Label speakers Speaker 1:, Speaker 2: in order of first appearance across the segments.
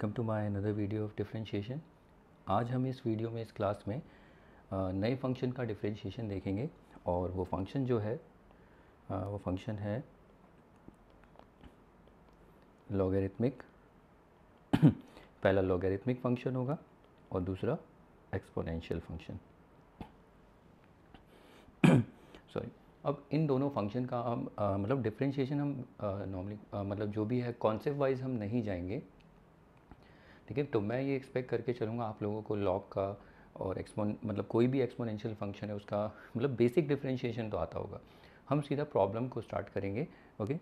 Speaker 1: Welcome to my another video of differentiation. आज हम इस वीडियो में इस क्लास में नए फंक्शन का डिफरेंशिएशन देखेंगे और वो फंक्शन जो है वो फंक्शन है लॉगरिथमिक। पहला लॉगरिथमिक फंक्शन होगा और दूसरा एक्सपोनेंशियल फंक्शन। सॉरी, अब इन दोनों फंक्शन का हम मतलब डिफरेंशिएशन हम नॉर्मली मतलब जो भी है कॉन्सेप्ट वाइज हम नहीं जाएंगे, ठीक है। तो मैं ये एक्सपेक्ट करके चलूँगा आप लोगों को लॉग का और मतलब कोई भी एक्सपोनेंशियल फंक्शन है उसका मतलब बेसिक डिफरेंशिएशन तो आता होगा। हम सीधा प्रॉब्लम को स्टार्ट करेंगे, ओके।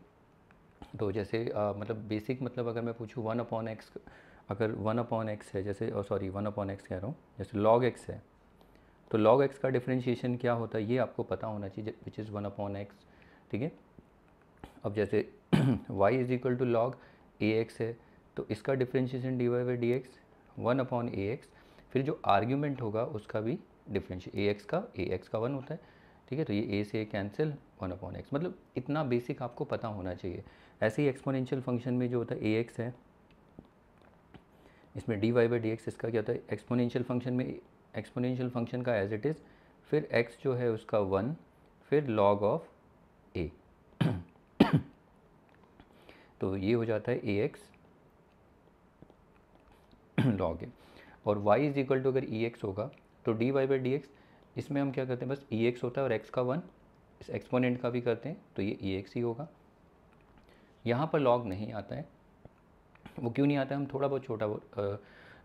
Speaker 1: तो जैसे मतलब बेसिक मतलब अगर मैं पूछूँ 1/x, अगर 1/x है, जैसे सॉरी 1/x कह रहा हूँ, जैसे log x है तो log x का डिफरेंशिएशन क्या होता है ये आपको पता होना चाहिए, विच इज़ 1/x, ठीक है। अब जैसे y is equal to log ax है तो इसका डिफरेंशिएशन dy/dx 1/ax, फिर जो आर्ग्यूमेंट होगा उसका भी डिफरेंशिएशन ax का 1 होता है, ठीक है। तो ये a से कैंसिल 1/x, मतलब इतना बेसिक आपको पता होना चाहिए। ऐसे ही एक्सपोनेंशियल फंक्शन में जो होता है ax है, इसमें dy/dx इसका क्या होता है, एक्सपोनेंशियल फंक्शन में एक्सपोनेंशियल फंक्शन का एज इट इज़, फिर x जो है उसका 1, फिर log ऑफ a। तो ये हो जाता है ax log a, और y इज इक्वल टू अगर ex होगा तो dy/dx, इसमें हम क्या करते हैं, बस ex होता है और x का 1, इस एक्सपोनेंट का भी करते हैं तो ये ex ही होगा। यहाँ पर log नहीं आता है, वो क्यों नहीं आता है, हम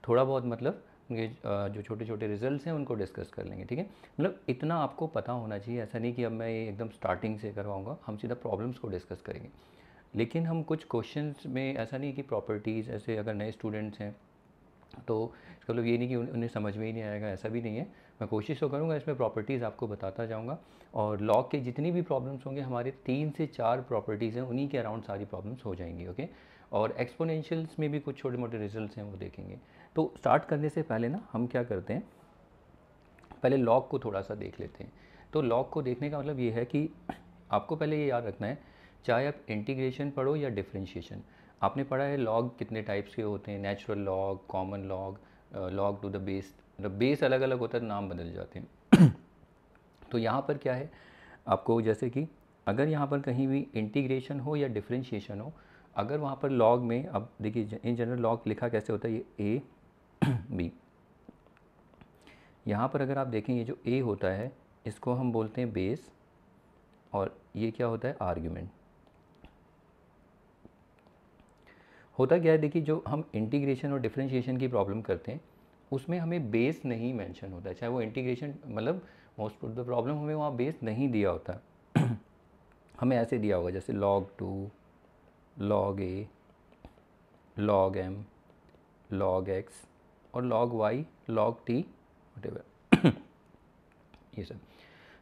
Speaker 1: थोड़ा बहुत मतलब ये जो छोटे छोटे रिजल्ट्स हैं उनको डिस्कस कर लेंगे, ठीक है। मतलब इतना आपको पता होना चाहिए, ऐसा नहीं कि अब मैं ये एकदम स्टार्टिंग से करवाऊँगा, हम सीधा प्रॉब्लम्स को डिस्कस करेंगे। लेकिन हम कुछ क्वेश्चंस में ऐसा नहीं कि प्रॉपर्टीज़, ऐसे अगर नए स्टूडेंट्स हैं तो इसका मतलब ये नहीं कि उन्हें समझ में ही नहीं आएगा, ऐसा भी नहीं है। मैं कोशिश तो करूँगा इसमें प्रॉपर्टीज़ आपको बताता जाऊँगा, और लॉग के जितनी भी प्रॉब्लम्स होंगे हमारे 3 से 4 प्रॉपर्टीज़ हैं, उन्हीं के अराउंड सारी प्रॉब्लम्स हो जाएंगी, ओके। और एक्सपोनेंशियल्स में भी कुछ छोटे मोटे रिजल्ट्स हैं वो देखेंगे। तो स्टार्ट करने से पहले ना हम क्या करते हैं, पहले लॉग को थोड़ा सा देख लेते हैं। तो लॉग को देखने का मतलब ये है कि आपको पहले ये याद रखना है, चाहे आप इंटीग्रेशन पढ़ो या डिफरेंशिएशन, आपने पढ़ा है लॉग कितने टाइप्स के होते हैं, natural log, common log, log to the base, मतलब बेस अलग अलग होता है, नाम बदल जाते हैं। तो यहाँ पर क्या है आपको, जैसे कि अगर यहाँ पर कहीं भी इंटीग्रेशन हो या डिफरेंशिएशन हो, अगर वहाँ पर लॉग में, अब देखिए इन जनरल लॉग लिखा कैसे होता है, ये a b, यहाँ पर अगर आप देखें ये जो a होता है इसको हम बोलते हैं बेस, और ये क्या होता है, आर्ग्यूमेंट। होता क्या है, देखिए जो हम इंटीग्रेशन और डिफरेंशिएशन की प्रॉब्लम करते हैं उसमें हमें बेस नहीं मेंशन होता है, चाहे वो इंटीग्रेशन मतलब मोस्ट ऑफ द प्रॉब्लम हमें वहाँ बेस नहीं दिया होता। हमें ऐसे दिया होगा जैसे log 2, log a, log m, log x और log y, log t, whatever ये सब।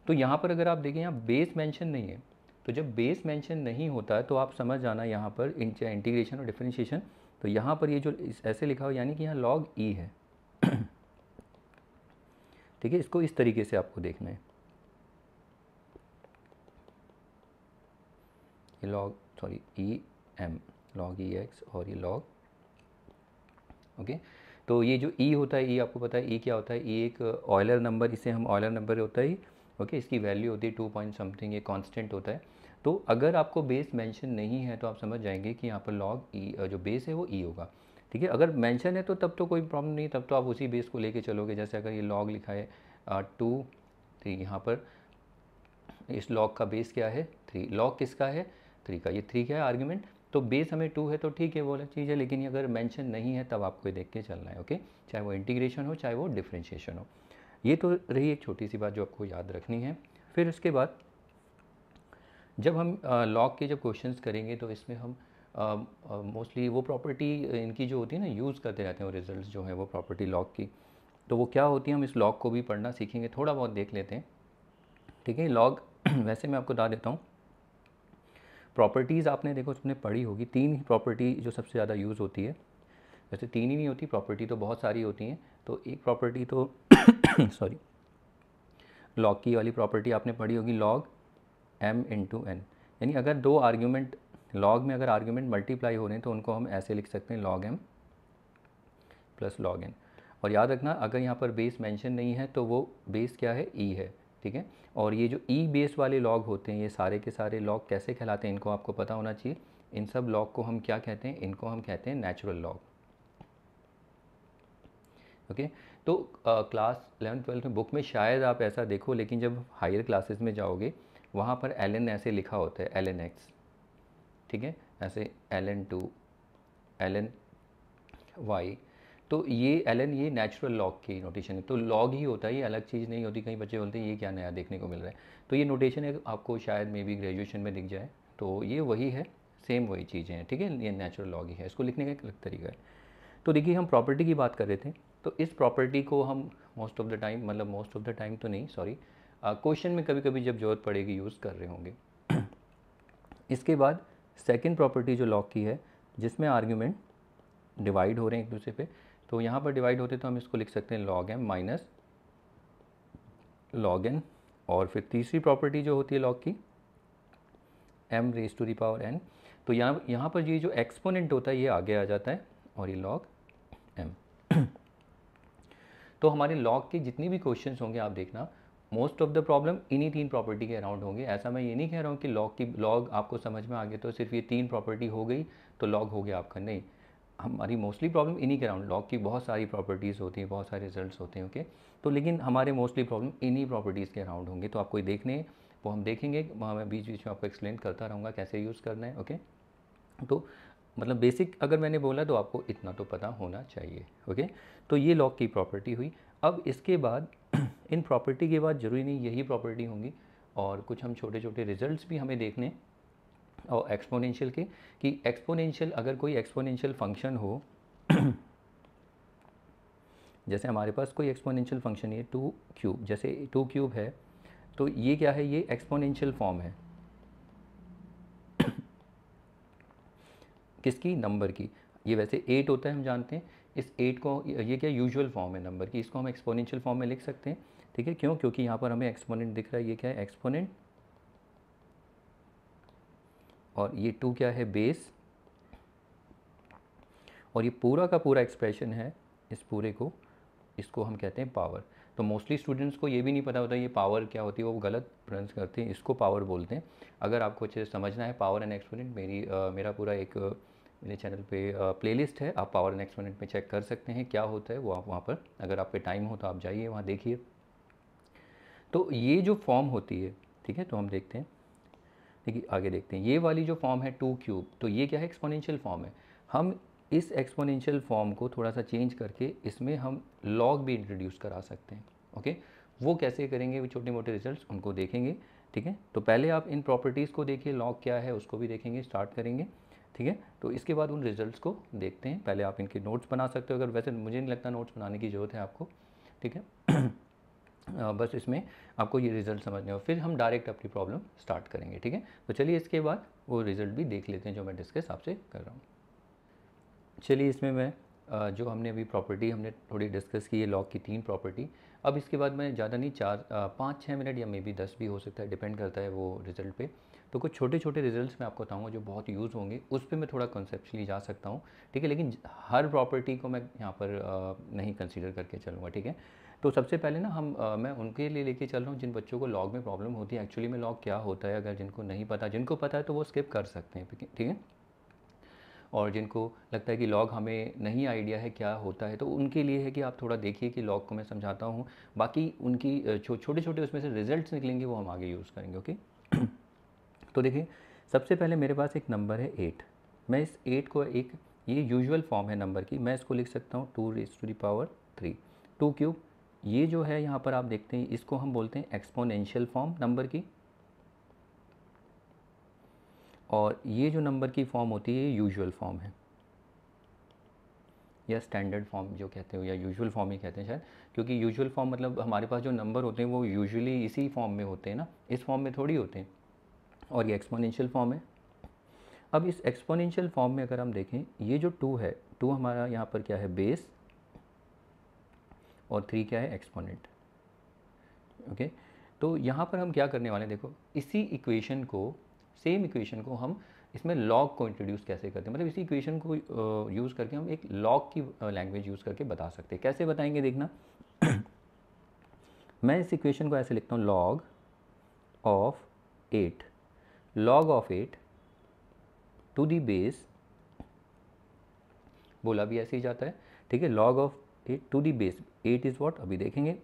Speaker 1: तो यहाँ पर अगर आप देखें यहाँ बेस मेंशन नहीं है, तो जब बेस मेंशन नहीं होता है तो आप समझ जाना यहाँ पर इंटीग्रेशन और डिफरेंशिएशन, तो यहाँ पर ये जो ऐसे लिखा हो यानी कि यहाँ log e है, ठीक है। इसको इस तरीके से आपको देखना है, ये E M, log e x और ये log, ओके। तो ये जो e होता है, e आपको पता है e क्या होता है, e एक ऑयलर नंबर, इसे हम ऑयलर नंबर होता है, ओके। इसकी वैल्यू होती है 2 पॉइंट समथिंग, ये कांस्टेंट होता है। तो अगर आपको बेस मेंशन नहीं है तो आप समझ जाएंगे कि यहाँ पर log e जो बेस है वो e होगा, ठीक है। अगर मेंशन है तो तब तो कोई प्रॉब्लम नहीं, तब तो आप उसी बेस को लेके चलोगे। जैसे अगर ये log लिखा है 2, तो यहाँ पर इस log का बेस क्या है, 3, log किसका है, 3 का, ये 3 क्या है, आर्ग्यूमेंट। तो बेस हमें 2 है तो ठीक है, वो अलग चीज़ है, लेकिन अगर मेंशन नहीं है तब आपको देख के चलना है, ओके। चाहे वो इंटीग्रेशन हो चाहे वो डिफरेंशिएशन हो। ये तो रही एक छोटी सी बात जो आपको याद रखनी है। फिर उसके बाद जब हम लॉग के जब क्वेश्चंस करेंगे तो इसमें हम मोस्टली वो प्रॉपर्टी इनकी जो होती है ना यूज़ करते रहते हैं, वो रिजल्ट्स जो है वो प्रॉपर्टी लॉग की, तो वो क्या होती है हम इस लॉग को भी पढ़ना सीखेंगे, थोड़ा बहुत देख लेते हैं, ठीक है। लॉग वैसे मैं आपको बता देता हूँ, प्रॉपर्टीज़ आपने देखो उसमें पढ़ी होगी, 3 ही प्रॉपर्टी जो सबसे ज़्यादा यूज़ होती है। वैसे 3 ही नहीं होती, प्रॉपर्टी तो बहुत सारी होती हैं। तो एक प्रॉपर्टी तो सॉरी लॉग की वाली प्रॉपर्टी आपने पढ़ी होगी, log m इंटू एन, यानी अगर 2 आर्ग्यूमेंट लॉग में अगर आर्ग्यूमेंट मल्टीप्लाई हो रहे हैं तो उनको हम ऐसे लिख सकते हैं log m plus log n। और याद रखना अगर यहाँ पर बेस मेंशन नहीं है तो वो बेस क्या है, e है, ठीक है। और ये जो e बेस वाले लॉग होते हैं, ये सारे के सारे लॉग कैसे कहलाते हैं इनको आपको पता होना चाहिए। इन सब लॉग को हम क्या कहते हैं, इनको हम कहते हैं नेचुरल लॉग। ओके तो क्लास 11th-12th में बुक में शायद आप ऐसा देखो, लेकिन जब हायर क्लासेस में जाओगे वहाँ पर ln ऐसे लिखा होता है, ln x, ठीक है, ऐसे ln2 ln y। तो ये ln ये नेचुरल लॉग की नोटेशन है, तो लॉग ही होता है, ये अलग चीज़ नहीं होती। कई बच्चे बोलते हैं ये क्या नया देखने को मिल रहा है, तो ये नोटेशन है, आपको शायद मे बी ग्रेजुएशन में दिख जाए, तो ये वही है, सेम वही चीज़ें हैं, ठीक है। ये नेचुरल लॉग ही है, इसको लिखने का एक अलग तरीका है। तो देखिए हम प्रॉपर्टी की बात कर रहे थे, तो इस प्रॉपर्टी को हम मोस्ट ऑफ द टाइम, मतलब मोस्ट ऑफ द टाइम तो नहीं, सॉरी, क्वेश्चन में कभी कभी जब जरूरत पड़ेगी यूज़ कर रहे होंगे। इसके बाद सेकंड प्रॉपर्टी जो लॉग की है, जिसमें आर्ग्यूमेंट डिवाइड हो रहे हैं एक दूसरे पे, तो यहाँ पर डिवाइड होते तो हम इसको लिख सकते हैं log m minus log n। और फिर तीसरी प्रॉपर्टी जो होती है लॉग की, m raise to the power n। तो यहाँ पर ये जो एक्सपोनेंट होता है ये आगे आ जाता है, और ये log m। तो हमारे लॉग के जितनी भी क्वेश्चंस होंगे आप देखना, मोस्ट ऑफ द प्रॉब्लम इन्हीं तीन प्रॉपर्टी के अराउंड होंगे। ऐसा मैं ये नहीं कह रहा हूँ कि लॉग आपको समझ में आ गया तो सिर्फ ये तीन प्रॉपर्टी हो गई तो लॉग हो गया आपका, नहीं। हमारी मोस्टली प्रॉब्लम इन्हीं के अराउंड, लॉग की बहुत सारी प्रॉपर्टीज़ होती हैं, बहुत सारे रिजल्ट्स होते हैं, ओके। तो लेकिन हमारे मोस्टली प्रॉब्लम इन्हीं प्रॉपर्टीज़ के अराउंड होंगे। तो आपको देखने वो हम देखेंगे, वहाँ मैं बीच बीच में आपको एक्सप्लेन करता रहूँगा कैसे यूज़ करना है, ओके। तो मतलब बेसिक अगर मैंने बोला तो आपको इतना तो पता होना चाहिए, ओके। तो ये लॉग की प्रॉपर्टी हुई। अब इसके बाद इन प्रॉपर्टी के बाद ज़रूरी नहीं यही प्रॉपर्टी होंगी, और कुछ हम छोटे छोटे रिजल्ट्स भी हमें देखने और एक्सपोनेंशियल के, कि एक्सपोनेंशियल अगर कोई एक्सपोनेंशियल फंक्शन हो जैसे हमारे पास कोई एक्सपोनेंशियल फंक्शन है 2 क्यूब, जैसे 2 क्यूब है, तो ये क्या है, ये एक्सपोनेंशियल फॉर्म है किसकी, नंबर की। ये वैसे 8 होता है हम जानते हैं, इस 8 को, ये क्या यूजुअल फॉर्म है नंबर की, इसको हम एक्सपोनेंशियल फॉर्म में लिख सकते हैं, ठीक है। क्यों, क्योंकि यहाँ पर हमें एक्सपोनेंट दिख रहा है, ये क्या है, एक्सपोनेंट, और ये 2 क्या है, बेस, और ये पूरा का पूरा एक्सप्रेशन है, इस पूरे को, इसको हम कहते हैं पावर। तो मोस्टली स्टूडेंट्स को ये भी नहीं पता होता ये पावर क्या होती है, वो गलत प्रोनाउंस करते हैं, इसको पावर बोलते हैं। अगर आपको अच्छे से समझना है पावर एंड एक्सपोनेंट, मेरा पूरा एक मेरे चैनल पे प्लेलिस्ट है, आप पावर एंड एक्सपोनेंट में चेक कर सकते हैं क्या होता है वो, आप वहाँ पर अगर आप पे टाइम हो तो आप जाइए वहाँ देखिए। तो ये जो फॉर्म होती है, ठीक है, तो हम देखते हैं, देखिए आगे देखते हैं, ये वाली जो फॉर्म है 2 क्यूब, तो ये क्या है, एक्सपोनेंशियल फॉर्म है। हम इस एक्सपोनेंशियल फॉर्म को थोड़ा सा चेंज करके इसमें हम लॉग भी इंट्रोड्यूस करा सकते हैं, ओके। वो कैसे करेंगे, वो छोटे मोटे रिजल्ट्स उनको देखेंगे, ठीक है। तो पहले आप इन प्रॉपर्टीज़ को देखिए, लॉग क्या है उसको भी देखेंगे, स्टार्ट करेंगे, ठीक है। तो इसके बाद उन रिजल्ट्स को देखते हैं। पहले आप इनके नोट्स बना सकते हो, अगर वैसे मुझे नहीं लगता नोट्स बनाने की ज़रूरत है आपको, ठीक है। बस इसमें आपको ये रिज़ल्ट समझने हो, फिर हम डायरेक्ट अपनी प्रॉब्लम स्टार्ट करेंगे, ठीक है। तो चलिए इसके बाद वो रिज़ल्ट भी देख लेते हैं जो मैं डिस्कस आपसे कर रहा हूँ। चलिए इसमें मैं जो हमने अभी प्रॉपर्टी हमने थोड़ी डिस्कस की है, लॉग की 3 प्रॉपर्टी। अब इसके बाद मैं ज़्यादा नहीं, 5-6 मिनट या मे बी 10 भी हो सकता है, डिपेंड करता है वो रिज़ल्ट पे। तो कुछ छोटे छोटे रिजल्ट्स मैं आपको बताऊंगा जो बहुत यूज़ होंगे, उस पर मैं थोड़ा कॉन्सेप्चुअली जा सकता हूँ, ठीक है। लेकिन हर प्रॉपर्टी को मैं यहाँ पर नहीं कंसीडर करके चलूँगा, ठीक है। तो सबसे पहले ना मैं उनके लिए लेके चल रहा हूँ जिन बच्चों को लॉग में प्रॉब्लम होती है, एक्चुअली में लॉग क्या होता है, अगर जिनको नहीं पता, जिनको पता है तो वो स्किप कर सकते हैं, ठीक है। और जिनको लगता है कि लॉग हमें नहीं आइडिया है क्या होता है, तो उनके लिए है कि आप थोड़ा देखिए कि लॉग को मैं समझाता हूँ, बाकी उनकी छोटे छोटे उसमें से रिजल्ट्स निकलेंगे वो हम आगे यूज़ करेंगे, ओके। तो देखिए सबसे पहले मेरे पास एक नंबर है 8, मैं इस 8 को एक, ये यूजुअल फॉर्म है नंबर की, मैं इसको लिख सकता हूँ 2 raise to the power 3, 2 cube. ये जो है यहाँ पर आप देखते हैं इसको हम बोलते हैं एक्सपोनेंशियल फॉर्म नंबर की, और ये जो नंबर की फॉर्म होती है ये यूजुअल फॉर्म है, या स्टैंडर्ड फॉर्म जो कहते हो, या यूजुअल फॉर्म ही कहते हैं शायद, क्योंकि यूजुअल फॉर्म मतलब हमारे पास जो नंबर होते हैं वो यूजुअली इसी फॉर्म में होते हैं ना, इस फॉर्म में थोड़ी होते हैं, और ये एक्सपोनेंशियल फॉर्म है। अब इस एक्सपोनेंशियल फॉर्म में अगर हम देखें, ये जो 2 है, 2 हमारा यहाँ पर क्या है, बेस, और 3 क्या है, एक्सपोनेंट, ओके। तो यहाँ पर हम क्या करने वाले हैं, देखो इसी इक्वेशन को, सेम इक्वेशन को हम इसमें लॉग को इंट्रोड्यूस कैसे करते हैं, मतलब इसी इक्वेशन को यूज़ करके हम एक लॉग की लैंग्वेज यूज़ करके बता सकते हैं। कैसे बताएंगे देखना। मैं इस इक्वेशन को ऐसे लिखता हूँ, log of 8, log of 8 to the base, बोला भी ऐसे ही जाता है, ठीक है, log of 8 to the base, 8 is what अभी देखेंगे।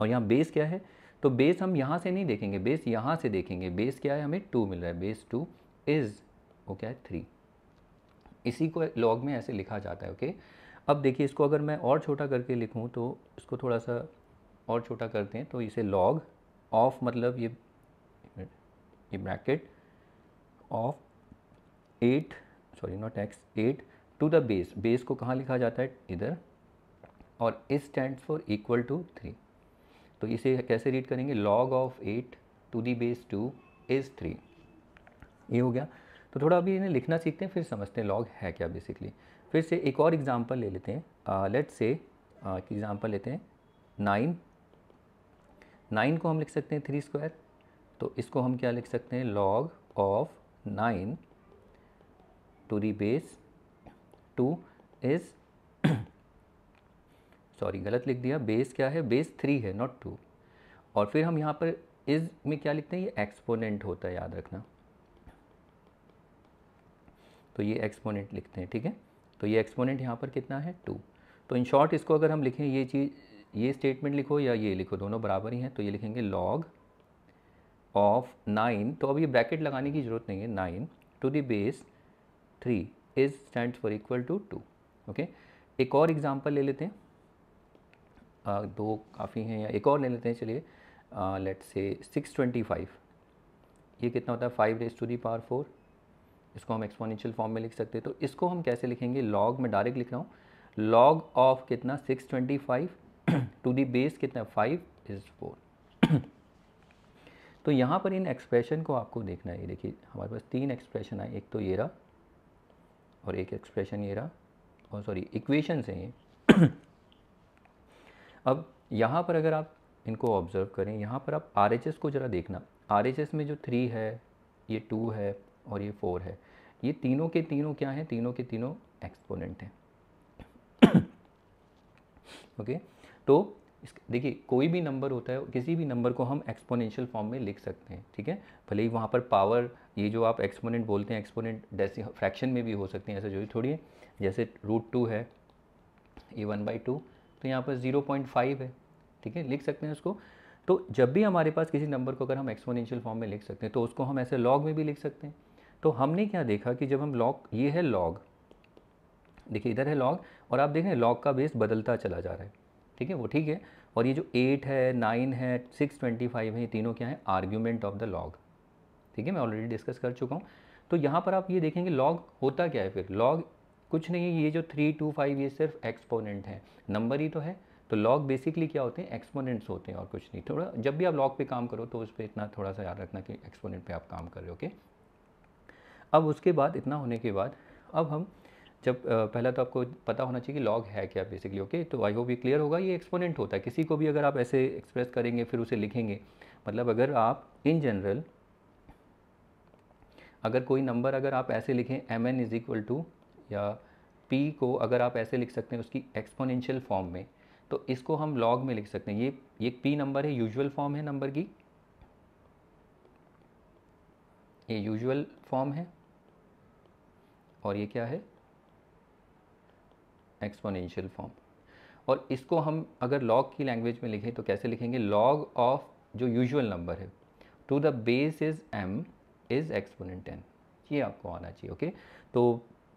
Speaker 1: और यहाँ बेस क्या है, तो बेस हम यहाँ से नहीं देखेंगे, बेस यहाँ से देखेंगे। बेस क्या है, हमें 2 मिल रहा है, बेस 2 इज़ वो क्या है 3। इसी को लॉग में ऐसे लिखा जाता है। ओके, अब देखिए इसको अगर मैं और छोटा करके लिखूँ तो इसको थोड़ा सा और छोटा करते हैं, तो इसे लॉग ऑफ, मतलब ये bracket of 8, sorry not X, 8 to the base, base को कहाँ लिखा जाता है, इधर, और इस स्टैंड्स फॉर इक्वल टू 3। तो इसे कैसे रीड करेंगे, log of 8 to the base 2 is 3। ये हो गया। तो थोड़ा अभी इन्हें लिखना सीखते हैं, फिर समझते हैं लॉग है क्या बेसिकली। फिर से एक और एग्जांपल ले लेते हैं। लेट्स से एक एग्जांपल लेते हैं, 9 को हम लिख सकते हैं 3 स्क्वायर। तो इसको हम क्या लिख सकते हैं, log of 9 to the base 2 is sorry गलत लिख दिया, बेस क्या है, बेस 3 है नॉट 2। और फिर हम यहाँ पर इज़ में क्या लिखते हैं, ये एक्सपोनेंट होता है, याद रखना। तो ये एक्सपोनेंट लिखते हैं, ठीक है। तो ये एक्सपोनेंट यहाँ पर कितना है, 2। तो इन शॉर्ट इसको अगर हम लिखें, ये चीज़, ये स्टेटमेंट लिखो या ये लिखो, दोनों बराबर ही हैं, तो ये लिखेंगे लॉग ऑफ 9, तो अब ये ब्रैकेट लगाने की ज़रूरत नहीं है, 9 to the base 3 is stands for equal to 2। Okay, एक और एग्जांपल ले लेते हैं, दो काफ़ी हैं, या एक और ले लेते हैं, चलिए लेट्स से 625, ये कितना होता है, 5 रेज़ टू दी पावर 4। इसको हम एक्सपोनेंशियल फॉर्म में लिख सकते हैं। तो इसको हम कैसे लिखेंगे, लॉग में डायरेक्ट लिख रहा हूँ, लॉग ऑफ कितना 625 टू दी बेस कितना 5 इज़ 4। तो यहाँ पर इन एक्सप्रेशन को आपको देखना है। देखिए हमारे पास 3 एक्सप्रेशन आए, एक तो ये रहा और एक एक्सप्रेशन ये रहा, और सॉरी इक्वेशंस हैं ये। अब यहाँ पर अगर आप इनको ऑब्ज़र्व करें, यहाँ पर आप RHS को ज़रा देखना। RHS में जो 3 है, ये 2 है और ये 4 है, ये तीनों के तीनों क्या हैं, तीनों के तीनों एक्सपोनेंट हैं। ओके, तो देखिए कोई भी नंबर होता है, किसी भी नंबर को हम एक्सपोनेंशियल फॉर्म में लिख सकते हैं, ठीक है। भले ही वहाँ पर पावर, ये जो आप एक्सपोनेंट बोलते हैं, एक्सपोनेंट फ्रैक्शन में भी हो सकते हैं, ऐसा जो थोड़ी है। जैसे √2 है, ये 1/2, तो यहाँ पर 0.5 है, ठीक है, लिख सकते हैं उसको। तो जब भी हमारे पास किसी नंबर को अगर हम एक्सपोनेंशियल फॉर्म में लिख सकते हैं, तो उसको हम ऐसे लॉग में भी लिख सकते हैं। तो हमने क्या देखा कि जब हम लॉग, ये है लॉग, देखिए इधर है लॉग, और आप देखें लॉग का बेस बदलता चला जा रहा है, ठीक है, वो ठीक है। और ये जो 8 है, 9 है, 625 है, ये तीनों क्या है, आर्ग्यूमेंट ऑफ द लॉग, ठीक है, मैं ऑलरेडी डिस्कस कर चुका हूँ। तो यहाँ पर आप ये देखेंगे लॉग होता क्या है, फिर लॉग कुछ नहीं है, ये जो 3, 2, 5 ये सिर्फ एक्सपोनेंट है, नंबर ही तो है। तो लॉग बेसिकली क्या होते हैं, एक्सपोनेंट्स होते हैं और कुछ नहीं। थोड़ा जब भी आप लॉग पे काम करो तो उस पर इतना थोड़ा सा याद रखना कि एक्सपोनेंट पे आप काम कर रहे हो। ओके, अब उसके बाद इतना होने के बाद अब हम जब पहला तो आपको पता होना चाहिए कि लॉग है क्या बेसिकली। ओके, तो आई होप ये क्लियर होगा। ये एक्सपोनेंट होता है, किसी को भी अगर आप ऐसे एक्सप्रेस करेंगे फिर उसे लिखेंगे, मतलब अगर आप इन जनरल अगर कोई नंबर अगर आप ऐसे लिखें mn इज इक्वल टू, या p को अगर आप ऐसे लिख सकते हैं उसकी एक्सपोनेंशियल फॉर्म में, तो इसको हम लॉग में लिख सकते हैं। ये p नंबर है, यूजुअल फॉर्म है नंबर की, ये यूजुअल फॉर्म है, और ये क्या है, एक्सपोनेंशियल फॉर्म। और इसको हम अगर लॉग की लैंग्वेज में लिखें तो कैसे लिखेंगे, लॉग ऑफ जो यूजुअल नंबर है to the base is m is exponent n, ये आपको आना चाहिए। ओके, तो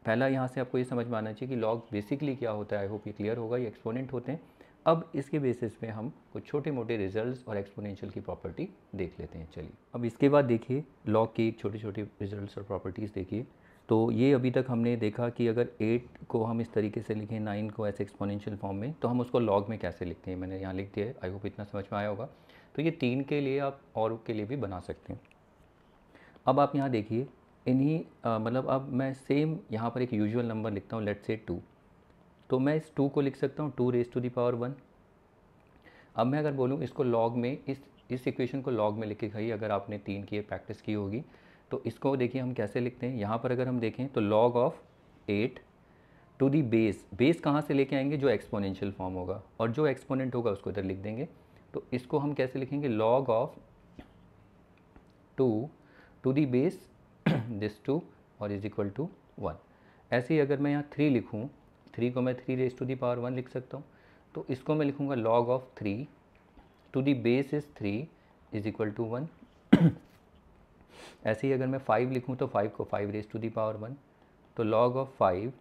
Speaker 1: पहला यहाँ से आपको ये समझ में आना चाहिए कि लॉग बेसिकली क्या होता है। आई होप ये क्लियर होगा, ये एक्सपोनेंट होते हैं। अब इसके बेसिस पे हम कुछ छोटे मोटे रिजल्ट्स और एक्सपोनेंशियल की प्रॉपर्टी देख लेते हैं। चलिए अब इसके बाद देखिए लॉग की एक छोटे छोटे रिजल्ट्स और प्रॉपर्टीज़ देखिए। तो ये अभी तक हमने देखा कि अगर 8 को हम इस तरीके से लिखें, 9 को ऐसे एक्सपोनेंशियल फॉर्म में, तो हम उसको लॉग में कैसे लिखते हैं, मैंने यहाँ लिख दिया है। आई होप इतना समझ में आया होगा। तो ये 3 के लिए आप और के लिए भी बना सकते हैं। अब आप यहाँ देखिए इन्हीं मतलब अब मैं सेम यहाँ पर एक यूजुअल नंबर लिखता हूँ, लेट्स से 2। तो मैं इस 2 को लिख सकता हूँ 2 रेज़ टू दी पावर 1। अब मैं अगर बोलूँ इसको लॉग में, इस इक्वेशन को लॉग में लिख के खाई, अगर आपने 3 की प्रैक्टिस की होगी तो इसको देखिए हम कैसे लिखते हैं, यहाँ पर अगर हम देखें तो log of 8 to the base कहाँ से लेके आएंगे, जो एक्सपोनेंशियल फॉर्म होगा, और जो एक्सपोनेंट होगा उसको इधर लिख देंगे। तो इसको हम कैसे लिखेंगे, log of 2 to the base this 2 और इज इक्वल टू 1। ऐसे ही अगर मैं यहाँ 3 लिखूँ, 3 को मैं 3 रेज टू दी पावर 1 लिख सकता हूँ। तो इसको मैं लिखूँगा log of 3 to the base is 3 is equal to 1। ऐसे ही अगर मैं 5 लिखूँ तो 5 को 5 रेज टू दी पावर 1, तो log of 5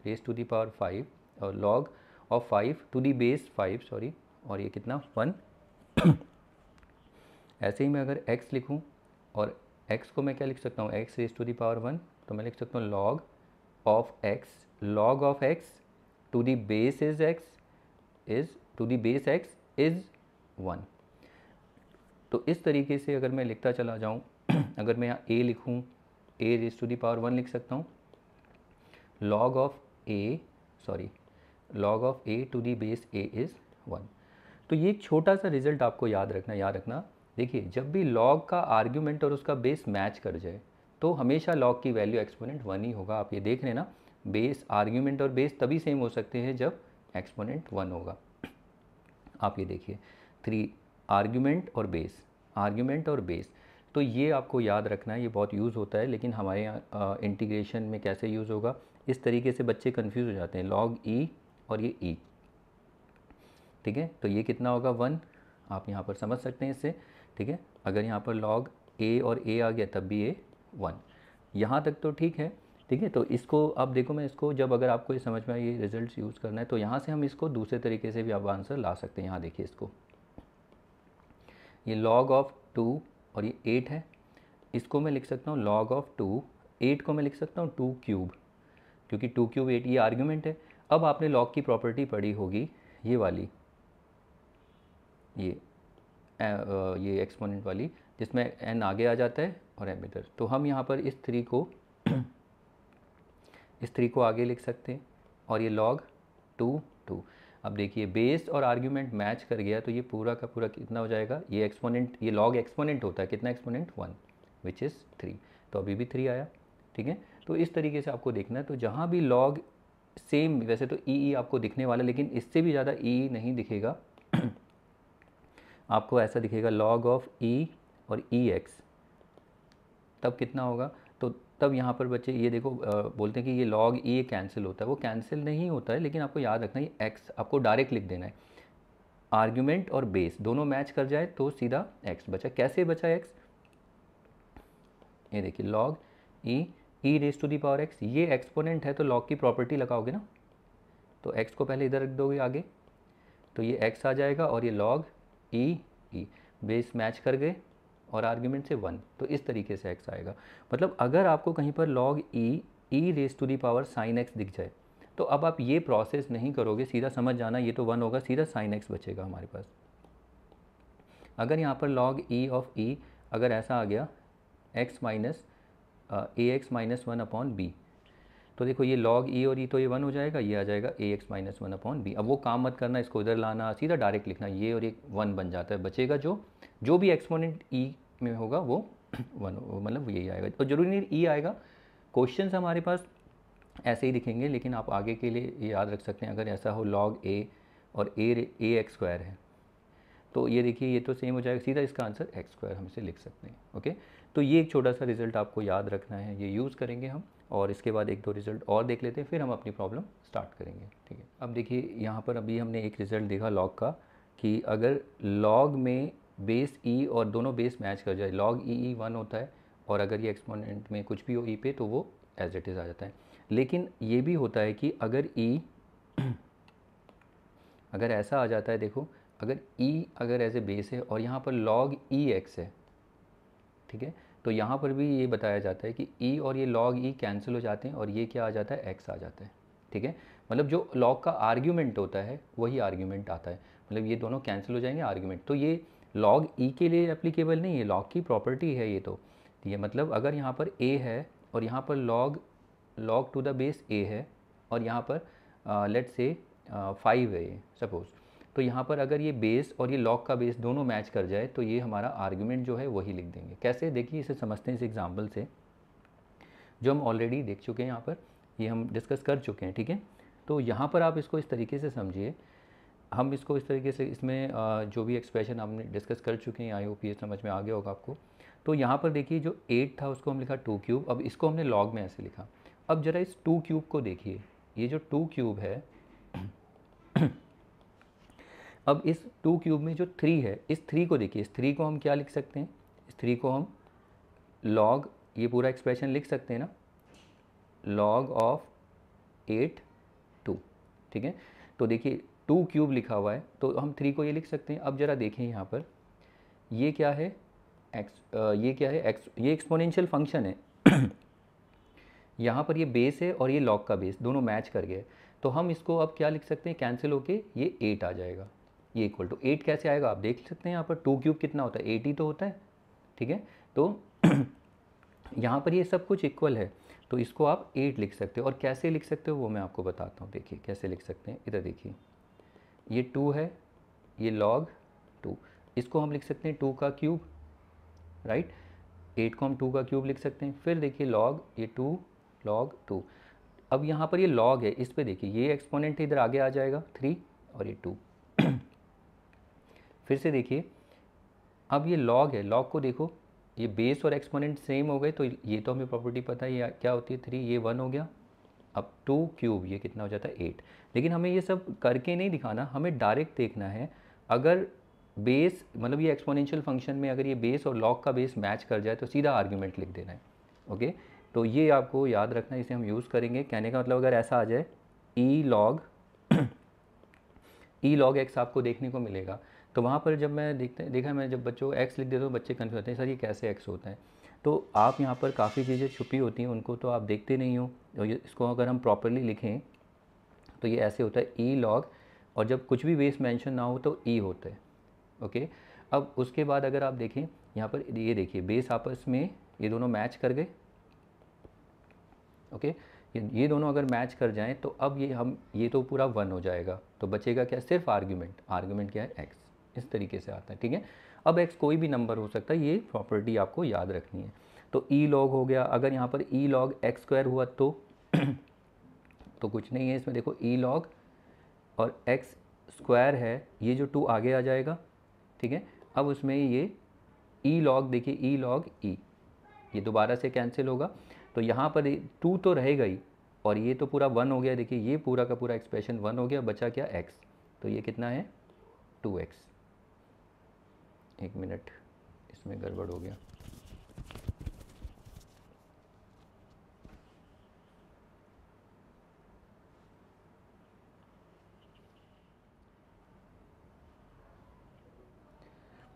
Speaker 1: raise to the power 5 और log of 5 to the base 5 sorry, और ये कितना 1। ऐसे ही मैं अगर x लिखूँ और x को मैं क्या लिख सकता हूँ, x raise to the power 1, तो मैं लिख सकता हूँ log of x to the base is x is to the base x is 1। तो इस तरीके से अगर मैं लिखता चला जाऊँ, अगर मैं यहाँ a लिखूँ, a raise to the power 1 लिख सकता हूँ, log of a to the base a is 1। तो ये एक छोटा सा रिजल्ट आपको याद रखना। देखिए जब भी log का आर्ग्यूमेंट और उसका बेस मैच कर जाए तो हमेशा log की वैल्यू एक्सपोनेंट 1 ही होगा। आप ये देख रहे हैं ना, बेस आर्ग्यूमेंट और बेस तभी सेम हो सकते हैं जब एक्सपोनेंट 1 होगा। आप ये देखिए 3 आर्ग्यूमेंट और बेस, तो ये आपको याद रखना है, ये बहुत यूज़ होता है। लेकिन हमारे यहाँ इंटीग्रेशन में कैसे यूज़ होगा, इस तरीके से बच्चे कंफ्यूज हो जाते हैं, log e और ये e, ठीक है। तो ये कितना होगा 1, आप यहाँ पर समझ सकते हैं इससे, ठीक है। अगर यहाँ पर log a और a आ गया तब भी ये 1, यहाँ तक तो ठीक है, ठीक है। तो इसको अब देखो, मैं इसको जब अगर आपको ये समझ में आए ये रिजल्ट्स यूज़ करना है तो यहाँ से हम इसको दूसरे तरीके से भी आप आंसर ला सकते हैं। यहाँ देखिए इसको, ये log ऑफ 2 और ये 8 है, इसको मैं लिख सकता हूँ log ऑफ 2, 8 को मैं लिख सकता हूँ 2 क्यूब, क्योंकि 2 क्यूब 8 ये आर्ग्यूमेंट है। अब आपने log की प्रॉपर्टी पढ़ी होगी ये वाली, ये एक्सपोनेंट वाली, जिसमें n आगे आ जाता है और m इधर। तो हम यहाँ पर इस 3 को आगे लिख सकते हैं और ये log 2। अब देखिए बेस और आर्ग्यूमेंट मैच कर गया तो ये पूरा का पूरा कितना हो जाएगा, ये एक्सपोनेंट, ये log एक्सपोनेंट होता है, कितना एक्सपोनेंट 1 विच इज़ 3, तो अभी भी 3 आया, ठीक है। तो इस तरीके से आपको देखना है। तो जहाँ भी log सेम, वैसे तो ई आपको दिखने वाला, लेकिन इससे भी ज़्यादा ई नहीं दिखेगा आपको ऐसा दिखेगा log ऑफ e और ex, तब कितना होगा, तो तब यहाँ पर बच्चे ये देखो बोलते हैं कि ये log e कैंसिल होता है, वो कैंसिल नहीं होता है, लेकिन आपको याद रखना ये x आपको डायरेक्ट लिख देना है। आर्ग्यूमेंट और बेस दोनों मैच कर जाए तो सीधा x बचा। कैसे बचा x, ये देखिए log e raise to the power x, ये एक्सपोनेंट है तो log की प्रॉपर्टी लगाओगे ना, तो x को पहले इधर रख दोगे आगे, तो ये x आ जाएगा और ये log e बेस मैच कर गए और आर्ग्यूमेंट से 1, तो इस तरीके से x आएगा। मतलब अगर आपको कहीं पर log e raise to the power sine x दिख जाए तो अब आप ये प्रोसेस नहीं करोगे, सीधा समझ जाना ये तो 1 होगा, सीधा साइन x बचेगा हमारे पास। अगर यहाँ पर log e ऑफ e अगर ऐसा आ गया x minus ax minus 1 upon b, तो देखो ये log e और e तो ये 1 हो जाएगा, ये आ जाएगा ax माइनस 1 अपॉन बी। अब वो काम मत करना, इसको इधर लाना, सीधा डायरेक्ट लिखना, ये और एक 1 बन जाता है, बचेगा जो भी एक्सपोनेंट e में होगा वो 1, मतलब यही आएगा। तो जरूरी नहीं e आएगा, क्वेश्चंस हमारे पास ऐसे ही दिखेंगे, लेकिन आप आगे के लिए ये याद रख सकते हैं अगर ऐसा हो log a और a x स्क्वायर है तो ये देखिए ये तो सेम हो जाएगा, सीधा इसका आंसर x स्क्वायर हम इसे लिख सकते हैं। ओके, तो ये एक छोटा सा रिजल्ट आपको याद रखना है, ये यूज़ करेंगे हम, और इसके बाद 1-2 रिजल्ट और देख लेते हैं, फिर हम अपनी प्रॉब्लम स्टार्ट करेंगे, ठीक है। अब देखिए यहाँ पर अभी हमने एक रिज़ल्ट देखा log का, कि अगर log में बेस e और दोनों बेस मैच कर जाए, log e 1 होता है, और अगर ये एक्सपोनेंट में कुछ भी हो e पे तो वो एज इट इज़ आ जाता है। लेकिन ये भी होता है कि अगर e अगर ऐसा आ जाता है, देखो अगर e अगर एज ए बेस है और यहाँ पर log e x है, ठीक है, तो यहाँ पर भी ये बताया जाता है कि e और ये log e कैंसिल हो जाते हैं और ये क्या आ जाता है, x आ जाता है, ठीक है। मतलब जो log का आर्ग्यूमेंट होता है वही आर्ग्यूमेंट आता है, मतलब ये दोनों कैंसिल हो जाएंगे आर्ग्यूमेंट। तो ये log e के लिए एप्लीकेबल नहीं है, log की प्रॉपर्टी है ये। तो ये मतलब अगर यहाँ पर a है और यहाँ पर log to the base a है और यहाँ पर लेट्स से 5 है ये सपोज़, तो यहाँ पर अगर ये बेस और ये लॉग का बेस दोनों मैच कर जाए तो ये हमारा आर्ग्यूमेंट जो है वही लिख देंगे। कैसे, देखिए इसे समझते हैं इस एग्जाम्पल से जो हम ऑलरेडी देख चुके हैं, यहाँ पर ये हम डिस्कस कर चुके हैं, ठीक है। तो यहाँ पर आप इसको इस तरीके से समझिए, हम इसको इस तरीके से, इसमें जो भी एक्सप्रेशन हमने डिस्कस कर चुके हैं, आई होप ये समझ में आ गया होगा आपको। तो यहाँ पर देखिए जो 8 था उसको हम लिखा 2 क्यूब, अब इसको हमने लॉग में ऐसे लिखा। अब ज़रा इस 2 क्यूब को देखिए, ये जो 2 क्यूब है अब इस 2 क्यूब में जो 3 है, इस 3 को देखिए, इस 3 को हम क्या लिख सकते हैं, इस 3 को हम लॉग, ये पूरा एक्सप्रेशन लिख सकते हैं ना, लॉग ऑफ 8 2, ठीक है। तो देखिए 2 क्यूब लिखा हुआ है तो हम 3 को ये लिख सकते हैं। अब ज़रा देखें यहाँ पर ये क्या है, ये क्या है, ये एक्सपोनेंशियल फंक्शन है यहाँ पर ये बेस है और ये लॉग का बेस दोनों मैच कर गए, तो हम इसको अब क्या लिख सकते हैं, कैंसिल होके ये 8 आ जाएगा। ये इक्वल टू 8 कैसे आएगा आप देख सकते हैं, यहाँ पर 2 क्यूब कितना होता है, 8 ही तो होता है, ठीक है। तो यहाँ पर ये सब कुछ इक्वल है तो इसको आप 8 लिख सकते हो। और कैसे लिख सकते हो वो मैं आपको बताता हूँ, देखिए कैसे लिख सकते हैं। इधर देखिए ये 2 है, ये लॉग 2, इसको हम लिख सकते हैं 2 का क्यूब, राइट। 8 को हम 2 का क्यूब लिख सकते हैं। फिर देखिए लॉग, ये 2 लॉग 2, अब यहाँ पर ये लॉग है, इस पे देखिए ये एक्सपोनेंट इधर आगे आ जाएगा 3 और ये 2 फिर से देखिए अब ये लॉग है, लॉग को देखो, ये बेस और एक्सपोनेंट सेम हो गए तो ये तो हमें प्रॉपर्टी पता है, ये क्या होती है 3, ये 1 हो गया। अब 2 क्यूब ये कितना हो जाता है 8। लेकिन हमें ये सब करके नहीं दिखाना, हमें डायरेक्ट देखना है। अगर बेस मतलब ये एक्सपोनेंशियल फंक्शन में अगर ये बेस और लॉग का बेस मैच कर जाए तो सीधा आर्ग्यूमेंट लिख देना है, ओके। तो ये आपको याद रखना है, इसे हम यूज़ करेंगे। कहने का मतलब अगर ऐसा आ जाए ई लॉग एक्स आपको देखने को मिलेगा, तो वहाँ पर जब मैं देखा मैं जब बच्चों एक्स लिख देता हूँ बच्चे कन्फ्यूज होते हैं, सर ये कैसे एक्स होता है। तो आप यहाँ पर काफ़ी चीज़ें छुपी होती हैं, उनको तो आप देखते नहीं हो। तो इसको अगर हम प्रॉपरली लिखें तो ये ऐसे होता है ई लॉग, और जब कुछ भी बेस मेंशन ना हो तो ई होता है, ओके। अब उसके बाद अगर आप देखें यहाँ पर ये देखिए बेस आपस में ये दोनों मैच कर गए, ओके। ये दोनों अगर मैच कर जाएं तो अब ये तो पूरा 1 हो जाएगा, तो बचेगा क्या, सिर्फ आर्ग्यूमेंट क्या है एक्स, इस तरीके से आता है, ठीक है। अब एक्स कोई भी नंबर हो सकता है, ये प्रॉपर्टी आपको याद रखनी है। तो ई लॉग हो गया, अगर यहाँ पर ई लॉग एक्स स्क्वायर हुआ तो तो कुछ नहीं है इसमें, देखो ई लॉग और एक्स स्क्वायर है, ये जो 2 आगे आ जाएगा, ठीक है। अब उसमें ये ई लॉग, देखिए ई लॉग ई, ये दोबारा से कैंसिल होगा, तो यहाँ पर 2 तो रहेगा ही, और ये तो पूरा 1 हो गया, देखिए ये पूरा का पूरा एक्सप्रेशन 1 हो गया, बचा क्या x, तो ये कितना है 2x। एक मिनट, इसमें गड़बड़ हो गया,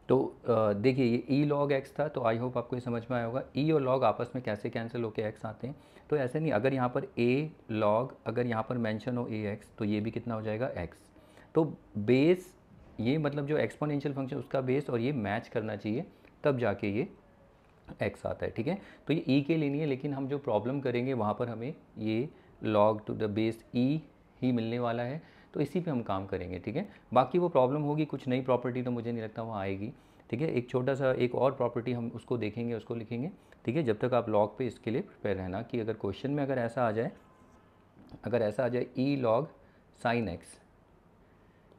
Speaker 1: तो देखिए ये ई लॉग एक्स था, तो आई होप आपको ये समझ में आया होगा ई और लॉग आपस में कैसे कैंसिल होकर एक्स आते हैं। तो ऐसे नहीं, अगर यहाँ पर ए लॉग, अगर यहाँ पर मेंशन हो ए एक्स, तो ये भी कितना हो जाएगा एक्स। तो बेस, ये मतलब जो एक्सपोनेंशियल फंक्शन उसका बेस और ये मैच करना चाहिए, तब जाके ये एक्स आता है, ठीक है। तो ये ई के लिए नहीं है, लेकिन हम जो प्रॉब्लम करेंगे वहाँ पर हमें ये लॉग टू द बेस ई ही मिलने वाला है, तो इसी पे हम काम करेंगे, ठीक है। बाकी वो प्रॉब्लम होगी कुछ नई प्रॉपर्टी, तो मुझे नहीं लगता वहाँ आएगी, ठीक है। एक छोटा सा एक और प्रॉपर्टी हम उसको देखेंगे, उसको लिखेंगे, ठीक है। जब तक आप लॉग पे इसके लिए प्रिपेयर रहना कि अगर क्वेश्चन में अगर ऐसा आ जाए ई लॉग साइन एक्स,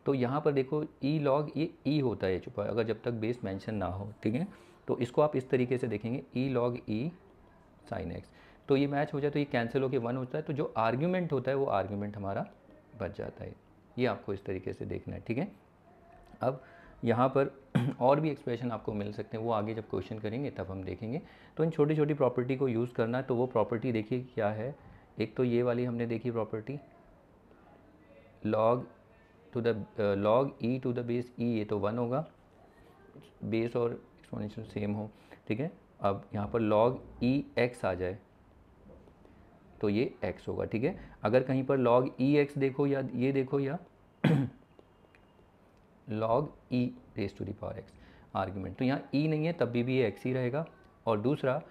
Speaker 1: तो यहाँ पर देखो ई लॉग ये ई होता है छुपा, अगर जब तक बेस मेंशन ना हो, ठीक है। तो इसको आप इस तरीके से देखेंगे ई लॉग ई साइन एक्स, तो ये मैच हो जाए तो ये कैंसिल होकर 1 होता है, तो जो आर्ग्यूमेंट होता है वो आर्ग्यूमेंट हमारा बच जाता है। ये आपको इस तरीके से देखना है, ठीक है। अब यहाँ पर और भी एक्सप्रेशन आपको मिल सकते हैं, वो आगे जब क्वेश्चन करेंगे तब हम देखेंगे। तो इन छोटी छोटी प्रॉपर्टी को यूज़ करना है, तो वो प्रॉपर्टी देखिए क्या है। एक तो ये वाली हमने देखी property log to the log E to the base E, ये तो 1 होगा, बेस और एक्सपोनेंशियल सेम हो, ठीक है। अब यहाँ पर लॉग ई एक्स आ जाए तो ये x होगा, ठीक है। अगर कहीं पर log ई एक्स देखो या ये देखो या log e raise to the power x argument, तो यहाँ e नहीं है तब भी ये x ही रहेगा। और दूसरा,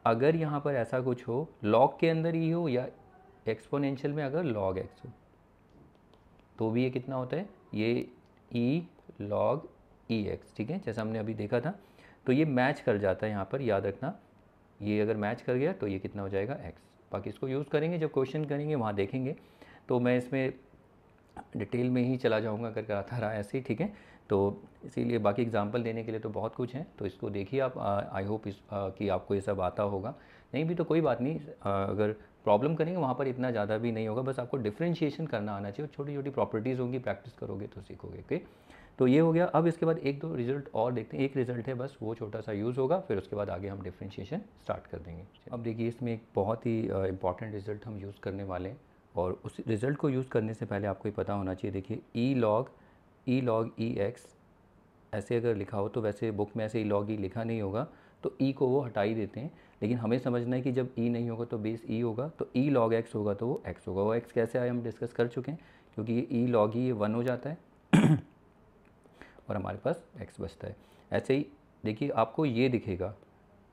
Speaker 1: अगर यहाँ पर ऐसा कुछ हो log के अंदर e हो या एक्सपोनेंशियल में अगर log x हो, तो भी ये कितना होता है, ये ई लॉग ई एक्स, ठीक है, जैसा हमने अभी देखा था। तो ये मैच कर जाता है यहाँ पर, याद रखना, ये अगर मैच कर गया तो ये कितना हो जाएगा एक्स। बाकी इसको यूज़ करेंगे जब क्वेश्चन करेंगे वहाँ देखेंगे, तो मैं इसमें डिटेल में ही चला जाऊँगा अगर कराता रहा ऐसे ही, ठीक है। तो इसीलिए बाकी एग्जांपल देने के लिए तो बहुत कुछ है, तो इसको देखिए आप। आई होप कि आपको ये सब आता होगा, नहीं भी तो कोई बात नहीं। अगर प्रॉब्लम करेंगे वहाँ पर इतना ज़्यादा भी नहीं होगा, बस आपको डिफ्रेंशिएशन करना आना चाहिए, छोटी छोटी प्रॉपर्टीज़ होंगी, प्रैक्टिस करोगे तो सीखोगे। ओके, तो ये हो गया। अब इसके बाद एक दो रिजल्ट और देखते हैं, एक रिजल्ट है बस, वो छोटा सा यूज़ होगा, फिर उसके बाद आगे हम डिफ्रेंशिएशन स्टार्ट कर देंगे। अब देखिए इसमें एक बहुत ही इंपॉर्टेंट रिजल्ट हम यूज़ करने वाले हैं, और उस रिज़ल्ट को यूज़ करने से पहले आपको ये पता होना चाहिए। देखिए ई लॉग ई एक्स ऐसे अगर लिखा हो, तो वैसे बुक में ऐसे ई लॉग ई लिखा नहीं होगा, तो ई को वो हटा ही देते हैं। लेकिन हमें समझना है कि जब ई नहीं होगा तो बेस ई होगा, तो ई लॉग एक्स होगा तो वो एक्स होगा। वो एक्स कैसे आए हम डिस्कस कर चुके हैं, क्योंकि ये ई लॉग ई ये 1 हो जाता है और हमारे पास एक्स बचता है। ऐसे ही देखिए आपको ये दिखेगा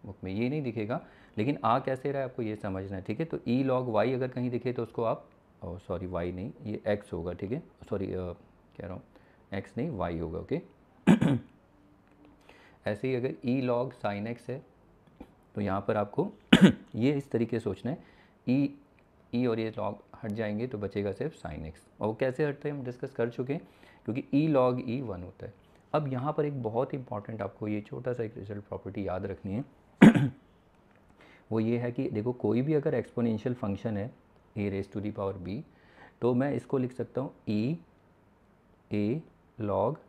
Speaker 1: बुक में, ये नहीं दिखेगा, लेकिन आ कैसे रहा है आपको ये समझना है, ठीक है। तो ई लॉग वाई अगर कहीं दिखे तो उसको आप, सॉरी वाई नहीं, ये एक्स होगा, ठीक है, सॉरी कह रहा हूँ एक्स नहीं, वाई होगा। ओके ऐसे ही अगर ई लॉग साइन एक्स है, तो यहाँ पर आपको ये इस तरीके से सोचना है, ई और ये लॉग हट जाएंगे तो बचेगा सिर्फ साइन एक्स। और वो कैसे हटता है हम डिस्कस कर चुके हैं, क्योंकि ई लॉग ई 1 होता है। अब यहाँ पर एक बहुत इंपॉर्टेंट आपको ये छोटा सा एक रिजल्ट प्रॉपर्टी याद रखनी है वो ये है कि देखो कोई भी अगर एक्सपोनेंशियल फंक्शन है A raise to the power B, तो मैं इसको लिख सकता हूँ E A log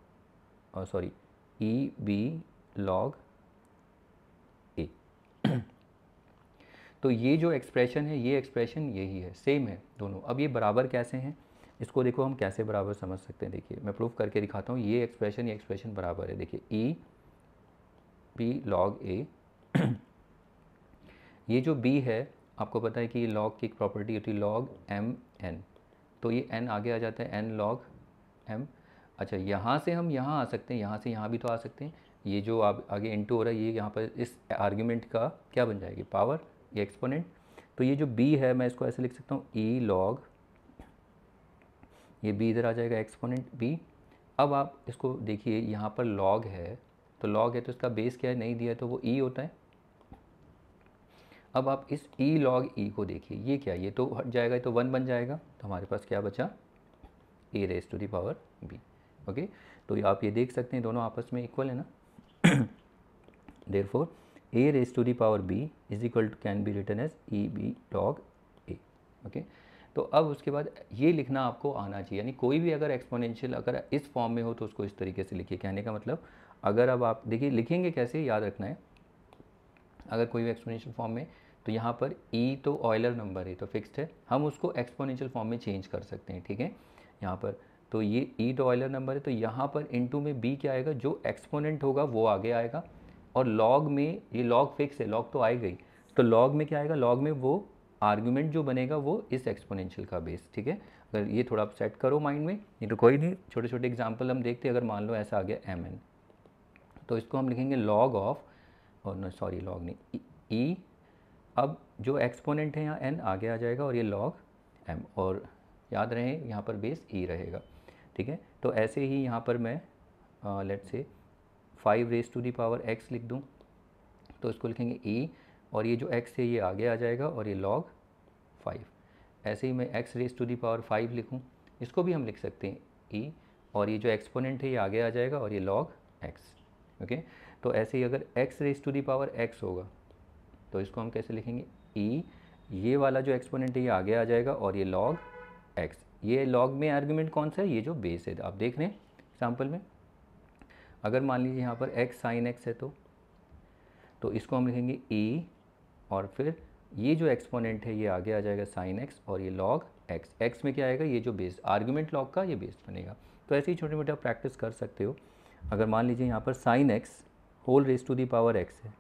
Speaker 1: sorry E B log A तो ये जो एक्सप्रेशन है, ये एक्सप्रेशन यही है, सेम है दोनों। अब ये बराबर कैसे हैं, इसको देखो हम कैसे बराबर समझ सकते हैं। देखिए मैं प्रूफ करके दिखाता हूँ, ये एक्सप्रेशन बराबर है। देखिए ई बी लॉग ए ये जो b है आपको पता है कि ये लॉग की एक प्रॉपर्टी होती है लॉग एम एन, तो ये n आगे आ जाता है n लॉग m। अच्छा यहाँ से हम यहाँ आ सकते हैं, यहाँ से यहाँ भी तो आ सकते हैं। ये जो आप आगे इनटू हो रहा है, ये यहाँ पर इस आर्ग्यूमेंट का क्या बन जाएगी, पावर, ये एक्सपोनेंट। तो ये जो b है मैं इसको ऐसे लिख सकता हूँ e लॉग, ये b इधर आ जाएगा एक्सपोनेंट b। अब आप इसको देखिए यहाँ पर लॉग है, तो लॉग है तो इसका बेस क्या है, नहीं दिया है तो वो e होता है। अब आप इस e log e को देखिए, ये क्या, ये तो हट जाएगा, तो 1 बन जाएगा, तो हमारे पास क्या बचा, a raise to the power b। Okay, तो आप ये देख सकते हैं दोनों आपस में इक्वल है ना therefore a raise to the power b is equal to can be written as e b log a। Okay, तो अब उसके बाद ये लिखना आपको आना चाहिए, यानी कोई भी अगर एक्सपोनेंशियल अगर इस फॉर्म में हो तो उसको इस तरीके से लिखिए। कहने का मतलब अगर अब आप देखिए लिखेंगे कैसे, याद रखना है, अगर कोई भी एक्सपोनेंशियल फॉर्म में, तो यहाँ पर e तो ऑयलर नंबर है तो फिक्स्ड है, हम उसको एक्सपोनेंशियल फॉर्म में चेंज कर सकते हैं, ठीक है। यहाँ पर तो ये e तो ऑयलर नंबर है, तो यहाँ पर इनटू में b क्या आएगा, जो एक्सपोनेंट होगा वो आगे आएगा, और लॉग में ये लॉग फिक्स है, लॉग तो आई गई, तो लॉग में क्या आएगा, लॉग में वो आर्ग्यूमेंट जो बनेगा वो इस एक्सपोनेंशियल का बेस, ठीक है। अगर ये थोड़ा आप सेट करो माइंड में, नहीं तो कोई नहीं, छोटे छोटे एग्जाम्पल हम देखते हैं। अगर मान लो ऐसा आ गया mn, तो इसको हम लिखेंगे log ऑफ, और no सॉरी लॉग नहीं, e, अब जो एक्सपोनेंट है यहाँ n आगे आ जाएगा और ये log m, और याद रहे यहाँ पर बेस e रहेगा, ठीक है। तो ऐसे ही यहाँ पर मैं let's say 5 raise to the power x लिख दूँ, तो इसको लिखेंगे e, और ये जो x है ये आगे आ जाएगा और ये log 5। ऐसे ही मैं x raise to the power 5 लिखूँ, इसको भी हम लिख सकते हैं e, और ये जो एक्सपोनेंट है ये आगे आ जाएगा और ये log x। ओके, तो ऐसे ही अगर x raise to the power x होगा, तो इसको हम कैसे लिखेंगे, e, ये वाला जो एक्सपोनेंट है ये आगे आ जाएगा और ये log x। ये log में आर्गुमेंट कौन सा है, ये जो बेस है, आप देख रहे हैं एग्जाम्पल में। अगर मान लीजिए यहाँ पर x साइन x है, तो इसको हम लिखेंगे e, और फिर ये जो एक्सपोनेंट है ये आगे आ जाएगा साइन x, और ये log x। x में क्या आएगा, ये जो बेस आर्गुमेंट लॉग का ये बेस बनेगा। तो ऐसे ही छोटे मोटे आप प्रैक्टिस कर सकते हो। अगर मान लीजिए यहाँ पर sine x whole raise to the power x है,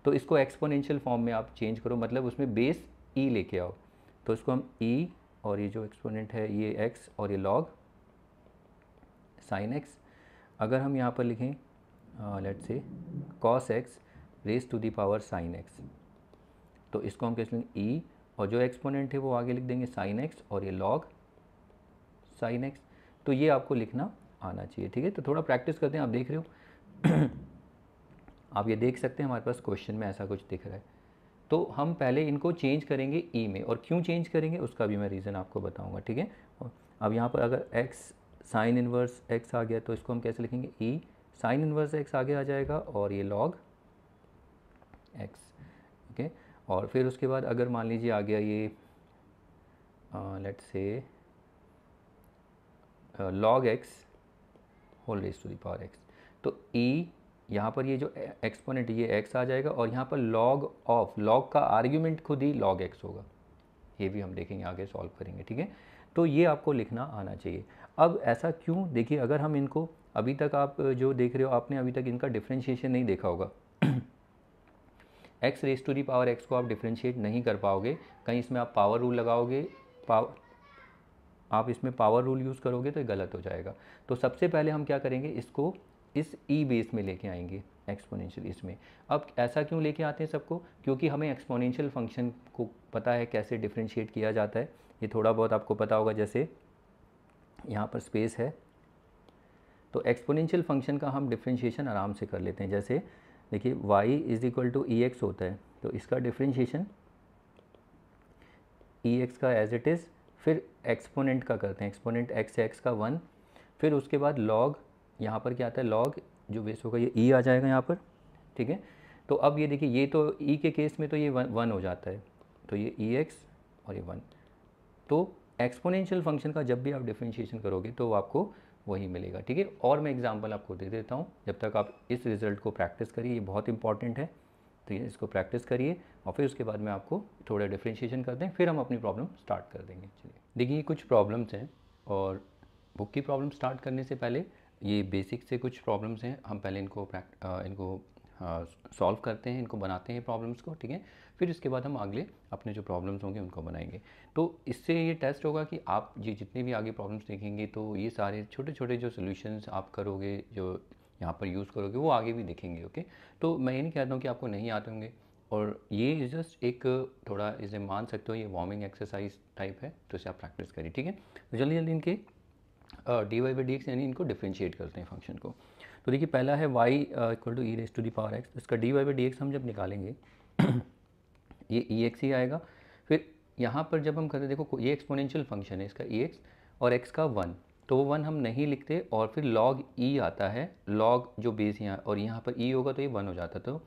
Speaker 1: तो इसको एक्सपोनेंशियल फॉर्म में आप चेंज करो, मतलब उसमें बेस e लेके आओ, तो इसको हम e, और ये जो एक्सपोनेंट है ये x, और ये log साइन x। अगर हम यहाँ पर लिखें let's say cos x raise to the power sine x, तो इसको हम कैसे लेंगे e, और जो एक्सपोनेंट है वो आगे लिख देंगे साइन x, और ये log साइन x। तो ये आपको लिखना आना चाहिए, ठीक है। तो थोड़ा प्रैक्टिस करते हैं, आप देख रहे हो आप ये देख सकते हैं हमारे पास क्वेश्चन में ऐसा कुछ दिख रहा है। तो हम पहले इनको चेंज करेंगे ई में, और क्यों चेंज करेंगे उसका भी मैं रीज़न आपको बताऊंगा, ठीक है। अब यहाँ पर अगर x साइन इन्वर्स x आ गया तो इसको हम कैसे लिखेंगे, ई साइन इन्वर्स x आगे आ जाएगा और ये log x, ओके। और फिर उसके बाद अगर मान लीजिए आ गया ये let's say log x whole raise to the power x, तो e यहाँ पर ये जो एक्सपोनेंट ये x आ जाएगा, और यहाँ पर लॉग ऑफ, लॉग का आर्ग्यूमेंट खुद ही log x होगा, ये भी हम देखेंगे आगे सॉल्व करेंगे, ठीक है। तो ये आपको लिखना आना चाहिए। अब ऐसा क्यों, देखिए अगर हम इनको अभी तक आप जो देख रहे हो आपने अभी तक इनका डिफ्रेंशिएशन नहीं देखा होगा x raise to the power x को आप डिफ्रेंशिएट नहीं कर पाओगे, कहीं इसमें आप पावर रूल लगाओगे, आप इसमें पावर रूल यूज़ करोगे तो ये गलत हो जाएगा। तो सबसे पहले हम क्या करेंगे, इसको इस ई बेस में लेके आएंगे एक्सपोनेंशियल इसमें। अब ऐसा क्यों लेके आते हैं सबको, क्योंकि हमें एक्सपोनेंशियल फंक्शन को पता है कैसे डिफ्रेंशिएट किया जाता है, ये थोड़ा बहुत आपको पता होगा। जैसे यहाँ पर स्पेस है तो एक्सपोनेंशियल फंक्शन का हम डिफ्रेंशिएशन आराम से कर लेते हैं। जैसे देखिए y is equal to e x होता है, तो इसका डिफ्रेंशिएशन ई एक्स का एज इट इज़, फिर एक्सपोनेंट का करते हैं, एक्सपोनेंट x का 1, फिर उसके बाद log, यहाँ पर क्या आता है log जो बेस होगा ये e आ जाएगा यहाँ पर, ठीक है। तो अब ये देखिए ये तो e के केस में तो ये 1 हो जाता है, तो ये e x और ये 1। तो एक्सपोनेंशियल फंक्शन का जब भी आप डिफ्रेंशिएशन करोगे तो आपको वही मिलेगा, ठीक है। और मैं एग्जांपल आपको दे देता हूँ, जब तक आप इस रिज़ल्ट को प्रैक्टिस करिए, ये बहुत इंपॉर्टेंट है, तो ये इसको प्रैक्टिस करिए और फिर उसके बाद में आपको थोड़ा डिफ्रेंशिएशन करते हैं, फिर हम अपनी प्रॉब्लम स्टार्ट कर देंगे। चलिए देखिए कुछ प्रॉब्लम्स हैं, और बुक की प्रॉब्लम स्टार्ट करने से पहले ये बेसिक से कुछ प्रॉब्लम्स हैं, हम पहले इनको सॉल्व करते हैं, इनको बनाते हैं प्रॉब्लम्स को, ठीक है। फिर इसके बाद हम अगले अपने जो प्रॉब्लम्स होंगे उनको बनाएंगे। तो इससे ये टेस्ट होगा कि आप ये जितने भी आगे प्रॉब्लम्स देखेंगे तो ये सारे छोटे छोटे जो सॉल्यूशंस आप करोगे, जो यहाँ पर यूज़ करोगे, वो आगे भी दिखेंगे, ओके। तो मैं ये नहीं कहता हूँ कि आपको नहीं आते होंगे, और ये जस्ट एक थोड़ा इसे मान सकते हो ये वार्मिंग एक्सरसाइज टाइप है, तो इसे आप प्रैक्टिस करिए, ठीक है। तो जल्दी जल्दी इनके d Y by D x यानी इनको डिफ्रेंशिएट करते हैं फंक्शन को। तो देखिए पहला है y equal to e raise to the power x, इसका D Y by D x हम जब निकालेंगे ये ई एक्स ही आएगा। फिर यहाँ पर जब हम करते देखो ये एक्सपोनेंशियल फंक्शन है, इसका ई एक्स और x का 1, तो वो 1 हम नहीं लिखते, और फिर log e आता है, log जो बेस यहाँ, और यहाँ पर e होगा तो ये 1 हो जाता। तो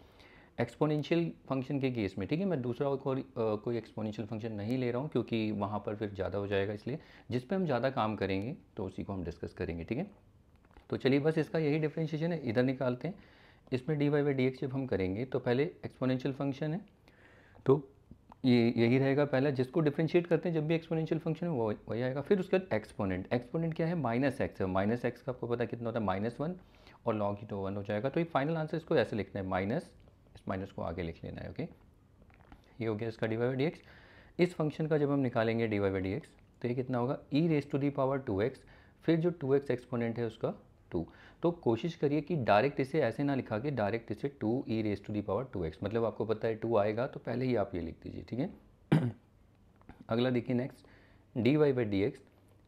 Speaker 1: एक्सपोनेंशियल फंक्शन के केस में, ठीक है, मैं दूसरा कोई एक्सपोनेंशियल फंक्शन नहीं ले रहा हूँ क्योंकि वहाँ पर फिर ज़्यादा हो जाएगा, इसलिए जिस पे हम ज़्यादा काम करेंगे तो उसी को हम डिस्कस करेंगे, ठीक है। तो चलिए बस इसका यही डिफ्रेंशिएशन है, इधर निकालते हैं। इसमें D Y by D x जब हम करेंगे तो पहले एक्सपोनेंशियल फंक्शन है, तो ये यही रहेगा पहला, जिसको डिफ्रेंशिएट करते हैं जब भी एक्सपोनेंशियल फंक्शन है वो वही आएगा। फिर उसके बाद एक्सपोनेंट, एक्सपोनेंट क्या है, माइनस एक्स है, माइनस एक्स का आपको पता है कितना होता है, -1, और लॉग ही तो 1 हो जाएगा। तो ये फाइनल आंसर इसको ऐसे लिखना है, माइनस, इस माइनस को आगे लिख लेना है, ओके। ये हो गया इसका D Y by D x. इस फंक्शन का जब हम निकालेंगे D Y by D x तो ये कितना होगा, E raise to the power 2x, फिर जो 2x एक्सपोनेंट है उसका 2। तो कोशिश करिए कि डायरेक्ट इसे ऐसे ना लिखा के डायरेक्ट इसे 2 E raise to the power 2x, मतलब आपको पता है 2 आएगा तो पहले ही आप ये लिख दीजिए, ठीक है। अगला देखिए next, D Y by D X,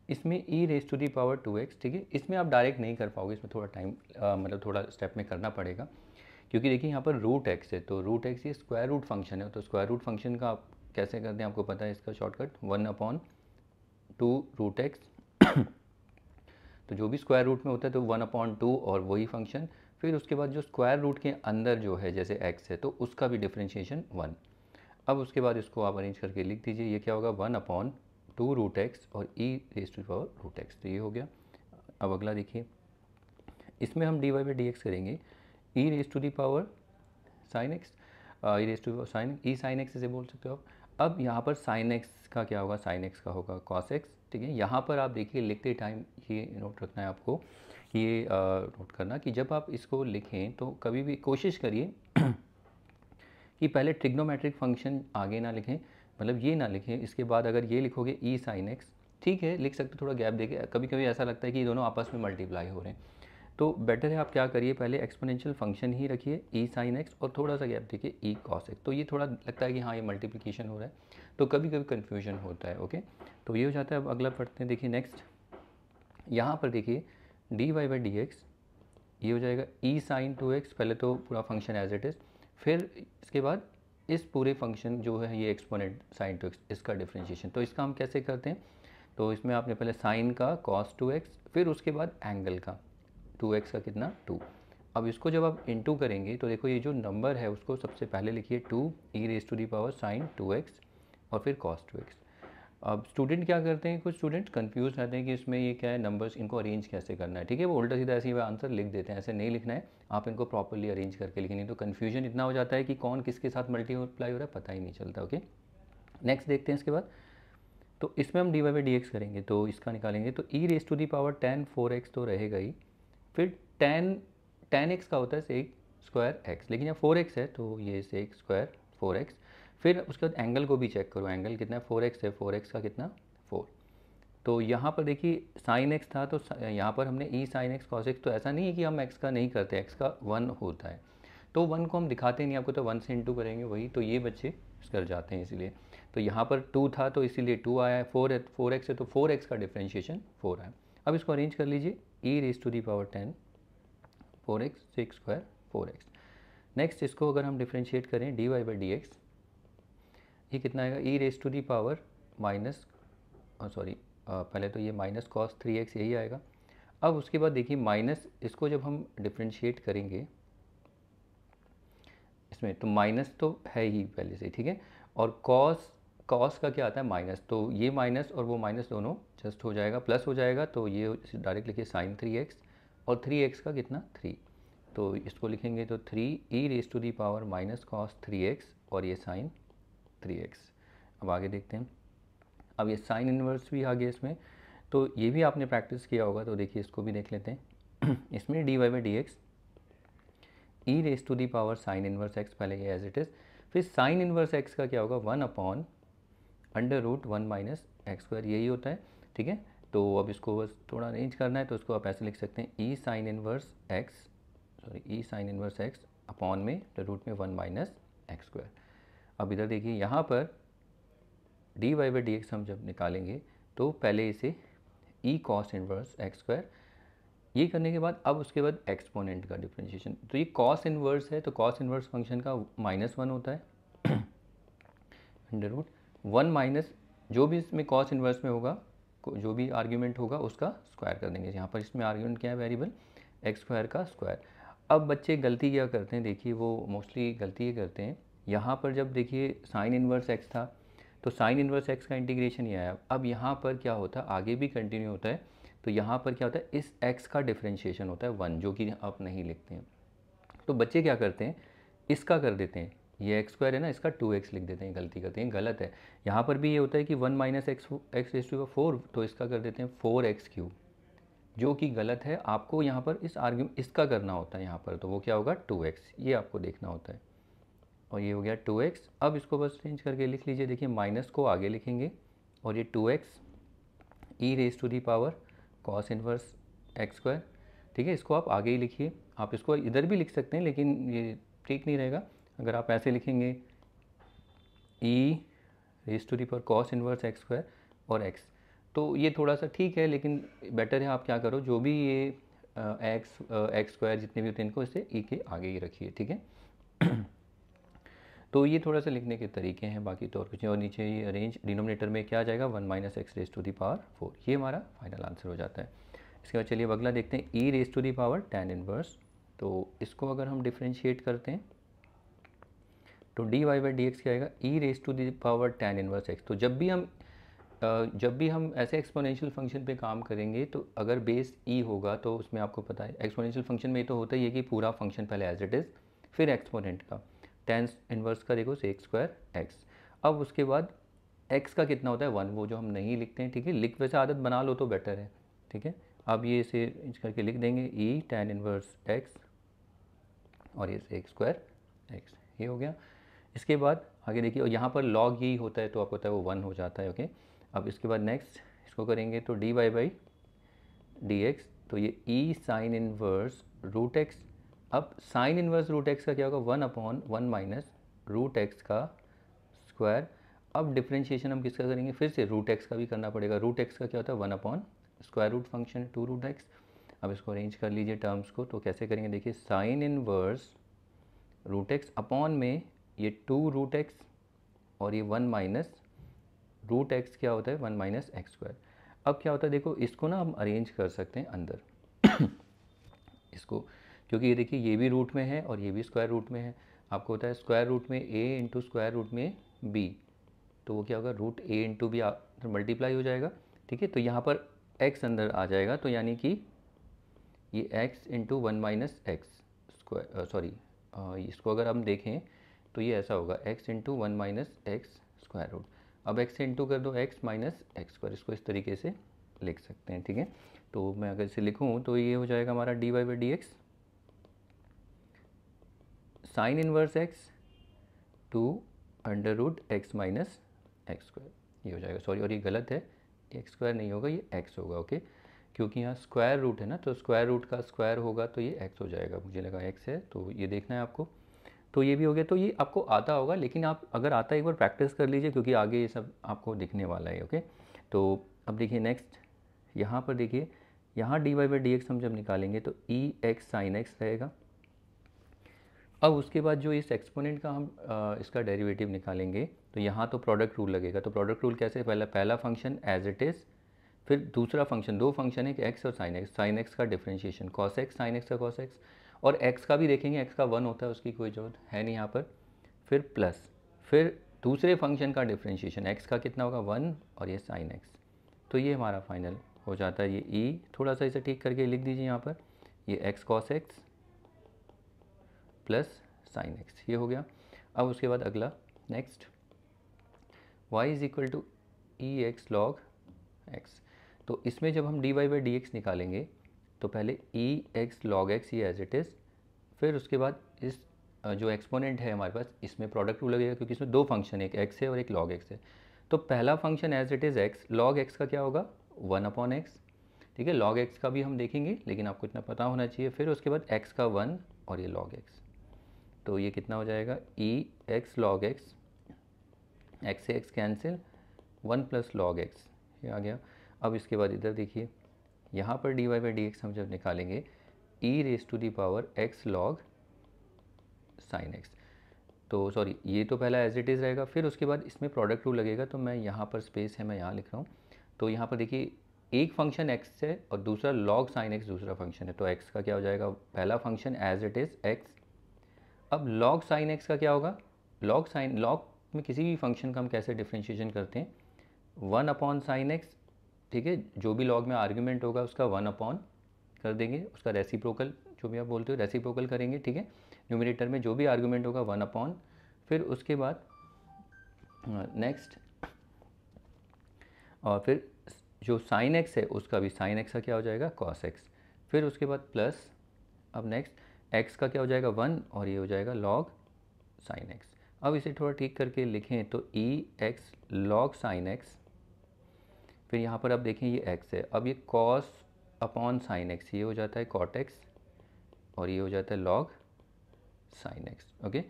Speaker 1: इसमें E raise to the power 2x, ठीक है। इसमें आप डायरेक्ट नहीं कर पाओगे, इसमें थोड़ा टाइम मतलब थोड़ा स्टेप में करना पड़ेगा, क्योंकि देखिए यहाँ पर रूट एक्स है, तो रूट एक्स ये स्क्वायर रूट फंक्शन है, तो स्क्वायर रूट फंक्शन का आप कैसे करते हैं आपको पता है, इसका शॉर्टकट 1/2 रूट एक्स। तो जो भी स्क्वायर रूट में होता है तो 1/2 और वही फंक्शन, फिर उसके बाद जो स्क्वायर रूट के अंदर जो है जैसे x है तो उसका भी डिफ्रेंशिएशन 1। अब उसके बाद इसको आप अरेंज करके लिख दीजिए, ये क्या होगा 1/2 रूट एक्स और e raise to power root X, तो ये हो गया। अब अगला देखिए, इसमें हम D Y by D X करेंगे, E raise to the power sine X, E raise to sine E sine X इसे बोल सकते हो आप। अब यहाँ पर साइन एक्स का क्या होगा, साइन एक्स का होगा कॉस एक्स, ठीक है। यहाँ पर आप देखिए लिखते टाइम ये नोट रखना है आपको कि ये नोट करना कि जब आप इसको लिखें तो कभी भी कोशिश करिए कि पहले ट्रिग्नोमेट्रिक फंक्शन आगे ना लिखें, मतलब ये ना लिखें, इसके बाद अगर ये लिखोगे ई साइन एक्स, ठीक है लिख सकते थोड़ा गैप देके, कभी कभी ऐसा लगता है कि ये दोनों आपस में मल्टीप्लाई हो रहे हैं, तो बेटर है आप क्या करिए पहले एक्सपोनेंशियल फंक्शन ही रखिए ई साइन एक्स और थोड़ा सा गैप देखिए ई कॉस एक्स, तो ये थोड़ा लगता है कि हाँ ये मल्टीप्लिकेशन हो रहा है, तो कभी कभी कन्फ्यूजन होता है, ओके। तो ये हो जाता है। अब अगला पढ़ते हैं, देखिए नेक्स्ट, यहाँ पर देखिए d Y by D x ये हो जाएगा ई साइन 2x, पहले तो पूरा फंक्शन एज इट इज़, फिर इसके बाद इस पूरे फंक्शन जो है ये एक्सपोनेंट साइन 2x इसका डिफ्रेंशिएशन। तो इसका हम कैसे करते हैं, तो इसमें आपने पहले साइन का cos 2x, फिर उसके बाद एंगल का 2x का कितना 2। अब इसको जब आप इनटू करेंगे तो देखो ये जो नंबर है उसको सबसे पहले लिखिए 2 E raise to the power sine 2x और फिर cos 2x। अब स्टूडेंट क्या करते हैं, कुछ स्टूडेंट कंफ्यूज रहते हैं कि इसमें ये क्या है नंबर्स, इनको अरेंज कैसे करना है। ठीक है, वो उल्टा सीधा ऐसे ही आंसर लिख देते हैं, ऐसे नहीं लिखना है, आप इनको प्रॉपर्ली अरेंज करके लिखें, नहीं तो कन्फ्यूजन इतना हो जाता है कि कौन किसके साथ मल्टीप्लाई हो रहा है पता ही नहीं चलता। ओके, नेक्स्ट देखते हैं इसके बाद। तो इसमें हम D Y by D X करेंगे, तो इसका निकालेंगे तो E raise to the power ten 4x तो रहेगा ही, फिर टेन एक्स का होता है सेक स्क्वायर एक्स, लेकिन यहाँ 4x है तो ये सेक स्क्वायर 4x। फिर उसके बाद एंगल को भी चेक करो, एंगल कितना है 4x है, 4x का कितना 4। तो यहाँ पर देखिए साइन एक्स था तो यहाँ पर हमने ई साइन एक्स कॉस एक्स, तो ऐसा नहीं है कि हम एक्स का नहीं करते, एक्स का 1 होता है तो 1 को हम दिखाते नहीं आपको, तो 1 से इंटू करेंगे वही, तो ये बच्चे कर जाते हैं इसीलिए। तो यहाँ पर 2 था तो इसीलिए 2 आया है, 4x है तो 4x का डिफ्रेंशिएशन 4 आया। अब इसको अरेंज कर लीजिए, E raise to the power 10 4x sec square 4x। Next इसको अगर हम डिफ्रेंशिएट करें D Y by D x, ये कितना आएगा E raise to the power minus पहले तो ये माइनस कॉस 3x यही आएगा। अब उसके बाद देखिए माइनस इसको जब हम डिफ्रेंशिएट करेंगे इसमें, तो माइनस तो है ही पहले से, ठीक है, और कॉस का क्या आता है माइनस, तो ये माइनस और वो माइनस दोनों जस्ट हो जाएगा, प्लस हो जाएगा, तो ये डायरेक्ट लिखिए साइन 3x और 3x का कितना 3, तो इसको लिखेंगे तो 3 E raise to the power minus cos 3x और ये साइन 3x। अब आगे देखते हैं, अब ये साइन इन्वर्स भी आ गया इसमें, तो ये भी आपने प्रैक्टिस किया होगा, तो देखिए इसको भी देख लेते हैं। इसमें D Y by D x E raise to the power sine inverse x, पहले ये एज इट इज़, फिर साइन इन्वर्स एक्स का क्या होगा 1 upon under root 1 minus x square, यही होता है। ठीक है, तो अब इसको बस थोड़ा अरेंज करना है, तो इसको आप ऐसे लिख सकते हैं ई साइन इन्वर्स एक्स अपॉन में रूट में 1 माइनस एक्स स्क्वायर। अब इधर देखिए यहाँ पर D Y by D x हम जब निकालेंगे तो पहले इसे e cos inverse x square, ये करने के बाद अब उसके बाद एक्सपोनेंट का डिफ्रेंशिएशन, तो ये कॉस इन्वर्स है तो कॉस इन्वर्स फंक्शन का -1 होता है अंडर रूट 1 माइनस जो भी इसमें कॉस इन्वर्स में होगा, जो भी आर्ग्यूमेंट होगा उसका स्क्वायर कर देंगे। यहाँ पर इसमें आर्ग्यूमेंट क्या है वेरिएबल एक्स स्क्वायर का स्क्वायर। अब बच्चे गलती क्या करते हैं, देखिए वो मोस्टली गलती ये करते हैं, यहाँ पर जब देखिए साइन इन्वर्स एक्स था तो साइन इन्वर्स एक्स का इंटीग्रेशन ये आया, अब यहाँ पर क्या होता है आगे भी कंटिन्यू होता है, तो यहाँ पर क्या होता है इस x का डिफ्रेंशिएशन होता है 1, जो कि आप नहीं लिखते हैं। तो बच्चे क्या करते हैं इसका कर देते हैं, ये एक्स स्क्वायर है ना इसका 2x लिख देते हैं, गलती करते हैं, गलत है। यहाँ पर भी ये होता है कि 1 माइनस एक्स रेज़ टू 4, तो इसका कर देते हैं 4x क्यूब, जो कि गलत है। आपको यहाँ पर इसका करना होता है यहाँ पर, तो वो क्या होगा 2x, ये आपको देखना होता है, और ये हो गया 2x। अब इसको बस चेंज करके लिख लीजिए, देखिए माइनस को आगे लिखेंगे और ये 2x e raise to the power cos inverse x square, ठीक है, इसको आप आगे ही लिखिए, आप इसको इधर भी लिख सकते हैं लेकिन ये ठीक नहीं रहेगा, अगर आप ऐसे लिखेंगे E raise to the power cos inverse x square और x, तो ये थोड़ा सा ठीक है, लेकिन बेटर है आप क्या करो जो भी ये एक्स स्क्वायर जितने भी होते हैं इनको इसे ई के आगे ही रखिए, ठीक है। तो ये थोड़ा सा लिखने के तरीके हैं, बाकी तो और कुछ नहीं। और नीचे ये अरेंज डिनोमिनेटर में क्या आ जाएगा 1 minus x raise to the power 4, ये हमारा फाइनल आंसर हो जाता है। इसके बाद चलिए अगला देखते हैं E raise to the power tan inverse, तो इसको अगर हम डिफ्रेंशिएट करते हैं तो D Y by D x क्या आएगा E raise to the power tan inverse X. तो जब भी हम ऐसे एक्सपोनेंशियल फंक्शन पे काम करेंगे तो अगर बेस ई होगा तो उसमें आपको पता है एक्सपोनेंशियल फंक्शन में ये तो होता ही है कि पूरा फंक्शन पहले एज इट इज़, फिर एक्सपोनेंट का tan इनवर्स का देखो सेक स्क्वायर एक्स। अब उसके बाद x का कितना होता है 1, वो जो हम नहीं लिखते हैं, ठीक है, लिख वैसे आदत बना लो तो बेटर है, ठीक है। अब ये इसे इंच करके लिख देंगे ई tan इनवर्स x और ये सेक स्क्वायर x, ये हो गया। इसके बाद आगे देखिए, और यहाँ पर लॉग यही होता है तो आपको पता है वो 1 हो जाता है, ओके। अब इसके बाद नेक्स्ट इसको करेंगे तो D Y by D x, तो ये e sine inverse root x. अब साइन इनवर्स रूट एक्स का क्या होगा 1 अपॉन 1 माइनस रूट एक्स का स्क्वायर। अब डिफ्रेंशिएशन हम किसका करेंगे, फिर से रूट एक्स का भी करना पड़ेगा। रूट एक्स का क्या होता है 1 upon square root function 2 root x. अब इसको अरेंज कर लीजिए टर्म्स को। तो कैसे करेंगे देखिए, sine inverse root x upon में ये 2 रूट एक्स और ये 1 माइनस रूट एक्स क्या होता है 1 माइनस एक्स स्क्वायर। अब क्या होता है देखो, इसको ना हम अरेंज कर सकते हैं अंदर इसको, क्योंकि ये देखिए ये भी रूट में है और ये भी स्क्वायर रूट में है। आपको होता है स्क्वायर रूट में a इंटू स्क्वायर रूट में b, तो वो क्या होगा root a into b multiply हो जाएगा। ठीक है, तो यहाँ पर x अंदर आ जाएगा, तो यानी कि ये x into 1 minus x square, sorry इसको अगर हम देखें तो ये ऐसा होगा x into 1 minus x square root. अब x से इंटू कर दो x माइनस एक्स स्क्वायर, इसको इस तरीके से लिख सकते हैं। ठीक है, तो मैं अगर इसे लिखूँ तो ये हो जाएगा हमारा dy by D x sine inverse x two under root x minus x square, ये हो जाएगा। सॉरी, और ये गलत है, ये एक्स स्क्वायर नहीं होगा, ये x होगा। ओके, क्योंकि यहाँ स्क्वायर रूट है ना, तो स्क्वायर रूट का स्क्वायर होगा तो ये x हो जाएगा। मुझे लगा x है, तो ये देखना है आपको। तो ये भी हो गया, तो ये आपको आता होगा, लेकिन आप अगर आता है एक बार प्रैक्टिस कर लीजिए, क्योंकि आगे ये सब आपको दिखने वाला है। ओके, तो अब देखिए नेक्स्ट, यहाँ पर देखिए, यहाँ d Y by D x हम जब निकालेंगे तो ई एक्स साइन एक्स रहेगा। अब उसके बाद जो इस एक्सपोनेंट का हम इसका डेरिवेटिव निकालेंगे, तो यहाँ तो प्रोडक्ट रूल लगेगा। तो प्रोडक्ट रूल कैसे, पहला फंक्शन एज इट इज़, फिर दूसरा फंक्शन, दो फंक्शन है कि एक्स और साइन एक्स का differentiation, cos x sine x का कॉस एक्स, और एक्स का भी देखेंगे, एक्स का 1 होता है, उसकी कोई जरूरत है नहीं यहाँ पर। फिर प्लस, फिर दूसरे फंक्शन का डिफरेंशिएशन, एक्स का कितना होगा 1 और ये साइन एक्स। तो ये हमारा फाइनल हो जाता है। ये ई थोड़ा सा इसे ठीक करके लिख दीजिए यहाँ पर, ये x cos x plus sine x, ये हो गया। अब उसके बाद अगला next, y is equal to e x log x. तो इसमें जब हम D Y by D x निकालेंगे तो पहले ई एक्स लॉग एक्स ये एज इट इज़, फिर उसके बाद इस जो एक्सपोनेंट है हमारे पास, इसमें प्रोडक्ट रूल लगेगा, क्योंकि इसमें दो फंक्शन है, एक एक्स है और एक लॉग एक्स है। तो पहला function as it is x, log x का क्या होगा 1 अपॉन एक्स। ठीक है, लॉग एक्स का भी हम देखेंगे, लेकिन आपको इतना पता होना चाहिए। फिर उसके बाद एक्स का 1 और ये लॉग एक्स, तो ये कितना हो जाएगा ई एक्स लॉग एक्स, एक्स से x cancel, 1 plus log x, ये आ गया। अब इसके बाद इधर देखिए, यहाँ पर D Y by D x हम जब निकालेंगे, E raise to the power X log sine x. तो सॉरी, ये तो पहला एज इट इज़ रहेगा, फिर उसके बाद इसमें प्रोडक्ट रूल लगेगा। तो मैं यहाँ पर स्पेस है, मैं यहाँ लिख रहा हूँ। तो यहाँ पर देखिए, एक फंक्शन एक्स है और दूसरा लॉग साइन एक्स दूसरा फंक्शन है। तो एक्स का क्या हो जाएगा, पहला function as it is x. अब लॉग साइन एक्स का क्या होगा, लॉग में किसी भी फंक्शन का हम कैसे डिफ्रेंशिएशन करते हैं, 1 अपॉन साइन एक्स। ठीक है, जो भी लॉग में आर्ग्यूमेंट होगा उसका 1 अपॉन कर देंगे, उसका रेसिप्रोकल, जो भी आप बोलते हो रेसिप्रोकल करेंगे। ठीक है, न्यूमरेटर में जो भी आर्ग्यूमेंट होगा 1 अपॉन, फिर उसके बाद नेक्स्ट, और फिर जो साइन एक्स है उसका भी साइन एक्स का क्या हो जाएगा कॉस एक्स, फिर उसके बाद प्लस, अब नेक्स्ट एक्स का क्या हो जाएगा 1 और ये हो जाएगा लॉग साइन एक्स। अब इसे थोड़ा ठीक करके लिखें तो ई एक्स लॉग साइन एक्स, फिर यहाँ पर अब देखें ये एक्स है, अब ये कॉस अपॉन साइन एक्स, ये हो जाता है कॉट एक्स और ये हो जाता है लॉग साइन एक्स। ओके,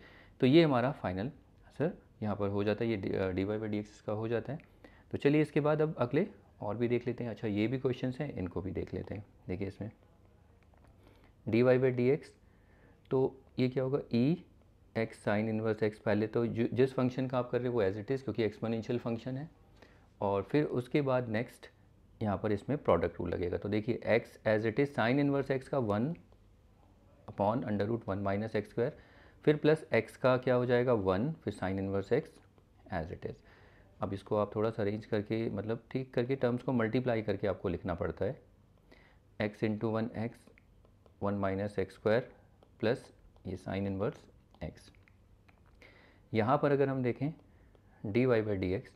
Speaker 1: तो ये हमारा फाइनल आंसर यहाँ पर हो जाता है, ये d Y by D x का हो जाता है। तो चलिए इसके बाद अब अगले और भी देख लेते हैं। अच्छा, ये भी क्वेश्चंस हैं, इनको भी देख लेते हैं। देखिए इसमें D Y by D x, तो ये क्या होगा e x sine inverse x. पहले तो जिस फंक्शन का आप कर रहे हो वो एज इट इज़, क्योंकि एक्सपोनेंशियल फंक्शन है। और फिर उसके बाद नेक्स्ट यहाँ पर इसमें प्रोडक्ट रूल लगेगा। तो देखिए x as it is sine inverse x का 1 upon under root 1 minus x square, फिर प्लस एक्स का क्या हो जाएगा 1, फिर sine inverse x as it is. अब इसको आप थोड़ा सा अरेंज करके, मतलब ठीक करके, टर्म्स को मल्टीप्लाई करके आपको लिखना पड़ता है। X into 1 X 1 minus x square plus ये साइन इनवर्स एक्स। यहाँ पर अगर हम देखें D Y by D x,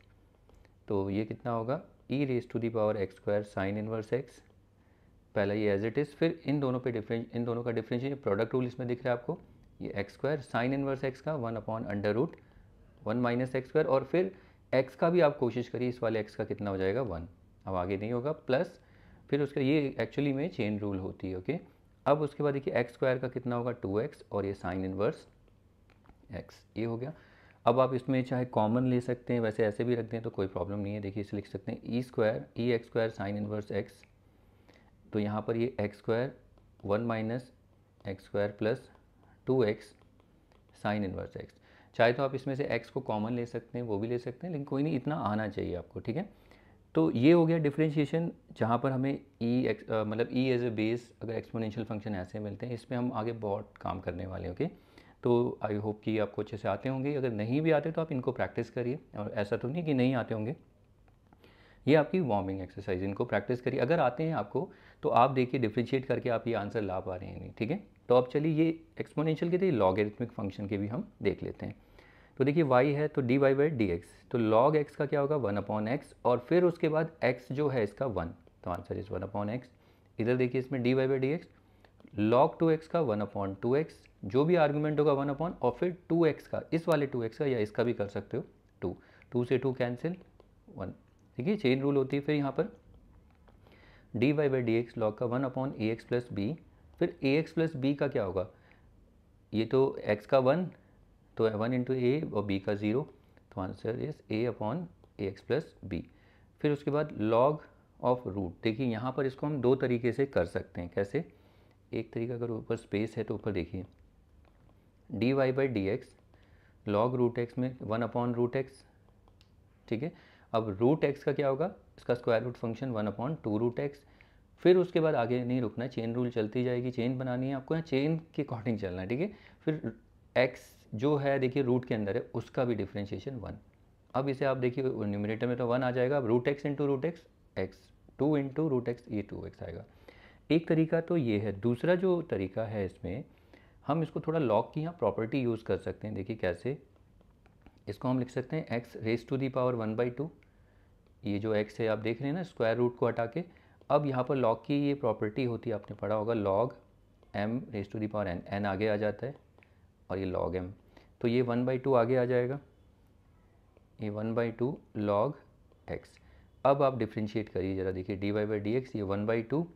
Speaker 1: तो ये कितना होगा E raise to the power x square sine inverse X, पहला ये एज इट इज़, फिर इन दोनों का डिफरेंशिएशन, प्रोडक्ट रूल इसमें दिख रहा है आपको, ये x square sine inverse x का 1 upon under root 1 minus x square, और फिर एक्स का भी आप कोशिश करिए, इस वाले एक्स का कितना हो जाएगा 1, अब आगे नहीं होगा, प्लस फिर उसका ये एक्चुअली में चेन रूल होती है। ओके, अब उसके बाद देखिए एक्स स्क्वायर का कितना होगा 2x और ये साइन इनवर्स एक्स, ये हो गया। अब आप इसमें चाहे कॉमन ले सकते हैं, वैसे ऐसे भी रख दें तो कोई प्रॉब्लम नहीं है। देखिए इसे लिख सकते हैं E square E x square sine inverse X तो यहाँ पर ये x square 1 minus x square plus 2x sine inverse X. चाहे तो आप इसमें से x को कॉमन ले सकते हैं, वो भी ले सकते हैं, लेकिन कोई नहीं, इतना आना चाहिए आपको, ठीक है। तो ये हो गया डिफरेंशिएशन, जहाँ पर हमें मतलब e एज ए बेस अगर एक्सपोनेंशियल फंक्शन ऐसे मिलते हैं। इस पर हम आगे बहुत काम करने वाले हैं, ओके। तो आई होप कि आपको अच्छे से आते होंगे। अगर नहीं भी आते तो आप इनको प्रैक्टिस करिए, और ऐसा तो नहीं कि नहीं आते होंगे, ये आपकी वार्मिंग एक्सरसाइज, इनको प्रैक्टिस करिए। अगर आते हैं आपको तो आप देखिए डिफरेंशिएट करके आप ये आंसर ला पा रहे हैं नहीं, ठीक है। तो अब चलिए ये एक्सपोनेंशियल के थे, लॉगरिथमिक फंक्शन के भी हम देख लेते हैं। तो देखिए y है तो dy बाई डी एक्स, तो log x का क्या होगा 1/x, और फिर उसके बाद x जो है इसका 1, तो आंसर इज 1/x। इधर देखिए इसमें dy by D x, log 2x का 1/2x, जो भी आर्गूमेंट होगा 1 और फिर 2x का, इस वाले 2x का या इसका भी कर सकते हो 2, 2 से 2 कैंसिल 1, ठीक है, चेन रूल होती है। फिर यहाँ पर dy by D x log का 1/ax प्लस बी, फिर ax प्लस बी का क्या होगा, ये तो x का 1 तो 1 इंटू ए और b का 0, तो answer is a/ax plus B. फिर उसके बाद लॉग ऑफ रूट, देखिए यहाँ पर इसको हम दो तरीके से कर सकते हैं। कैसे, एक तरीका अगर ऊपर स्पेस है तो ऊपर देखिए dy by D x log root x में 1/√x, ठीक है। अब रूट एक्स का क्या होगा, इसका स्क्वायर रूट फंक्शन 1/2√x। फिर उसके बाद आगे नहीं रुकना, चेन रूल चलती जाएगी, चेन बनानी है आपको, यहाँ चेन के अकॉर्डिंग चलना है, ठीक है। फिर x जो है देखिए रूट के अंदर है, उसका भी डिफ्रेंशिएशन 1। अब इसे आप देखिए न्यूमरेटर में तो 1 आ जाएगा, अब root x into root x x, 2 into root x, ये 2x आएगा। एक तरीका तो ये है। दूसरा जो तरीका है इसमें हम इसको थोड़ा लॉग की यहाँ प्रॉपर्टी यूज़ कर सकते हैं। देखिए कैसे, इसको हम लिख सकते हैं x raise to the power 1/2, ये जो x है आप देख रहे हैं ना स्क्वायर रूट को हटा के। अब यहाँ पर लॉग की ये प्रॉपर्टी होती है, आपने पढ़ा होगा, log m raise to the power n, n आगे आ जाता है और ये लॉग m, तो ये 1/2 आगे आ जाएगा, ये 1/2 लॉग x। अब आप डिफ्रेंशिएट करिए ज़रा, देखिए dy बाई डी एक्स, ये 1/2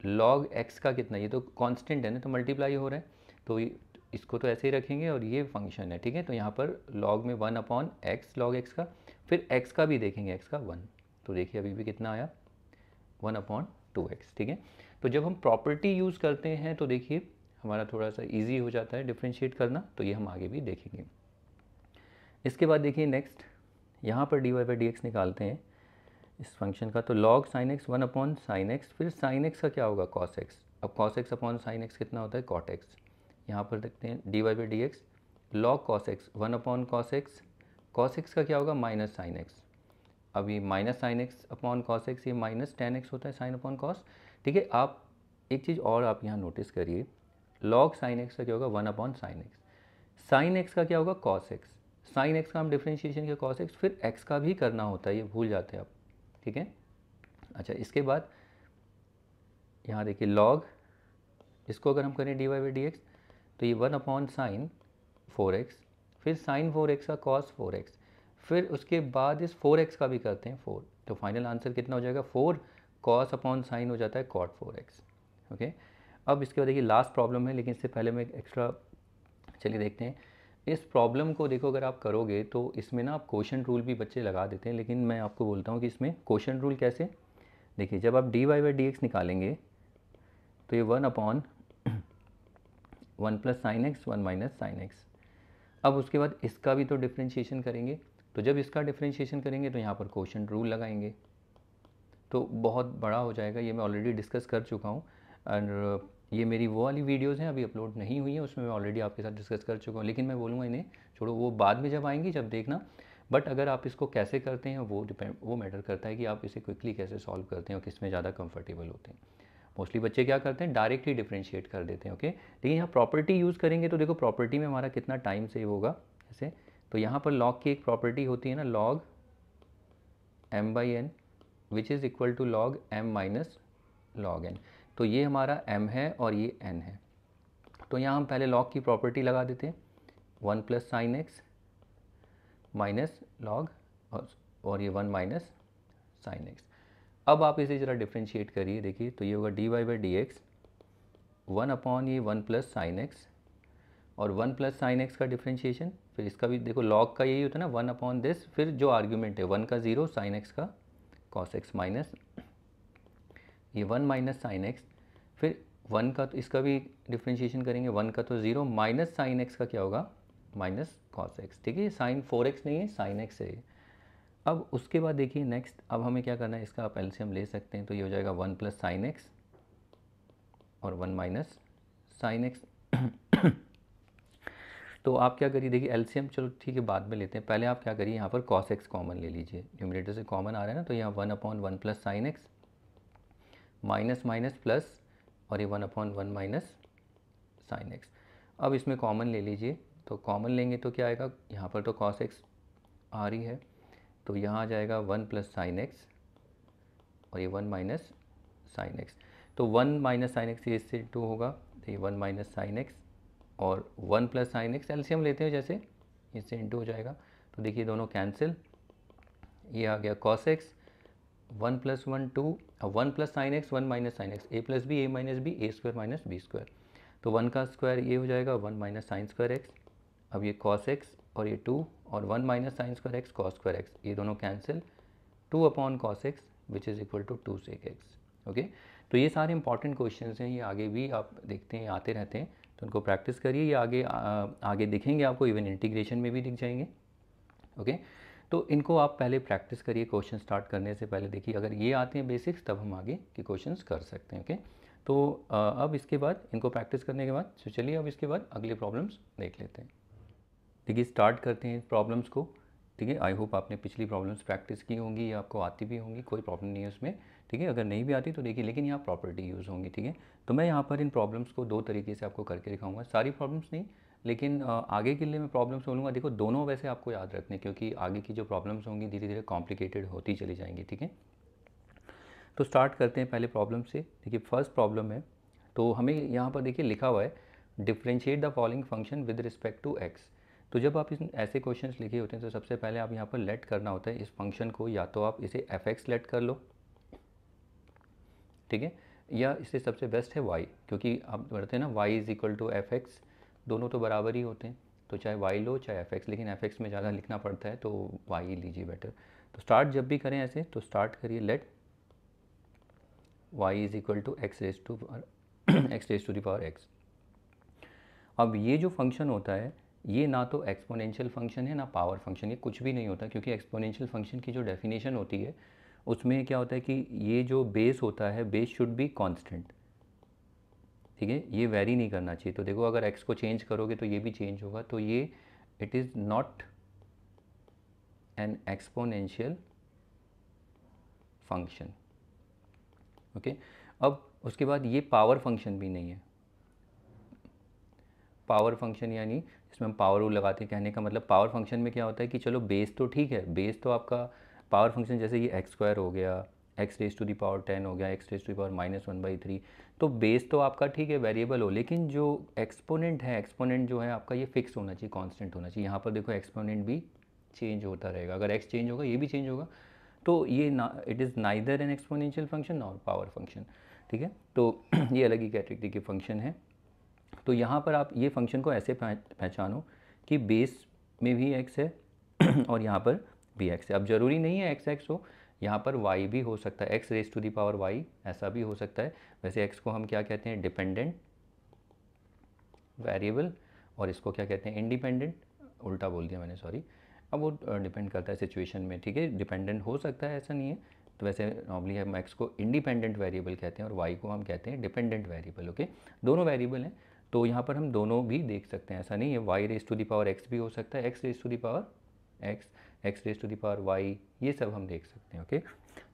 Speaker 1: लॉग x का कितना, ये तो कांस्टेंट है ना, तो मल्टीप्लाई हो रहा है, तो इसको तो ऐसे ही रखेंगे और ये फंक्शन है, ठीक है। तो यहाँ पर लॉग में 1/x लॉग x का, फिर x का भी देखेंगे, x का 1, तो देखिए अभी भी कितना आया 1/2x, ठीक है। तो जब हम प्रॉपर्टी यूज़ करते हैं तो देखिए हमारा थोड़ा सा इजी हो जाता है डिफ्रेंशिएट करना, तो ये हम आगे भी देखेंगे। इसके बाद देखिए नेक्स्ट, यहाँ पर dy बाई डी एक्स निकालते हैं इस फंक्शन का, तो log sin x 1/sin x, फिर sin x का क्या होगा cos x। अब cos x upon sin x कितना होता है cot x। यहाँ पर देखते हैं dy by D x log cos x 1/cos x, cos x का क्या होगा माइनस sin x। अब ये minus sin x upon cos x, ये माइनस tan x होता है sin अपॉन cos, ठीक है। आप एक चीज़ और आप यहाँ नोटिस करिए, log sin x का क्या होगा 1/sin x, sin x का क्या होगा cos x, sin x का हम डिफ्रेंशिएशन किया cos x, फिर x का भी करना होता है, ये भूल जाते हैं आप, ठीक है। अच्छा, इसके बाद यहाँ देखिए लॉग, इसको अगर हम करें dy बाई डी एक्स, तो ये 1/sin 4x, फिर sin 4x का cos 4x, फिर उसके बाद इस 4x का भी करते हैं 4, तो फाइनल आंसर कितना हो जाएगा 4 cos अपॉन साइन हो जाता है cot 4x, ओके। अब इसके बाद देखिए लास्ट प्रॉब्लम है, लेकिन इससे पहले मैं एक एक्स्ट्रा, चलिए देखते हैं इस प्रॉब्लम को। देखो अगर आप करोगे तो इसमें ना आप क्वोशंट रूल भी बच्चे लगा देते हैं, लेकिन मैं आपको बोलता हूँ कि इसमें क्वोशंट रूल कैसे, देखिए जब आप dy बाई डी एक्स निकालेंगे तो ये 1/1 plus sine X 1 minus sine x. अब उसके बाद इसका भी तो डिफ्रेंशिएशन करेंगे, तो जब इसका डिफ्रेंशिएशन करेंगे तो यहाँ पर क्वोशंट रूल लगाएंगे, तो बहुत बड़ा हो जाएगा। ये मैं ऑलरेडी डिस्कस कर चुका हूँ, और ये मेरी वो वाली वीडियोस हैं अभी अपलोड नहीं हुई है, उसमें मैं ऑलरेडी आपके साथ डिस्कस कर चुका हूँ, लेकिन मैं बोलूँगा इन्हें छोड़ो, वो बाद में जब आएंगी जब देखना। बट अगर आप इसको कैसे करते हैं वो मैटर करता है कि आप इसे क्विकली कैसे सॉल्व करते हैं और किस में ज़्यादा कंफर्टेबल होते हैं। मोस्टली बच्चे क्या करते हैं डायरेक्ट ही डिफ्रेंशिएट कर देते हैं, ओके। लेकिन यहाँ प्रॉपर्टी यूज़ करेंगे तो देखो प्रॉपर्टी में हमारा कितना टाइम सेव होगा ऐसे। तो यहाँ पर लॉग की एक प्रॉपर्टी होती है ना, log m by n which is equal to log m minus log n। तो ये हमारा m है और ये n है, तो यहाँ हम पहले लॉग की प्रॉपर्टी लगा देते हैं 1 plus sine x minus log और ये 1 माइनस साइन एक्स। अब आप इसे ज़रा डिफ्रेंशिएट करिए, देखिए तो ये होगा dy बाई डी एक्स 1/, ये 1 प्लस साइन एक्स और 1 प्लस साइन एक्स का डिफ्रेंशिएशन, फिर इसका भी देखो लॉग का यही होता है ना 1/this, फिर जो आर्ग्यूमेंट है 1 का 0 साइन एक्स का cos x माइनस ये 1 माइनस साइन एक्स, फिर 1 का तो इसका भी डिफ्रेंशिएशन करेंगे, 1 का तो 0 माइनस साइन एक्स का क्या होगा, माइनस कॉस एक्स, ठीक है। साइन 4x नहीं है, साइन एक्स है। अब उसके बाद देखिए नेक्स्ट, अब हमें क्या करना है, इसका आप एलसीएम ले सकते हैं, तो ये हो जाएगा 1 प्लस साइन एक्स और 1 माइनस साइन एक्स। तो आप क्या करिए, देखिए एलसीएम चलो ठीक है बाद में लेते हैं, पहले आप क्या करिए यहाँ पर कॉस एक्स कॉमन ले लीजिए, न्यूमरेटर से कॉमन आ रहा है ना, तो यहाँ 1/1 plus sine x minus minus plus और ये 1/1 माइनस साइन एक्स। अब इसमें कॉमन ले लीजिए, तो कॉमन लेंगे तो क्या आएगा, यहाँ पर तो कॉस एक्स आ रही है, तो यहाँ आ जाएगा 1 प्लस साइन एक्स और ये 1 माइनस साइन एक्स। तो 1 माइनस साइन एक्स इससे 2 होगा, तो ये 1 माइनस साइन एक्स और 1 प्लस साइन एक्स, एलसीएम लेते हैं जैसे, इससे इंटू हो जाएगा, तो देखिए दोनों कैंसिल, ये आ गया cos X 1 plus 1 2, 1 plus sine X 1 minus sine X, A plus B A minus B, A square minus B square, तो 1 का स्क्वायर ये हो जाएगा 1 माइनस साइन स्क्वायर एक्स, अब ये कॉस एक्स और ये 2 और 1 minus sine square x cos square x, ये दोनों cancel, 2 upon cos x which is equal to 2 sec x. Okay, तो ये सारे इंपॉर्टेंट क्वेश्चंस हैं, ये आगे भी आप देखते हैं आते रहते हैं, तो उनको प्रैक्टिस करिए, ये आगे दिखेंगे आपको, इवन इंटीग्रेशन में भी दिख जाएंगे। ओके, तो इनको आप पहले प्रैक्टिस करिए, क्वेश्चन स्टार्ट करने से पहले देखिए, अगर ये आते हैं बेसिक्स तब हम आगे के क्वेश्चंस कर सकते हैं। ओके, तो अब इसके बाद इनको प्रैक्टिस करने के बाद, तो चलिए अब इसके बाद अगले प्रॉब्लम्स देख लेते हैं। देखिए स्टार्ट करते हैं प्रॉब्लम्स को, ठीक है। आई होप आपने पिछली प्रॉब्लम्स प्रैक्टिस की होंगी या आपको आती भी होंगी, कोई प्रॉब्लम नहीं है उसमें, ठीक है। अगर नहीं भी आती तो देखिए, लेकिन यहाँ प्रॉपर्टी यूज़ होंगी, ठीक है। तो मैं यहाँ पर इन प्रॉब्लम्स को 2 तरीके से आपको करके दिखाऊंगा, सारी प्रॉब्लम्स नहीं, लेकिन आगे के लिए मैं प्रॉब्लम्स बोलूँगा। देखो दोनों वैसे आपको याद रखने, क्योंकि आगे की जो प्रॉब्लम्स होंगी धीरे धीरे कॉम्प्लिकेटेड होती चली जाएंगी, ठीक है। तो स्टार्ट करते हैं पहले प्रॉब्लम से। देखिए फर्स्ट प्रॉब्लम है, तो हमें यहाँ पर देखिए लिखा हुआ है differentiate the following function with respect to x. तो जब आप इस ऐसे क्वेश्चंस लिखे होते हैं तो सबसे पहले आप यहाँ पर लेट करना होता है इस फंक्शन को, या तो आप इसे एफ एक्स लेट कर लो, ठीक है, या इससे सबसे बेस्ट है y, क्योंकि आप पढ़ते हैं ना y is equal to f x, दोनों तो बराबर ही होते हैं, तो चाहे y लो चाहे एफ एक्स, लेकिन एफ एक्स में ज़्यादा लिखना पड़ता है तो y ही लीजिए बेटर। तो स्टार्ट जब भी करें ऐसे, तो स्टार्ट करिए let y is equal to x raise to the power x. अब ये जो फंक्शन होता है ये ना तो एक्सपोनेंशियल फंक्शन है ना पावर फंक्शन, ये कुछ भी नहीं होता, क्योंकि एक्सपोनेंशियल फंक्शन की जो डेफिनेशन होती है उसमें क्या होता है कि ये जो बेस होता है, बेस शुड बी कांस्टेंट, ठीक है, ये वेरी नहीं करना चाहिए। तो देखो अगर x को चेंज करोगे तो ये भी चेंज होगा, तो ये it is not an exponential function. Okay, अब उसके बाद ये पावर फंक्शन भी नहीं है। पावर फंक्शन यानी इसमें हम पावर रूल लगाते हैं, कहने का मतलब पावर फंक्शन में क्या होता है कि चलो बेस तो ठीक है, बेस तो आपका पावर फंक्शन जैसे ये एक्स स्क्वायर हो गया, x raise to the power 10 हो गया, x raise to the power -1/3, तो बेस तो आपका ठीक है वेरिएबल हो, लेकिन जो एक्सपोनेंट है, एक्सपोनेंट जो है आपका ये फिक्स होना चाहिए, कांस्टेंट होना चाहिए। यहाँ पर देखो एक्सपोनेंट भी चेंज होता रहेगा, अगर एक्स चेंज होगा ये भी चेंज होगा, तो ये ना it is neither N exponential function और पावर फंक्शन, ठीक है। तो ये अलग ही कैटेगरी के फंक्शन है। तो यहाँ पर आप ये फंक्शन को ऐसे पहचानो कि बेस में भी x है और यहाँ पर भी x है। अब ज़रूरी नहीं है x हो, यहाँ पर y भी हो सकता है, x raise to the power y, ऐसा भी हो सकता है। वैसे x को हम क्या कहते हैं, डिपेंडेंट वेरिएबल, और इसको क्या कहते हैं, इंडिपेंडेंट, उल्टा बोल दिया मैंने, सॉरी। अब वो डिपेंड करता है सिचुएशन में, ठीक है, डिपेंडेंट हो सकता है, ऐसा नहीं है। तो वैसे नॉर्मली हम x को इंडिपेंडेंट वेरिएबल कहते हैं और y को हम कहते हैं डिपेंडेंट वेरिएबल। ओके, दोनों वेरिएबल हैं, तो यहाँ पर हम दोनों भी देख सकते हैं, ऐसा नहीं है। y raise to the power x भी हो सकता है, x raise to the power x, x raise to the power y, ये सब हम देख सकते हैं। ओके,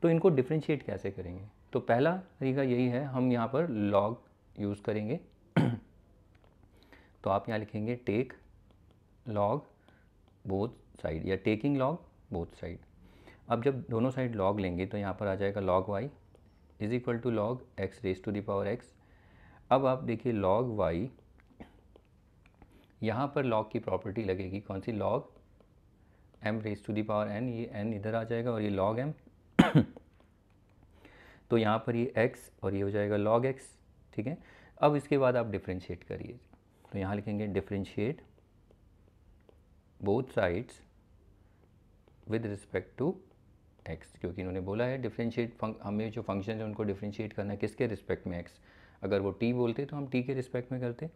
Speaker 1: तो इनको डिफ्रेंशिएट कैसे करेंगे, तो पहला तरीका यही है, हम यहाँ पर लॉग यूज़ करेंगे। तो आप यहाँ लिखेंगे टेक लॉग बोथ साइड, या टेकिंग लॉग बोथ साइड। अब जब दोनों साइड लॉग लेंगे तो यहाँ पर आ जाएगा log y is equal to log x raise to the power x। अब आप देखिए log y, यहाँ पर log की प्रॉपर्टी लगेगी कौन सी, log m raise to the power n, ये n इधर आ जाएगा और ये log m तो यहाँ पर ये x और ये हो जाएगा log x, ठीक है। अब इसके बाद आप डिफ्रेंशिएट करिए, तो यहाँ लिखेंगे differentiate both sides with respect to x, क्योंकि इन्होंने बोला है डिफ्रेंशिएट हमें जो फंक्शन है उनको डिफ्रेंशिएट करना है किसके रिस्पेक्ट में, एक्स। अगर वो टी बोलते तो हम टी के रिस्पेक्ट में करते।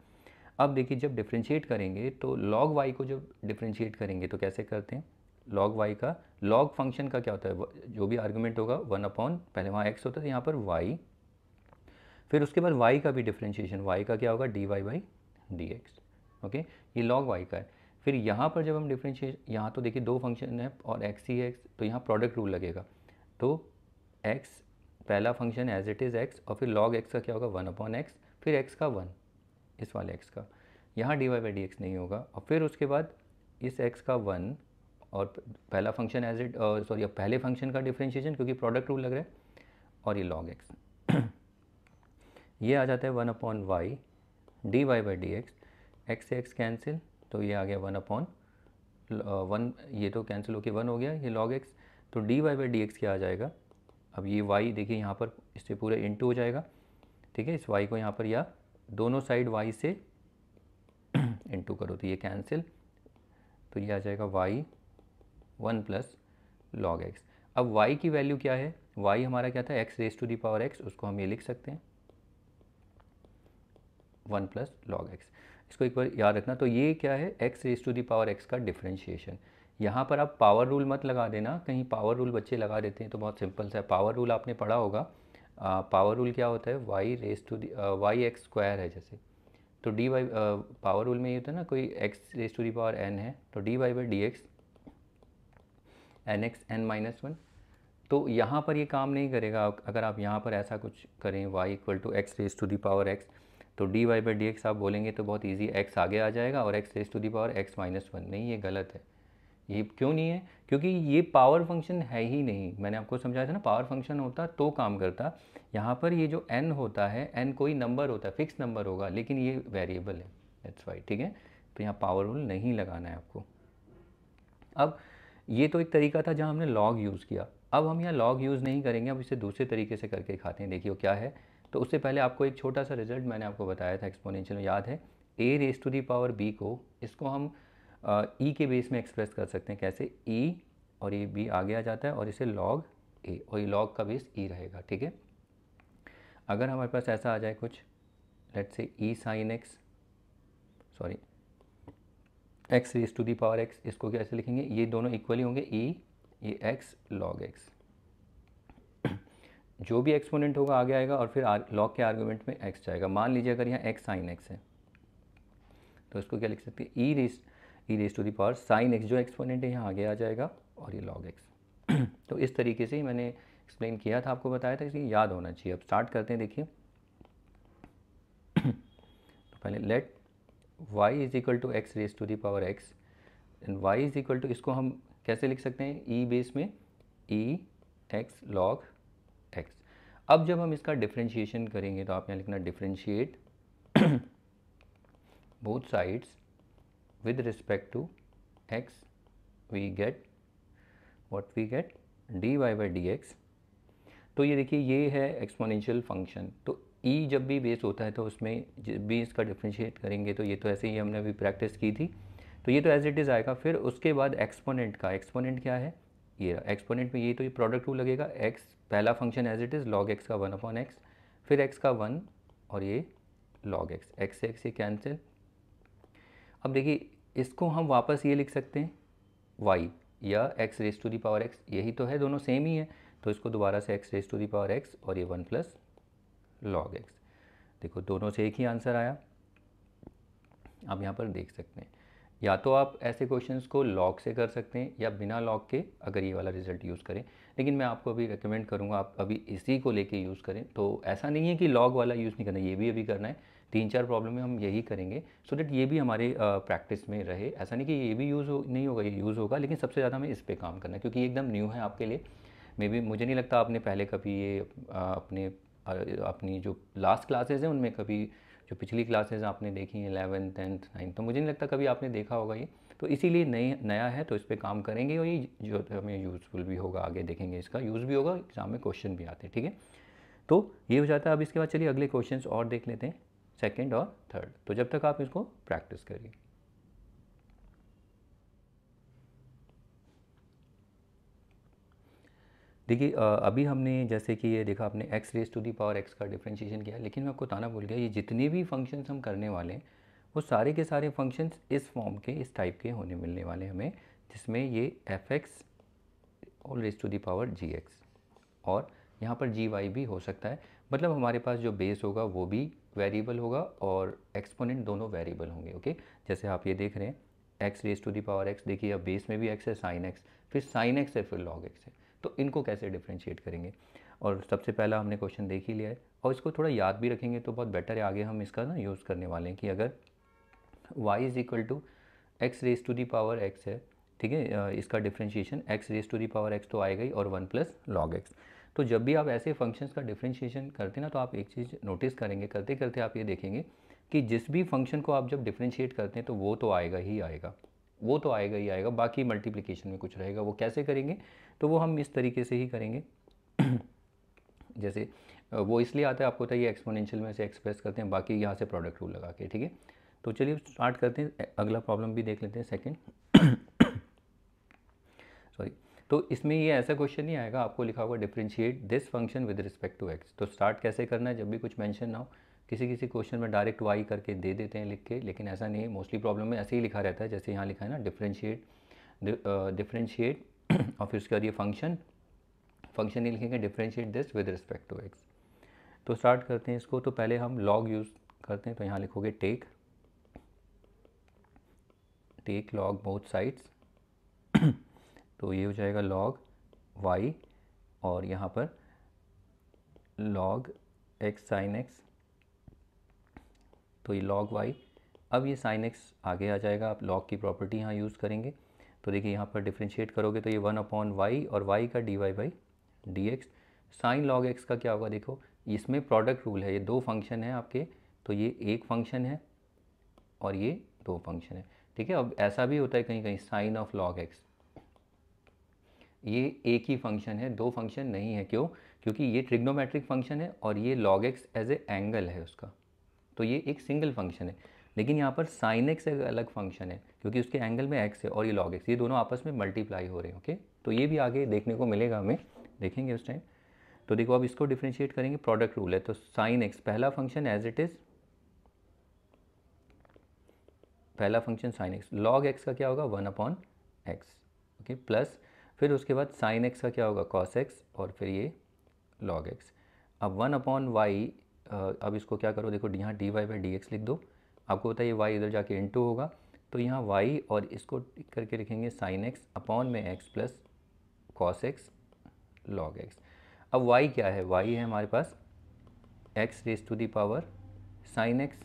Speaker 1: अब देखिए जब डिफ्रेंशिएट करेंगे तो लॉग वाई को जब डिफ्रेंशिएट करेंगे तो कैसे करते हैं, लॉग वाई का, लॉग फंक्शन का क्या होता है, जो भी आर्गुमेंट होगा 1 पहले वहाँ एक्स होता है यहाँ पर वाई, फिर उसके बाद वाई का भी डिफ्रेंशिएशन, वाई का क्या होगा d Y by D x. Okay, ये लॉग वाई का है। फिर यहाँ पर जब हम डिफ्रेंशिएट, यहाँ तो देखिए दो फंक्शन है और एक्स ही है एक्स, तो यहाँ प्रोडक्ट रूल लगेगा। तो एक्स पहला function as it is x, और फिर लॉग एक्स का क्या होगा 1/x, फिर एक्स का 1, इस वाले एक्स का, यहाँ d Y by D x नहीं होगा। और फिर उसके बाद इस एक्स का 1 और पहला फंक्शन एज इट सॉरी पहले फंक्शन का डिफ्रेंशिएशन क्योंकि प्रोडक्ट रूल लग रहा है, और ये लॉग एक्स ये आ जाता है 1/y d Y by D x, x से एक्स कैंसिल, तो ये आ गया 1/1, ये तो कैंसिल होके 1 हो गया, ये लॉग एक्स, तो D Y by D x क्या आ जाएगा। अब ये y देखिए यहाँ पर इससे पूरा इंटू हो जाएगा, ठीक है, इस y को यहाँ पर या दोनों साइड y से इंटू करो तो ये कैंसिल, तो ये आ जाएगा y 1 प्लस लॉग एक्स। अब y की वैल्यू क्या है, y हमारा क्या था x raise to the power x, उसको हम ये लिख सकते हैं 1 प्लस लॉग एक्स। इसको एक बार याद रखना, तो ये क्या है x raise to the power x का डिफ्रेंशिएशन। यहाँ पर आप पावर रूल मत लगा देना, कहीं पावर रूल बच्चे लगा देते हैं तो बहुत सिंपल सा है, पावर रूल आपने पढ़ा होगा। पावर रूल क्या होता है, y raise to the y x square है जैसे, तो डी वाई पावर रूल में ये होता है ना, कोई x raise to the power n है तो D Y by D x n x n minus 1। तो यहाँ पर ये काम नहीं करेगा, अगर आप यहाँ पर ऐसा कुछ करें y equal to x raise to the power x, तो D Y by D x आप बोलेंगे तो बहुत इजी, x आगे आ जाएगा और x raise to the power x minus 1, नहीं ये गलत है। ये क्यों नहीं है, क्योंकि ये पावर फंक्शन है ही नहीं, मैंने आपको समझाया था ना, पावर फंक्शन होता तो काम करता। यहाँ पर ये जो n होता है, n कोई नंबर होता है, फिक्स नंबर होगा, लेकिन ये वेरिएबल है, दैट्स वाई, ठीक है। तो यहाँ पावर रूल नहीं लगाना है आपको। अब ये तो एक तरीका था जहाँ हमने लॉग यूज़ किया, अब हम यहाँ लॉग यूज़ नहीं करेंगे, अब इसे दूसरे तरीके से करके खाते हैं, देखिए क्या है। तो उससे पहले आपको एक छोटा सा रिजल्ट मैंने आपको बताया था एक्सपोनेंशियल में, याद है, a raise to the power b को, इसको हम e के बेस में एक्सप्रेस कर सकते हैं, कैसे, e और ये b आगे आ जाता है और इसे log a, और ये log का बेस e रहेगा, ठीक है। अगर हमारे पास ऐसा आ जाए कुछ, let's say e sin x, sorry x raise to the power x, इसको कैसे लिखेंगे, ये दोनों इक्वली होंगे, e ये x log x, जो भी एक्सपोनेंट होगा आगे आएगा और फिर लॉग के आर्गूमेंट में x जाएगा। मान लीजिए अगर यहाँ x sin x है तो इसको क्या लिख सकते हैं, E raise to the power sine X, जो एक्सपोनेंट है यहाँ आगे आ जाएगा और ये लॉग एक्स। तो इस तरीके से ही मैंने एक्सप्लेन किया था, आपको बताया था, इसलिए याद होना चाहिए। अब स्टार्ट करते हैं, देखिए तो पहले let y is equal to x raise to the power x and y is equal to, इसको हम कैसे लिख सकते हैं, e बेस में e x log x। अब जब हम इसका डिफ्रेंशिएशन करेंगे तो आप यहाँ लिखना differentiate both sides with respect to x, we get what we get dy by dx। तो ये देखिए ये है एक्सपोनेंशियल फंक्शन, तो e जब भी बेस होता है तो उसमें जब भी इसका डिफ्रेंशिएट करेंगे तो ये तो ऐसे ही हमने अभी प्रैक्टिस की थी, तो ये तो एज इट इज़ आएगा। फिर उसके बाद एक्सपोनेंट का, एक्सपोनेंट क्या है, ये एक्सपोनेंट में ये तो ये प्रोडक्ट रूल लगेगा, x पहला function as it is log x का 1/x, फिर x का 1 और ये log x से x ये कैंसिल। अब देखिए इसको हम वापस ये लिख सकते हैं y या x raise to the power x, यही तो है, दोनों सेम ही है, तो इसको दोबारा से x raise to the power x और ये 1 प्लस लॉग x। देखो दोनों से एक ही आंसर आया, आप यहाँ पर देख सकते हैं। या तो आप ऐसे क्वेश्चंस को लॉग से कर सकते हैं या बिना लॉग के अगर ये वाला रिजल्ट यूज़ करें, लेकिन मैं आपको अभी रिकमेंड करूँगा आप अभी इसी को लेके यूज़ करें। तो ऐसा नहीं है कि लॉग वाला यूज़ नहीं करना, ये भी अभी करना है, 3-4 प्रॉब्लम में हम यही करेंगे सो दैट ये भी हमारे प्रैक्टिस में रहे। ऐसा नहीं कि ये भी नहीं होगा, ये यूज़ होगा, लेकिन सबसे ज़्यादा हमें इस पर काम करना है क्योंकि ये एकदम न्यू है आपके लिए। मे बी मुझे नहीं लगता आपने पहले कभी ये अपनी जो लास्ट क्लासेज हैं उनमें कभी, जो पिछली क्लासेज आपने देखी हैं 11th 10th 9th, तो मुझे नहीं लगता कभी आपने देखा होगा ये, तो इसीलिए नया है तो इस पर काम करेंगे और ये जो हमें यूज़फुल भी होगा, आगे देखेंगे इसका यूज़ भी होगा, एग्जाम में क्वेश्चन भी आते हैं, ठीक है। तो ये हो जाता है। अब इसके बाद चलिए अगले क्वेश्चंस और देख लेते हैं, सेकंड और थर्ड, तो जब तक आप इसको प्रैक्टिस करिए। देखिए अभी हमने जैसे कि ये देखा आपने x raise to the power x का डिफरेंशिएशन किया, लेकिन मैं आपको बताना भूल गया, ये जितने भी फंक्शंस हम करने वाले हैं वो सारे के सारे फंक्शंस इस फॉर्म के, इस टाइप के होने मिलने वाले हमें, जिसमें ये fx all raise to the power gx और यहाँ पर gy भी हो सकता है। मतलब हमारे पास जो बेस होगा वो भी वेरिएबल होगा और एक्सपोनेंट दोनों वेरिएबल होंगे। ओके, जैसे आप ये देख रहे हैं x raise to the power x, देखिए अब बेस में भी x है, साइन x, फिर साइन x है, फिर लॉग x है, तो इनको कैसे डिफ्रेंशिएट करेंगे। और सबसे पहला हमने क्वेश्चन देख ही लिया है और इसको थोड़ा याद भी रखेंगे तो बहुत बेटर है, आगे हम इसका ना यूज़ करने वाले हैं कि अगर y is equal to x raise to the power x है, ठीक है, इसका differentiation x raise to the power x तो आएगा ही और 1 प्लस लॉग x। तो जब भी आप ऐसे फंक्शंस का डिफ्रेंशिएशन करते हैं ना, तो आप एक चीज़ नोटिस करेंगे, करते करते आप ये देखेंगे कि जिस भी फंक्शन को आप जब डिफ्रेंशिएट करते हैं तो वो तो आएगा ही आएगा, वो तो आएगा ही आएगा, बाकी मल्टीप्लिकेशन में कुछ रहेगा। वो कैसे करेंगे, तो वो हम इस तरीके से ही करेंगे जैसे वो इसलिए आता है, आपको पता है, ये एक्सपोनेंशियल में से एक्सप्रेस करते हैं, बाकी यहाँ से प्रोडक्ट रूल लगा के, ठीक है। तो चलिए स्टार्ट करते हैं, अगला प्रॉब्लम भी देख लेते हैं, सेकंड सॉरी। तो इसमें ये ऐसा क्वेश्चन नहीं आएगा, आपको लिखा होगा differentiate this function with respect to x. तो स्टार्ट कैसे करना है, जब भी कुछ मेंशन ना हो, किसी किसी क्वेश्चन में डायरेक्ट वाई करके दे देते हैं लिख के, लेकिन ऐसा नहीं है, मोस्टली प्रॉब्लम में ऐसे ही लिखा रहता है, जैसे यहाँ लिखा है ना डिफरेंशिएट, डिफरेंशिएट और फिर उसके बाद ये फंक्शन ही लिखेंगे differentiate this with respect to x. तो स्टार्ट करते हैं इसको। तो पहले हम लॉग यूज़ करते हैं, तो यहाँ लिखोगे टेक लॉग बोथ साइड्स तो ये हो जाएगा लॉग y और यहाँ पर लॉग x साइन x, तो ये लॉग y। अब ये साइन x आगे आ जाएगा, आप लॉग की प्रॉपर्टी यहाँ यूज़ करेंगे। तो देखिए यहाँ पर डिफ्रेंशिएट करोगे तो ये 1 अपॉन y और y का dy by dx। Sign log x का क्या होगा, देखो इसमें प्रोडक्ट रूल है, ये दो फंक्शन है आपके, तो ये एक फंक्शन है और ये दो फंक्शन है, ठीक है। अब ऐसा भी होता है कहीं कहीं साइन ऑफ लॉग x, ये एक ही फंक्शन है, दो फंक्शन नहीं है। क्यों, क्योंकि ये ट्रिग्नोमेट्रिक फंक्शन है और ये log x as a angle है उसका, तो ये एक सिंगल फंक्शन है। लेकिन यहाँ पर साइन एक्स एक अलग फंक्शन है क्योंकि उसके एंगल में एक्स है और ये लॉग एक्स, ये दोनों आपस में मल्टीप्लाई हो रहे हैं। ओके, तो ये भी आगे देखने को मिलेगा हमें, देखेंगे उस टाइम। तो देखो अब इसको डिफ्रेंशिएट करेंगे, प्रोडक्ट रूल है, तो साइन एक्स पहला फंक्शन एज इट इज़, पहला function sine x, log x का क्या होगा 1 अपॉन एक्स, ओके, प्लस फिर उसके बाद साइन एक्स का क्या होगा कॉस एक्स और फिर ये लॉग एक्स। अब 1 अपॉन वाई, अब इसको क्या करो, देखो यहाँ d Y by D x लिख दो, आपको पता है ये वाई इधर जाके इनटू होगा, तो यहाँ वाई और इसको करके लिखेंगे साइन एक्स अपॉन में x plus cos x log x. अब वाई क्या है, वाई है हमारे पास X raise to the power sine X,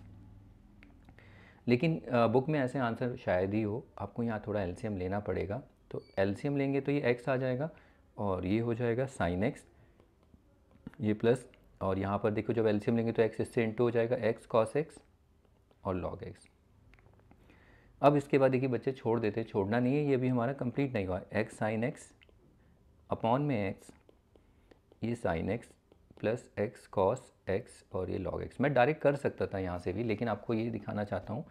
Speaker 1: लेकिन बुक में ऐसे आंसर शायद ही हो, आपको यहाँ थोड़ा एलसीएम लेना पड़ेगा। तो एलसीएम लेंगे तो ये x आ जाएगा और ये हो जाएगा साइन x, ये प्लस, और यहाँ पर देखो जब एलसीएम लेंगे तो x इससे इंटू हो जाएगा x कॉस x और लॉग x। अब इसके बाद देखिए बच्चे छोड़ देते, छोड़ना नहीं है, ये भी हमारा कंप्लीट नहीं हुआ, x साइन x अपॉन में x, ये sine x plus x cos x और ये लॉग x। मैं डायरेक्ट कर सकता था यहाँ से भी, लेकिन आपको ये दिखाना चाहता हूँ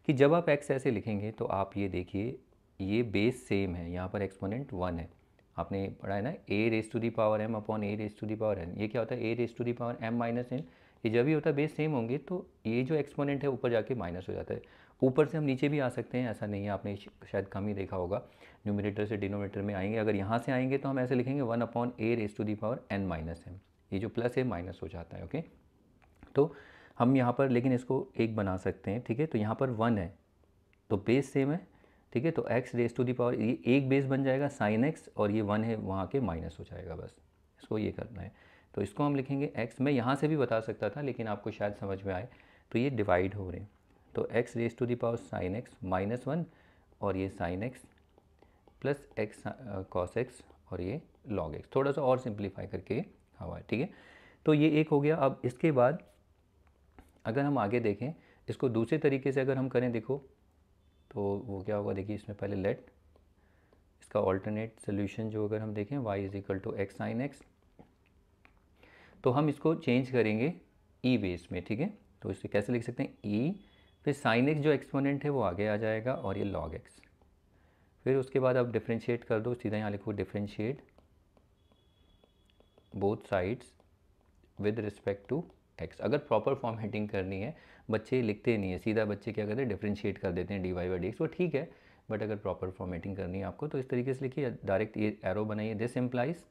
Speaker 1: कि जब आप x ऐसे लिखेंगे तो आप ये देखिए ये बेस सेम है, यहाँ पर एक्सपोनेंट 1 है, आपने पढ़ा है ना, a raise to the power m upon a raise to the power n। ये क्या होता है a raise to the power m minus n, ये जब भी होता है बेस सेम होंगे तो ये जो एक्सपोनेंट है ऊपर जाके माइनस हो जाता है। ऊपर से हम नीचे भी आ सकते हैं, ऐसा नहीं है, आपने शायद कम ही देखा होगा, न्यूमरेटर से डिनोमिनेटर में आएंगे, अगर यहाँ से आएंगे तो हम ऐसे लिखेंगे 1 upon a raise to the power n minus m, ये जो प्लस है माइनस हो जाता है। ओके, तो हम यहाँ पर लेकिन इसको एक बना सकते हैं, ठीक है। तो यहाँ पर 1 है तो बेस सेम है, ठीक है, तो x raise to the power ये एक बेस बन जाएगा साइन x और ये 1 है वहाँ के माइनस हो जाएगा, बस इसको ये करना है। तो इसको हम लिखेंगे x, मैं यहाँ से भी बता सकता था लेकिन आपको शायद समझ में आए, तो ये डिवाइड हो रहे हैं, तो x raise to the power sine x minus 1 और ये sine x plus x cos x और ये लॉग x, थोड़ा सा और सिंप्लीफाई करके हवा है, ठीक है। तो ये एक हो गया। अब इसके बाद अगर हम आगे देखें इसको दूसरे तरीके से अगर हम करें, देखो तो वो क्या होगा, देखिए इसमें पहले लेट इसका ऑल्टरनेट सोल्यूशन जो अगर हम देखें y is equal to x sine x, तो हम इसको चेंज करेंगे e बेस में, ठीक है। तो इसे कैसे लिख सकते हैं e, फिर साइन एक्स जो एक्सपोनेंट है वो आगे आ जाएगा और ये लॉग एक्स, फिर उसके बाद आप डिफ्रेंशिएट कर दो, सीधा यहाँ लिखो differentiate both sides with respect to x. अगर प्रॉपर फॉर्मेटिंग करनी है, बच्चे लिखते नहीं है, सीधा बच्चे क्या करते हैं, डिफ्रेंशिएट कर देते हैं d Y by D x, वो ठीक है, बट अगर प्रॉपर फॉर्मेटिंग करनी है आपको तो इस तरीके से लिखिए, डायरेक्ट ये एरो बनाइए, this implies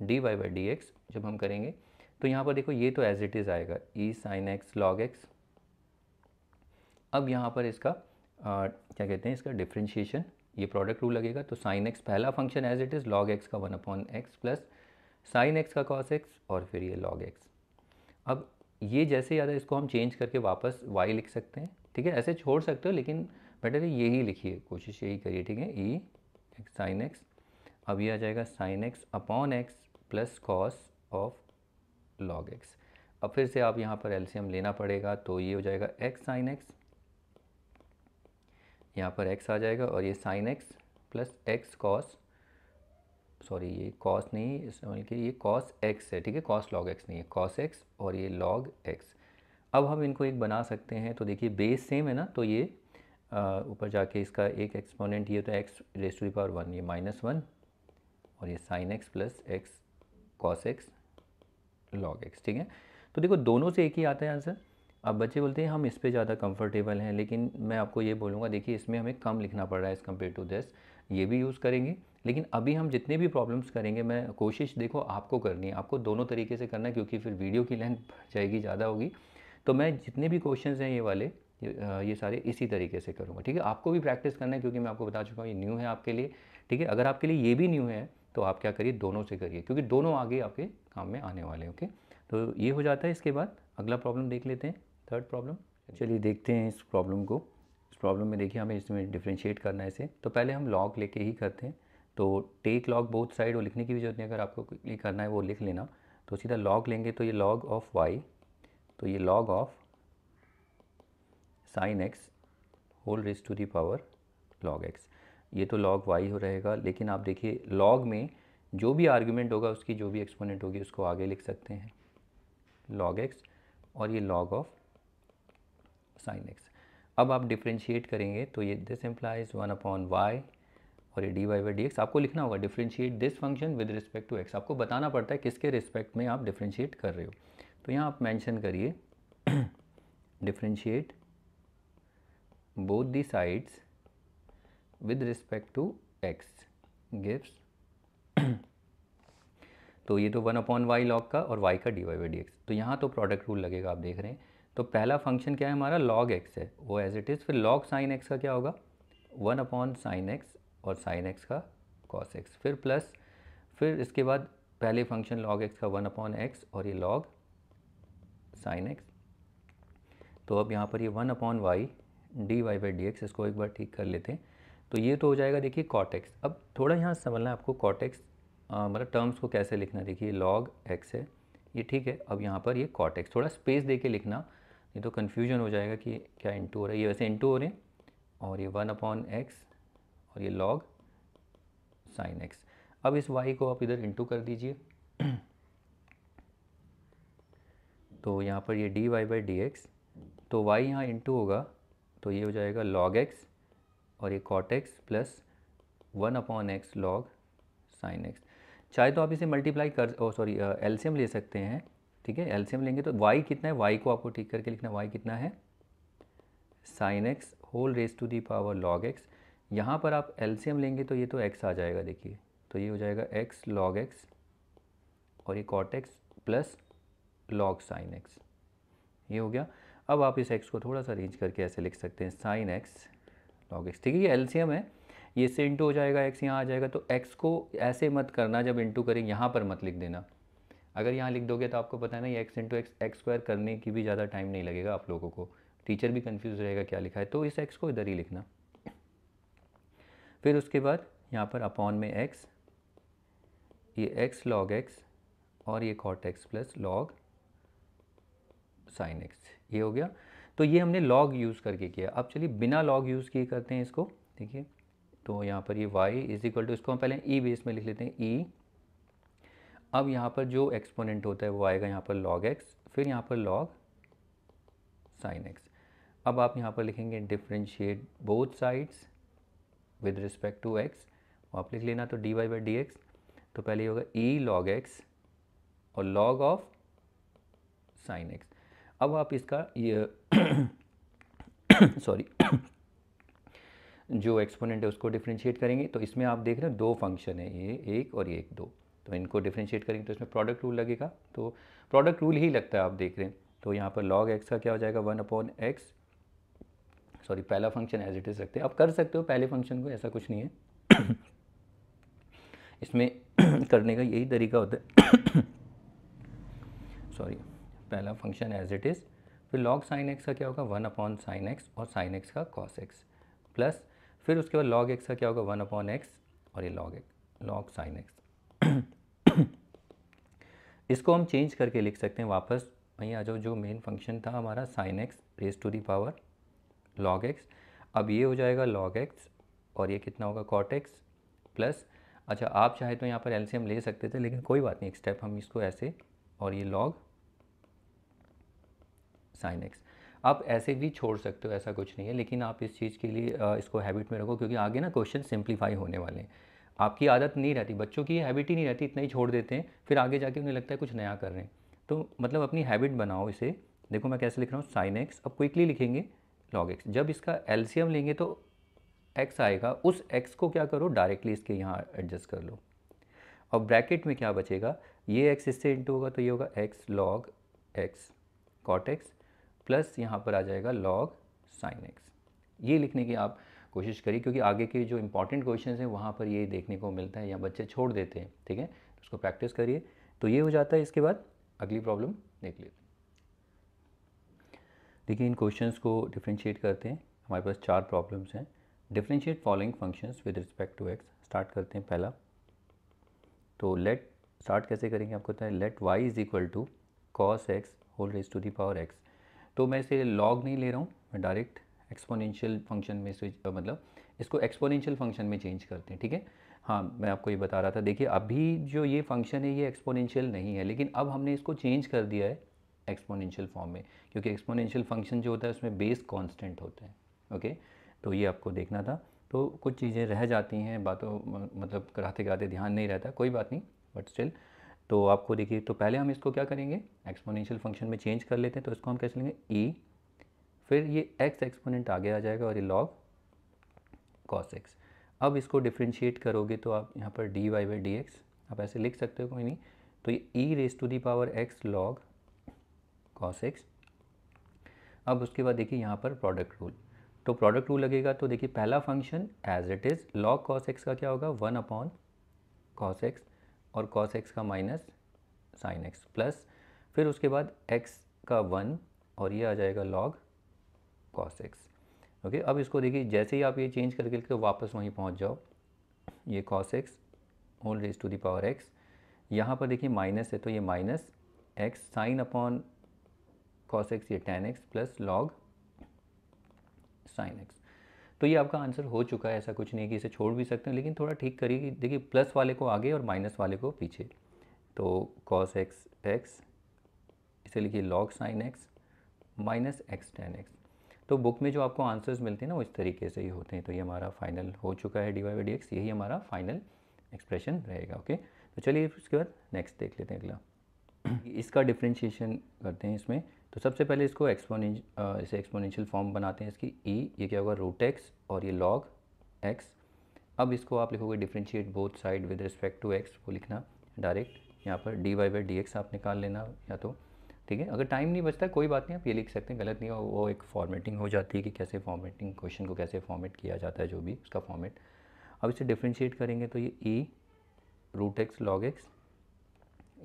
Speaker 1: d Y by D x. जब हम करेंगे तो यहाँ पर देखो ये तो एज इट इज़ आएगा ई साइन एक्स लॉग एक्स। अब यहाँ पर इसका क्या कहते हैं, इसका डिफ्रेंशिएशन, ये प्रोडक्ट रूल लगेगा, तो साइन एक्स पहला function as it is, log x का 1/x प्लस साइन एक्स का कॉस एक्स और फिर ये लॉग एक्स। अब ये जैसे याद है इसको हम चेंज करके वापस y लिख सकते हैं, ठीक है, ऐसे छोड़ सकते हो लेकिन बेटर है यही लिखिए, कोशिश यही करिए, ठीक है, ई एक्स साइन एक्स। अब ये आ जाएगा sine x upon x plus cos of log x. अब फिर से आप यहाँ पर एलसीएम लेना पड़ेगा, तो ये हो जाएगा एक्स साइन एक्स, यहाँ पर x आ जाएगा और ये sine x plus x cos, sorry ये कॉस नहीं, बल्कि ये कॉस एक्स है, ठीक है, कॉस लॉग एक्स नहीं है, कॉस एक्स और ये लॉग एक्स। अब हम इनको एक बना सकते हैं, तो देखिए बेस सेम है ना, तो ये ऊपर जाके इसका एक एक्सपोनेंट, ये तो x raise to the power 1, ये -1 और ये sine x plus x cos x log x, ठीक है। तो देखो दोनों से एक ही आता है आंसर। अब बच्चे बोलते हैं हम इस पे ज़्यादा कंफर्टेबल हैं, लेकिन मैं आपको ये बोलूँगा, देखिए इसमें हमें कम लिखना पड़ रहा है एज़ कम्पेयर टू दिस, ये भी यूज़ करेंगे, लेकिन अभी हम जितने भी प्रॉब्लम्स करेंगे, मैं कोशिश देखो आपको करनी है, आपको दोनों तरीके से करना है, क्योंकि फिर वीडियो की लेंथ बढ़ जाएगी, ज़्यादा होगी। तो मैं जितने भी क्वेश्चंस हैं ये वाले, ये सारे इसी तरीके से करूँगा, ठीक है। आपको भी प्रैक्टिस करना है, क्योंकि मैं आपको बता चुका हूँ ये न्यू है आपके लिए, ठीक है। अगर आपके लिए ये भी न्यू है तो आप क्या करिए, दोनों से करिए, क्योंकि दोनों आगे आपके काम में आने वाले हैं, ओके। तो ये हो जाता है। इसके बाद अगला प्रॉब्लम देख लेते हैं, थर्ड प्रॉब्लम। चलिए देखते हैं इस प्रॉब्लम को। इस प्रॉब्लम में देखिए हमें इसमें डिफ्रेंशिएट करना है इसे, तो पहले हम लॉग लेके ही करते हैं। तो टेक लॉग बोथ साइड, वो लिखने की भी जरूरत नहीं, अगर आपको क्विकली करना है वो लिख लेना। तो सीधा लॉग लेंगे, तो ये लॉग ऑफ वाई, तो ये log of sine x whole raise to the power log x, ये तो लॉग वाई हो रहेगा। लेकिन आप देखिए लॉग में जो भी आर्ग्यूमेंट होगा, उसकी जो भी एक्सपोनेंट होगी उसको आगे लिख सकते हैं, लॉग एक्स और ये लॉग ऑफ साइन एक्स। अब आप डिफ्रेंशिएट करेंगे तो ये दिस इम्प्लाइज 1/y और ये d Y by D x. आपको लिखना होगा differentiate this function with respect to x, आपको बताना पड़ता है किसके रिस्पेक्ट में आप डिफ्रेंशिएट कर रहे हो। तो यहाँ आप मेंशन करिए differentiate both the sides with respect to x gives तो ये तो 1/y लॉग का और y का d Y by D x. तो यहाँ तो प्रोडक्ट रूल लगेगा, आप देख रहे हैं। तो पहला फंक्शन क्या है हमारा, लॉग एक्स है, वो एज इट इज़। फिर लॉग साइन एक्स का क्या होगा, 1/sin x और साइन एक्स का कॉस एक्स, फिर प्लस, फिर इसके बाद पहले फंक्शन लॉग एक्स का 1/x और ये लॉग साइन एक्स। तो अब यहाँ पर ये 1/y d Y by D x, इसको एक बार ठीक कर लेते हैं। तो ये तो हो जाएगा देखिए कॉट एक्स। अब थोड़ा यहाँ समझना है आपको, कॉट एक्स मतलब टर्म्स को कैसे लिखना है। देखिए लॉग एक्स है ये, ठीक है। अब यहाँ पर ये कॉट एक्स, थोड़ा स्पेस दे के लिखना, नहीं तो कन्फ्यूजन हो जाएगा कि क्या इंटू हो रहा है। ये वैसे इंटू हो रहे हैं और ये 1/x और ये लॉग साइन एक्स। अब इस y को आप इधर इंटू कर दीजिए तो यहाँ पर ये d Y by D x, तो y यहाँ इंटू होगा, तो ये हो जाएगा log x और ये cot x plus 1/x log sine x. चाहे तो आप इसे मल्टीप्लाई कर, एलसीएम ले सकते हैं, ठीक है। एलसीएम लेंगे तो y कितना है, y को आपको ठीक करके लिखना, y कितना है, sine x whole raise to the power log x. यहाँ पर आप एलसीएम लेंगे तो ये तो x आ जाएगा, देखिए, तो ये हो जाएगा x log x और ये cot x plus log sine x, ये हो गया। अब आप इस x को थोड़ा सा अरेंज करके ऐसे लिख सकते हैं, साइन एक्स लॉग एक्स, ठीक है। ये एलसीएम है, ये इससे इंटू हो जाएगा, x यहाँ आ जाएगा। तो x को ऐसे मत करना, जब इंटू करेंगे यहाँ पर मत लिख देना। अगर यहाँ लिख दोगे तो आपको पता है ना, ये x इंटू एक्स स्क्वायर करने की भी ज़्यादा टाइम नहीं लगेगा आप लोगों को, टीचर भी कंफ्यूज रहेगा क्या लिखा है। तो इस x को इधर ही लिखना। फिर उसके बाद यहाँ पर अपॉन में x, ये x log x और ये cot x plus log sine x, ये हो गया। तो ये हमने लॉग यूज़ करके किया। अब चलिए बिना लॉग यूज़ किए करते हैं इसको, देखिए। तो यहाँ पर ये y इज इक्वल टू, इसको हम पहले e बेस में लिख लेते हैं, e। अब यहाँ पर जो एक्सपोनेंट होता है वो आएगा यहाँ पर log x, फिर यहाँ पर log साइन x। अब आप यहाँ पर लिखेंगे differentiate both sides with respect to x, आप लिख लेना, तो D Y by D x. तो पहले ये होगा e log x और log ऑफ साइन एक्स। अब आप इसका ये सॉरी जो एक्सपोनेंट है उसको डिफ्रेंशिएट करेंगे। तो इसमें आप देख रहे हैं दो फंक्शन है, ये एक और ये एक दो, तो इनको डिफ्रेंशिएट करेंगे तो इसमें प्रोडक्ट रूल लगेगा, तो प्रोडक्ट रूल ही लगता है आप देख रहे हैं। तो यहाँ पर log x का क्या हो जाएगा 1/x, सॉरी पहला फंक्शन एज इट इज़ रखते हैं, आप कर सकते हो पहले फंक्शन को, ऐसा कुछ नहीं है इसमें करने का यही तरीका होता है सॉरी पहला फंक्शन एज इट इज़, फिर log sin x का क्या होगा 1/sin x और sin x का cos x, प्लस फिर उसके बाद log x का क्या होगा 1/x और ये log sin x इसको हम चेंज करके लिख सकते हैं वापस वहीं आ जाओ, जो मेन फंक्शन था हमारा sin x raise to the power log x, अब ये हो जाएगा log x और ये कितना होगा cot x प्लस, अच्छा आप चाहे तो यहाँ पर एलसीएम ले सकते थे लेकिन कोई बात नहीं, एक स्टेप हम इसको ऐसे, और ये log sin x आप ऐसे भी छोड़ सकते हो, ऐसा कुछ नहीं है, लेकिन आप इस चीज़ के लिए इसको हैबिट में रखो, क्योंकि आगे ना क्वेश्चन सिंप्लीफाई होने वाले हैं। आपकी आदत नहीं रहती, बच्चों की हैबिट ही नहीं रहती, इतना ही छोड़ देते हैं, फिर आगे जाके उन्हें लगता है कुछ नया कर रहे हैं। तो मतलब अपनी हैबिट बनाओ इसे। देखो मैं कैसे लिख रहा हूँ sin x, अब क्विकली लिखेंगे log x, जब इसका एलसीएम लेंगे तो x आएगा, उस x को क्या करो डायरेक्टली इसके यहाँ एडजस्ट कर लो, और ब्रैकेट में क्या बचेगा, ये x इससे इंटू होगा तो ये होगा x log x cot x plus यहाँ पर आ जाएगा log sin x। ये लिखने की आप कोशिश करिए, क्योंकि आगे के जो इंपॉर्टेंट क्वेश्चंस हैं वहाँ पर ये देखने को मिलता है या बच्चे छोड़ देते हैं, ठीक है, तो उसको प्रैक्टिस करिए। तो ये हो जाता है, इसके बाद अगली प्रॉब्लम देख लेते हैं। देखिए इन क्वेश्चंस को डिफ्रेंशिएट करते हैं, हमारे पास 4 प्रॉब्लम्स हैं। Differentiate following functions with respect to x, start करते हैं पहला। तो लेट स्टार्ट कैसे करेंगे, आपको पता है, let y is equal to cos x whole raise to the power x. तो मैं इसे log नहीं ले रहा हूँ, मैं डायरेक्ट एक्सपोनेंशियल फंक्शन में स्विच, मतलब इसको एक्सपोनेंशियल फंक्शन में चेंज करते हैं, ठीक है। हाँ मैं आपको ये बता रहा था, देखिए अभी जो ये फंक्शन है ये एक्सपोनेंशियल नहीं है, लेकिन अब हमने इसको चेंज कर दिया है एक्सपोनेंशियल फॉर्म में, क्योंकि एक्सपोनेंशियल फंक्शन जो होता है उसमें बेस कांस्टेंट होते हैं, ओके। तो ये आपको देखना था, तो कुछ चीज़ें रह जाती हैं बातों, मतलब कराते कराते ध्यान नहीं रहता, कोई बात नहीं, बट स्टिल तो आपको देखिए, तो पहले हम इसको क्या करेंगे एक्सपोनेंशियल फंक्शन में चेंज कर लेते हैं। तो इसको हम कैसे लेंगे e, फिर ये x एक्सपोनेंट आगे आ जाएगा और ये log cos x। अब इसको डिफ्रेंशिएट करोगे तो आप यहाँ पर dy बाई डी एक्स आप ऐसे लिख सकते हो, कोई नहीं, तो ये e raise to the power x log cos x। अब उसके बाद देखिए यहाँ पर प्रोडक्ट रूल, तो प्रोडक्ट रूल लगेगा, तो देखिए पहला function as it is log cos x का क्या होगा 1/cos x और cos x का माइनस sin x प्लस, फिर उसके बाद x का 1 और ये आ जाएगा log cos x, ओके। अब इसको देखिए जैसे ही आप ये चेंज करके लिखते हो वापस वहीं पहुंच जाओ, ये cos x whole raise to the power x, यहाँ पर देखिए माइनस है तो ये minus x sine upon cos x ये tan x plus log sin x। तो ये आपका आंसर हो चुका है, ऐसा कुछ नहीं कि इसे छोड़ भी सकते हैं, लेकिन थोड़ा ठीक करिए कि देखिए प्लस वाले को आगे और माइनस वाले को पीछे। तो cos x x, इसे लिखिए log sin x minus x tan x। तो बुक में जो आपको आंसर्स मिलते हैं ना वो इस तरीके से ही होते हैं। तो ये हमारा फाइनल हो चुका है dy बाई डी एक्स, यही हमारा फाइनल एक्सप्रेशन रहेगा, ओके। तो चलिए उसके बाद नेक्स्ट देख लेते हैं अगला इसका डिफ्रेंशिएशन करते हैं इसमें। तो सबसे पहले इसको इसे एक्सपोनेंशियल फॉर्म बनाते हैं इसकी e, ये क्या होगा रूट एक्स और ये log x। अब इसको आप लिखोगे differentiate both side with respect to x, वो लिखना डायरेक्ट यहाँ पर dy बाई डी एक्स आप निकाल लेना या तो, ठीक है। अगर टाइम नहीं बचता कोई बात नहीं, आप ये लिख सकते हैं, गलत नहीं हो, वो एक फॉर्मेटिंग हो जाती है कि कैसे फॉर्मेटिंग क्वेश्चन को कैसे फॉर्मेट किया जाता है, जो भी उसका फॉर्मेट। अब इसे डिफ्रेंशिएट करेंगे तो ये e root x log x,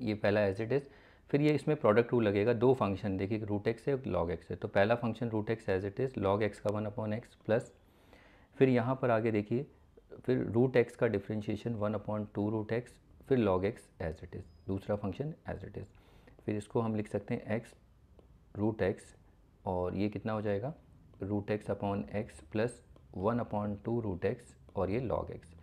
Speaker 1: ये पहला एज इट इज़, फिर ये इसमें प्रोडक्ट रूल लगेगा, दो फंक्शन देखिए रूट एक्स है log x है, तो पहला function root x as it is log x का 1/x प्लस, फिर यहाँ पर आगे देखिए फिर रूट एक्स का डिफ्रेंशिएशन 1/2 रूट एक्स, फिर log x as it is, दूसरा फंक्शन एज इट इज़, फिर इसको हम लिख सकते हैं x रूट एक्स और ये कितना हो जाएगा root x upon x plus 1/2 root x और ये log x।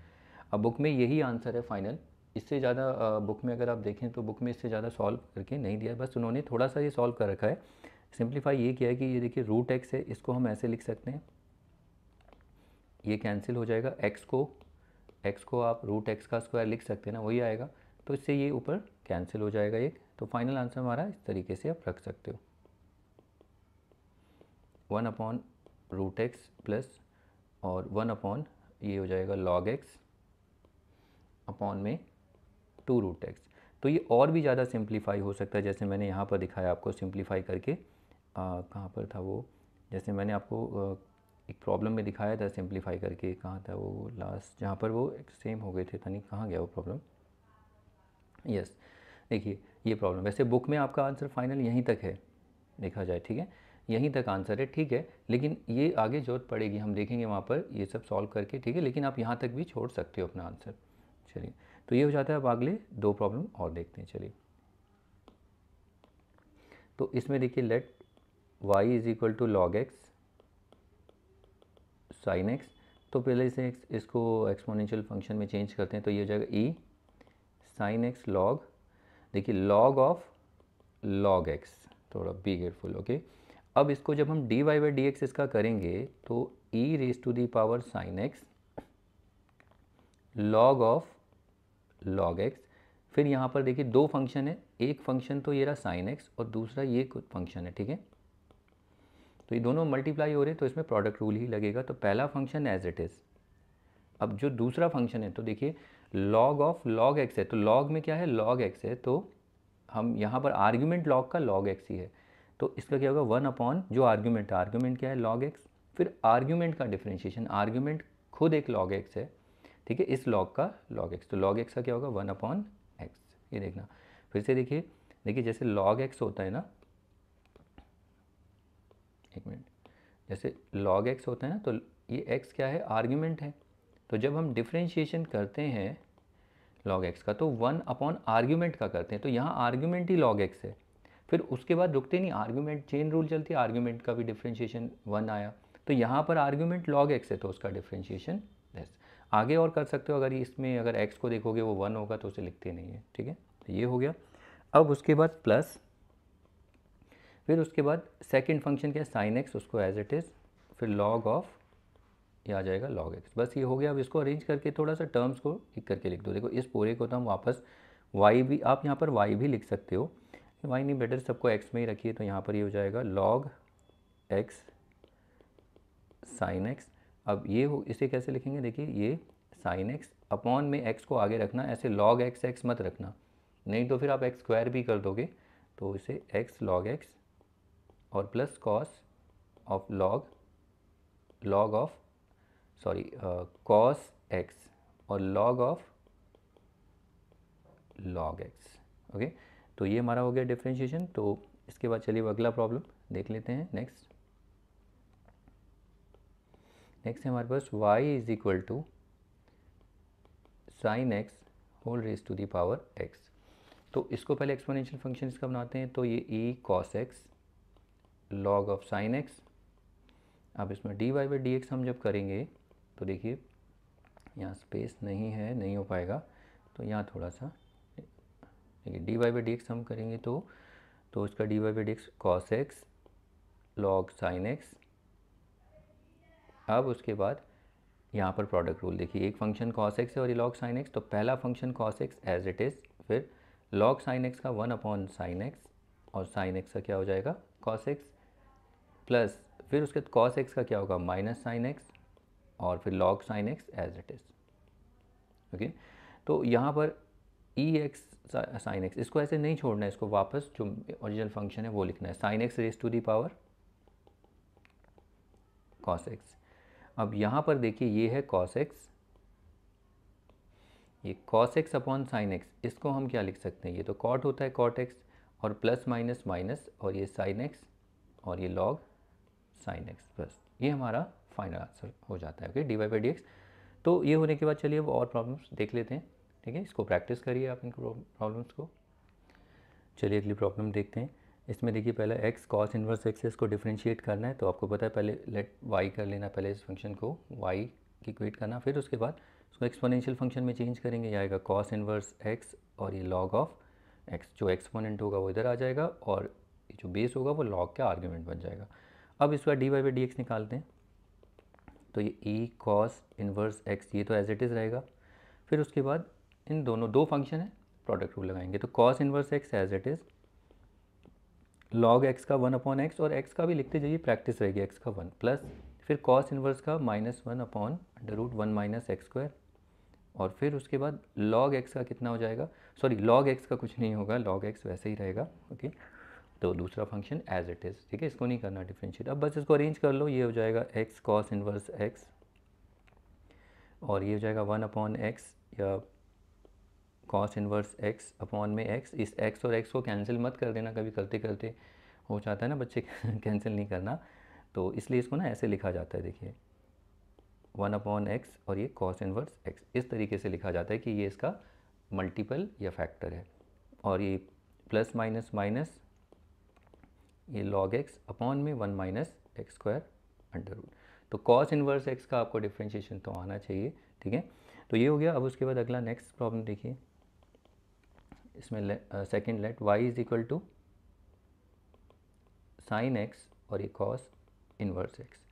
Speaker 1: अब बुक में यही आंसर है फाइनल, इससे ज़्यादा बुक में अगर आप देखें तो बुक में इससे ज़्यादा सॉल्व करके नहीं दिया, बस उन्होंने थोड़ा सा ये सॉल्व कर रखा है, सिंप्लीफाई ये किया है कि ये देखिए रूट एक्स है, इसको हम ऐसे लिख सकते हैं, ये कैंसिल हो जाएगा, x को आप रूट एक्स का स्क्वायर लिख सकते हैं ना, वही आएगा, तो इससे ये ऊपर कैंसिल हो जाएगा एक। तो फाइनल आंसर हमारा इस तरीके से आप रख सकते हो, 1/√x प्लस और 1 ये हो जाएगा log x अपॉन में 2√x। तो ये और भी ज़्यादा सिंप्लीफाई हो सकता है, जैसे मैंने यहाँ पर दिखाया आपको सिंप्लीफाई करके, कहाँ पर था वो, जैसे मैंने आपको एक प्रॉब्लम में दिखाया था सिंप्लीफाई करके, कहाँ था वो लास्ट, जहाँ पर वो सेम हो गए थे, था नहीं, कहाँ गया वो प्रॉब्लम। यस, देखिए ये प्रॉब्लम, वैसे बुक में आपका आंसर फाइनल यहीं तक है देखा जाए, ठीक है, यहीं तक आंसर है, ठीक है, लेकिन ये आगे जरूरत पड़ेगी, हम देखेंगे वहाँ पर ये सब सॉल्व करके, ठीक है, लेकिन आप यहाँ तक भी छोड़ सकते हो अपना आंसर। चलिए, तो ये हो जाता है। अब अगले 2 प्रॉब्लम और देखते हैं। चलिए, तो इसमें देखिए let y = log x sin x, तो पहले से इसको एक्सपोनेंशियल फंक्शन में चेंज करते हैं, तो ये हो जाएगा e sin x log, देखिए log ऑफ log x, थोड़ा बी केयरफुल, ओके। अब इसको जब हम dy/dx इसका करेंगे तो e⁻⁴ sin x log of log x, फिर यहाँ पर देखिए 2 फंक्शन है, एक फंक्शन तो ये रहा sin x और दूसरा ये कुछ फंक्शन है, ठीक है, तो ये दोनों मल्टीप्लाई हो रहे हैं, तो इसमें प्रोडक्ट रूल ही लगेगा। तो पहला फंक्शन एज इट इज़, अब जो दूसरा फंक्शन है तो देखिए log ऑफ log x है, तो log में क्या है, log x है, तो हम यहाँ पर आर्ग्यूमेंट log का log x ही है, तो इसका क्या होगा 1 जो आर्ग्यूमेंट है, आर्ग्यूमेंट क्या है log x, फिर आर्ग्यूमेंट का डिफ्रेंशिएशन, आर्ग्यूमेंट खुद एक log x है, ठीक है, इस log का log x, तो log x का क्या होगा 1/x, ये देखना फिर से, देखिए जैसे log x होता है ना, एक मिनट, जैसे log x होता है ना, तो ये x क्या है, आर्ग्यूमेंट है, तो जब हम डिफ्रेंशिएशन करते हैं log x का तो 1 आर्ग्यूमेंट का करते हैं, तो यहाँ आर्ग्यूमेंट ही log x है, फिर उसके बाद रुकते नहीं, आर्ग्यूमेंट चेन रूल चलती है, आर्ग्यूमेंट का भी डिफ्रेंशिएशन 1 आया, तो यहाँ पर आर्ग्यूमेंट log x है, तो उसका डिफ्रेंशिएशन लेस। आगे और कर सकते हो, अगर इसमें अगर x को देखोगे वो 1 होगा तो उसे लिखते नहीं है, ठीक है, तो ये हो गया। अब उसके बाद प्लस, फिर उसके बाद सेकंड फंक्शन क्या है sin x, उसको एज इट इज़, फिर log ऑफ, ये आ जाएगा log x, बस ये हो गया। अब इसको अरेंज करके थोड़ा सा टर्म्स को लिख करके लिख दो, देखो इस पूरे को तो हम वापस y भी, आप यहाँ पर y भी लिख सकते हो, y नहीं बेटर सबको x में ही रखिए, तो यहाँ पर ये हो जाएगा log x sin x। अब ये हो, इसे कैसे लिखेंगे, देखिए ये sin x अपॉन में x को आगे रखना, ऐसे log x मत रखना, नहीं तो फिर आप x² भी कर दोगे, तो इसे x log x और plus cos of log of cos x और log of log x, okay, तो ये हमारा हो गया डिफ्रेंशिएशन। तो इसके बाद चलिए अगला प्रॉब्लम देख लेते हैं। नेक्स्ट है हमारे पास y = sin x whole raise to the power x, तो इसको पहले एक्सपोनेंशियल फंक्शन इसका बनाते हैं, तो ये e cos x log of sin x। अब इसमें dy/dx हम जब करेंगे तो देखिए यहाँ स्पेस नहीं है, नहीं हो पाएगा, तो यहाँ थोड़ा सा देखिए dy/dx हम करेंगे तो इसका dy/dx cos x log sin x। अब उसके बाद यहाँ पर प्रोडक्ट रूल देखिए, एक फंक्शन cos x है और ये log sin x, तो पहला function cos x as it is, फिर log sin x का 1/sin x और sin x का क्या हो जाएगा cos x, प्लस फिर उसके बाद cos x का क्या होगा माइनस sin x और फिर log sin x as it is, okay. तो यहाँ पर ex sin x, इसको ऐसे नहीं छोड़ना है, इसको वापस जो ओरिजिनल फंक्शन है वो लिखना है, sin x raise to the power cos x। अब यहाँ पर देखिए ये है cos x, ये cos x upon sin x, इसको हम क्या लिख सकते हैं, ये तो cot होता है cot x और प्लस माइनस माइनस और ये sin x और ये log sin x, बस ये हमारा फाइनल आंसर हो जाता है, ओके, dy/dx। तो ये होने के बाद चलिए अब और प्रॉब्लम्स देख लेते हैं, ठीक है, इसको प्रैक्टिस करिए आप इन प्रॉब्लम्स को। चलिए अगली प्रॉब्लम देखते हैं। इसमें देखिए पहला x cos इनवर्स x है, इसको डिफरेंशिएट करना है, तो आपको पता है पहले लेट y कर लेना, पहले इस फंक्शन को y की इक्वेट करना, फिर उसके बाद उसको एक्सपोनेंशियल फंक्शन में चेंज करेंगे, ये आएगा cos इनवर्स x और ये log ऑफ x, जो एक्सपोनेंट होगा वो इधर आ जाएगा और जो बेस होगा वो log का आर्ग्यूमेंट बन जाएगा। अब इसका dy/dx निकालते हैं, तो ये e cos इनवर्स x ये तो एज इट इज़ रहेगा, फिर उसके बाद इन दोनों 2 फंक्शन है, प्रोडक्ट रूल लगाएंगे। तो cos inverse x as it is, log x का 1/x, और एक्स का भी लिखते जाइए, प्रैक्टिस रहेगी, एक्स का 1 प्लस फिर कॉस इनवर्स का -1/√1 माइनस एक्स स्क्वायर, और फिर उसके बाद लॉग एक्स का कितना हो जाएगा, सॉरी लॉग एक्स का कुछ नहीं होगा, लॉग एक्स वैसे ही रहेगा। ओके, तो दूसरा फंक्शन एज इट इज़, ठीक है, इसको नहीं करना डिफ्रेंशिएट। अब बस इसको अरेंज कर लो, ये हो जाएगा एक्स कॉस इनवर्स एक्स, और ये हो जाएगा 1/x या कॉस इनवर्स एक्स अपॉन में एक्स। इस एक्स और एक्स को कैंसिल मत कर देना, कभी करते करते हो जाता है ना बच्चे कैंसिल नहीं करना, तो इसलिए इसको ना ऐसे लिखा जाता है, देखिए 1/x और ये कॉस इनवर्स एक्स, इस तरीके से लिखा जाता है कि ये इसका मल्टीपल या फैक्टर है। और ये प्लस माइनस माइनस ये लॉग एक्स अपॉन में 1 minus x square under root. तो कॉस इनवर्स एक्स का आपको डिफ्रेंशिएशन तो आना चाहिए, ठीक है। तो ये हो गया। अब उसके बाद अगला नेक्स्ट प्रॉब्लम देखिए, इसमें second let y is equal to sine x और ये कॉस इनवर्स एक्स।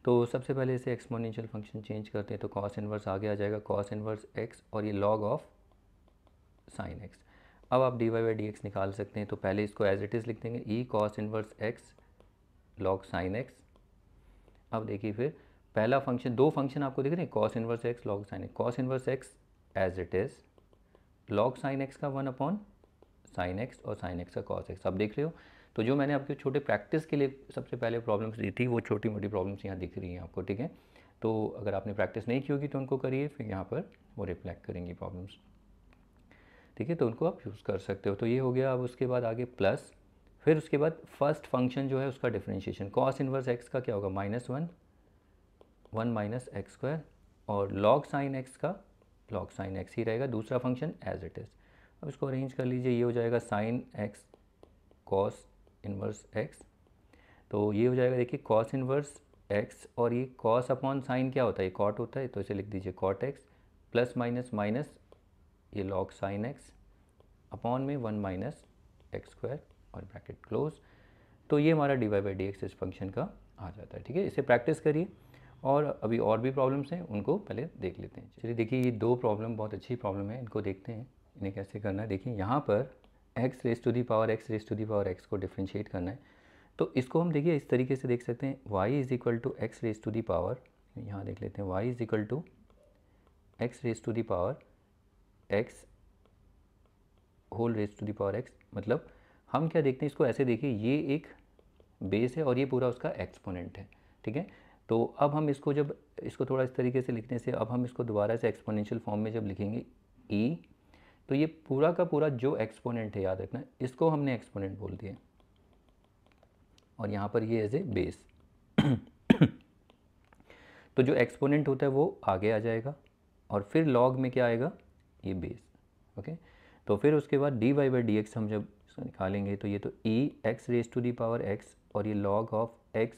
Speaker 1: तो सबसे पहले इसे एक्सपोनेंशियल फंक्शन चेंज करते हैं, तो कॉस इनवर्स आगे आ जाएगा कॉस इनवर्स एक्स और ये लॉग ऑफ साइन एक्स। अब आप dy बाई डी एक्स निकाल सकते हैं, तो पहले इसको एज इट इज़ लिख देंगे, E cos inverse x log sine x. अब देखिए फिर पहला फंक्शन, दो फंक्शन आपको दिख रहे हैं, cos inverse x log sine x, cos inverse x as it is, log sine x का 1 साइन एक्स और साइन एक्स का कॉस एक्स। अब देख रहे हो, तो जो मैंने आपके छोटे प्रैक्टिस के लिए सबसे पहले प्रॉब्लम्स दी थी, वो छोटी मोटी प्रॉब्लम्स यहाँ दिख रही हैं आपको, ठीक है। तो अगर आपने प्रैक्टिस नहीं की होगी तो उनको करिए, फिर यहाँ पर वो रिफ्लेक्ट करेंगी प्रॉब्लम्स, ठीक है, तो उनको आप यूज़ कर सकते हो। तो ये हो गया। अब उसके बाद आगे प्लस, फिर उसके बाद फर्स्ट फंक्शन जो है उसका डिफ्रेंशिएशन, कॉस इनवर्स एक्स का क्या होगा, -1 माइनस एक्स स्क्वायर, और लॉग साइन एक्स का लॉग साइन एक्स ही रहेगा, दूसरा फंक्शन एज इट इज़। अब इसको अरेंज कर लीजिए, ये हो जाएगा sign x cos inverse X, तो ये हो जाएगा, देखिए कॉस इनवर्स एक्स, और ये कॉस अपॉन साइन क्या होता है, ये कॉट होता है, तो इसे लिख दीजिए cot x, plus minus minus ये लॉग साइन एक्स अपॉन में 1 माइनस एक्स स्क्वायर और ब्रैकेट क्लोज। तो ये हमारा dy बाई डी एक्स इस फंक्शन का आ जाता है, ठीक है। इसे प्रैक्टिस करिए, और अभी और भी प्रॉब्लम्स हैं, उनको पहले देख लेते हैं। चलिए देखिए, ये दो प्रॉब्लम बहुत अच्छी प्रॉब्लम है, इनको देखते हैं इन्हें कैसे करना है। देखिए यहाँ पर x raise to the power x को डिफ्रेंशिएट करना है, तो इसको हम देखिए इस तरीके से देख सकते हैं, y is equal to x raise to the power, यहाँ देख लेते हैं, y is equal to x raise to the power x whole raise to the power x। मतलब हम क्या देखते हैं, इसको ऐसे देखिए, ये एक बेस है और ये पूरा उसका एक्सपोनेंट है, ठीक है। तो अब हम इसको जब इसको थोड़ा इस तरीके से लिखने से, अब हम इसको दोबारा से एक्सपोनेंशियल फॉर्म में जब लिखेंगे e, तो ये पूरा का पूरा जो एक्सपोनेंट है, याद रखना, इसको हमने एक्सपोनेंट बोल दिया, और यहाँ पर ये एज ए बेस तो जो एक्सपोनेंट होता है वो आगे आ जाएगा, और फिर लॉग में क्या आएगा, ये बेस, ओके। तो फिर उसके बाद dy बाई डी एक्स हम जब इसको निकालेंगे, तो ये तो e x raise to the power x और ये लॉग ऑफ x,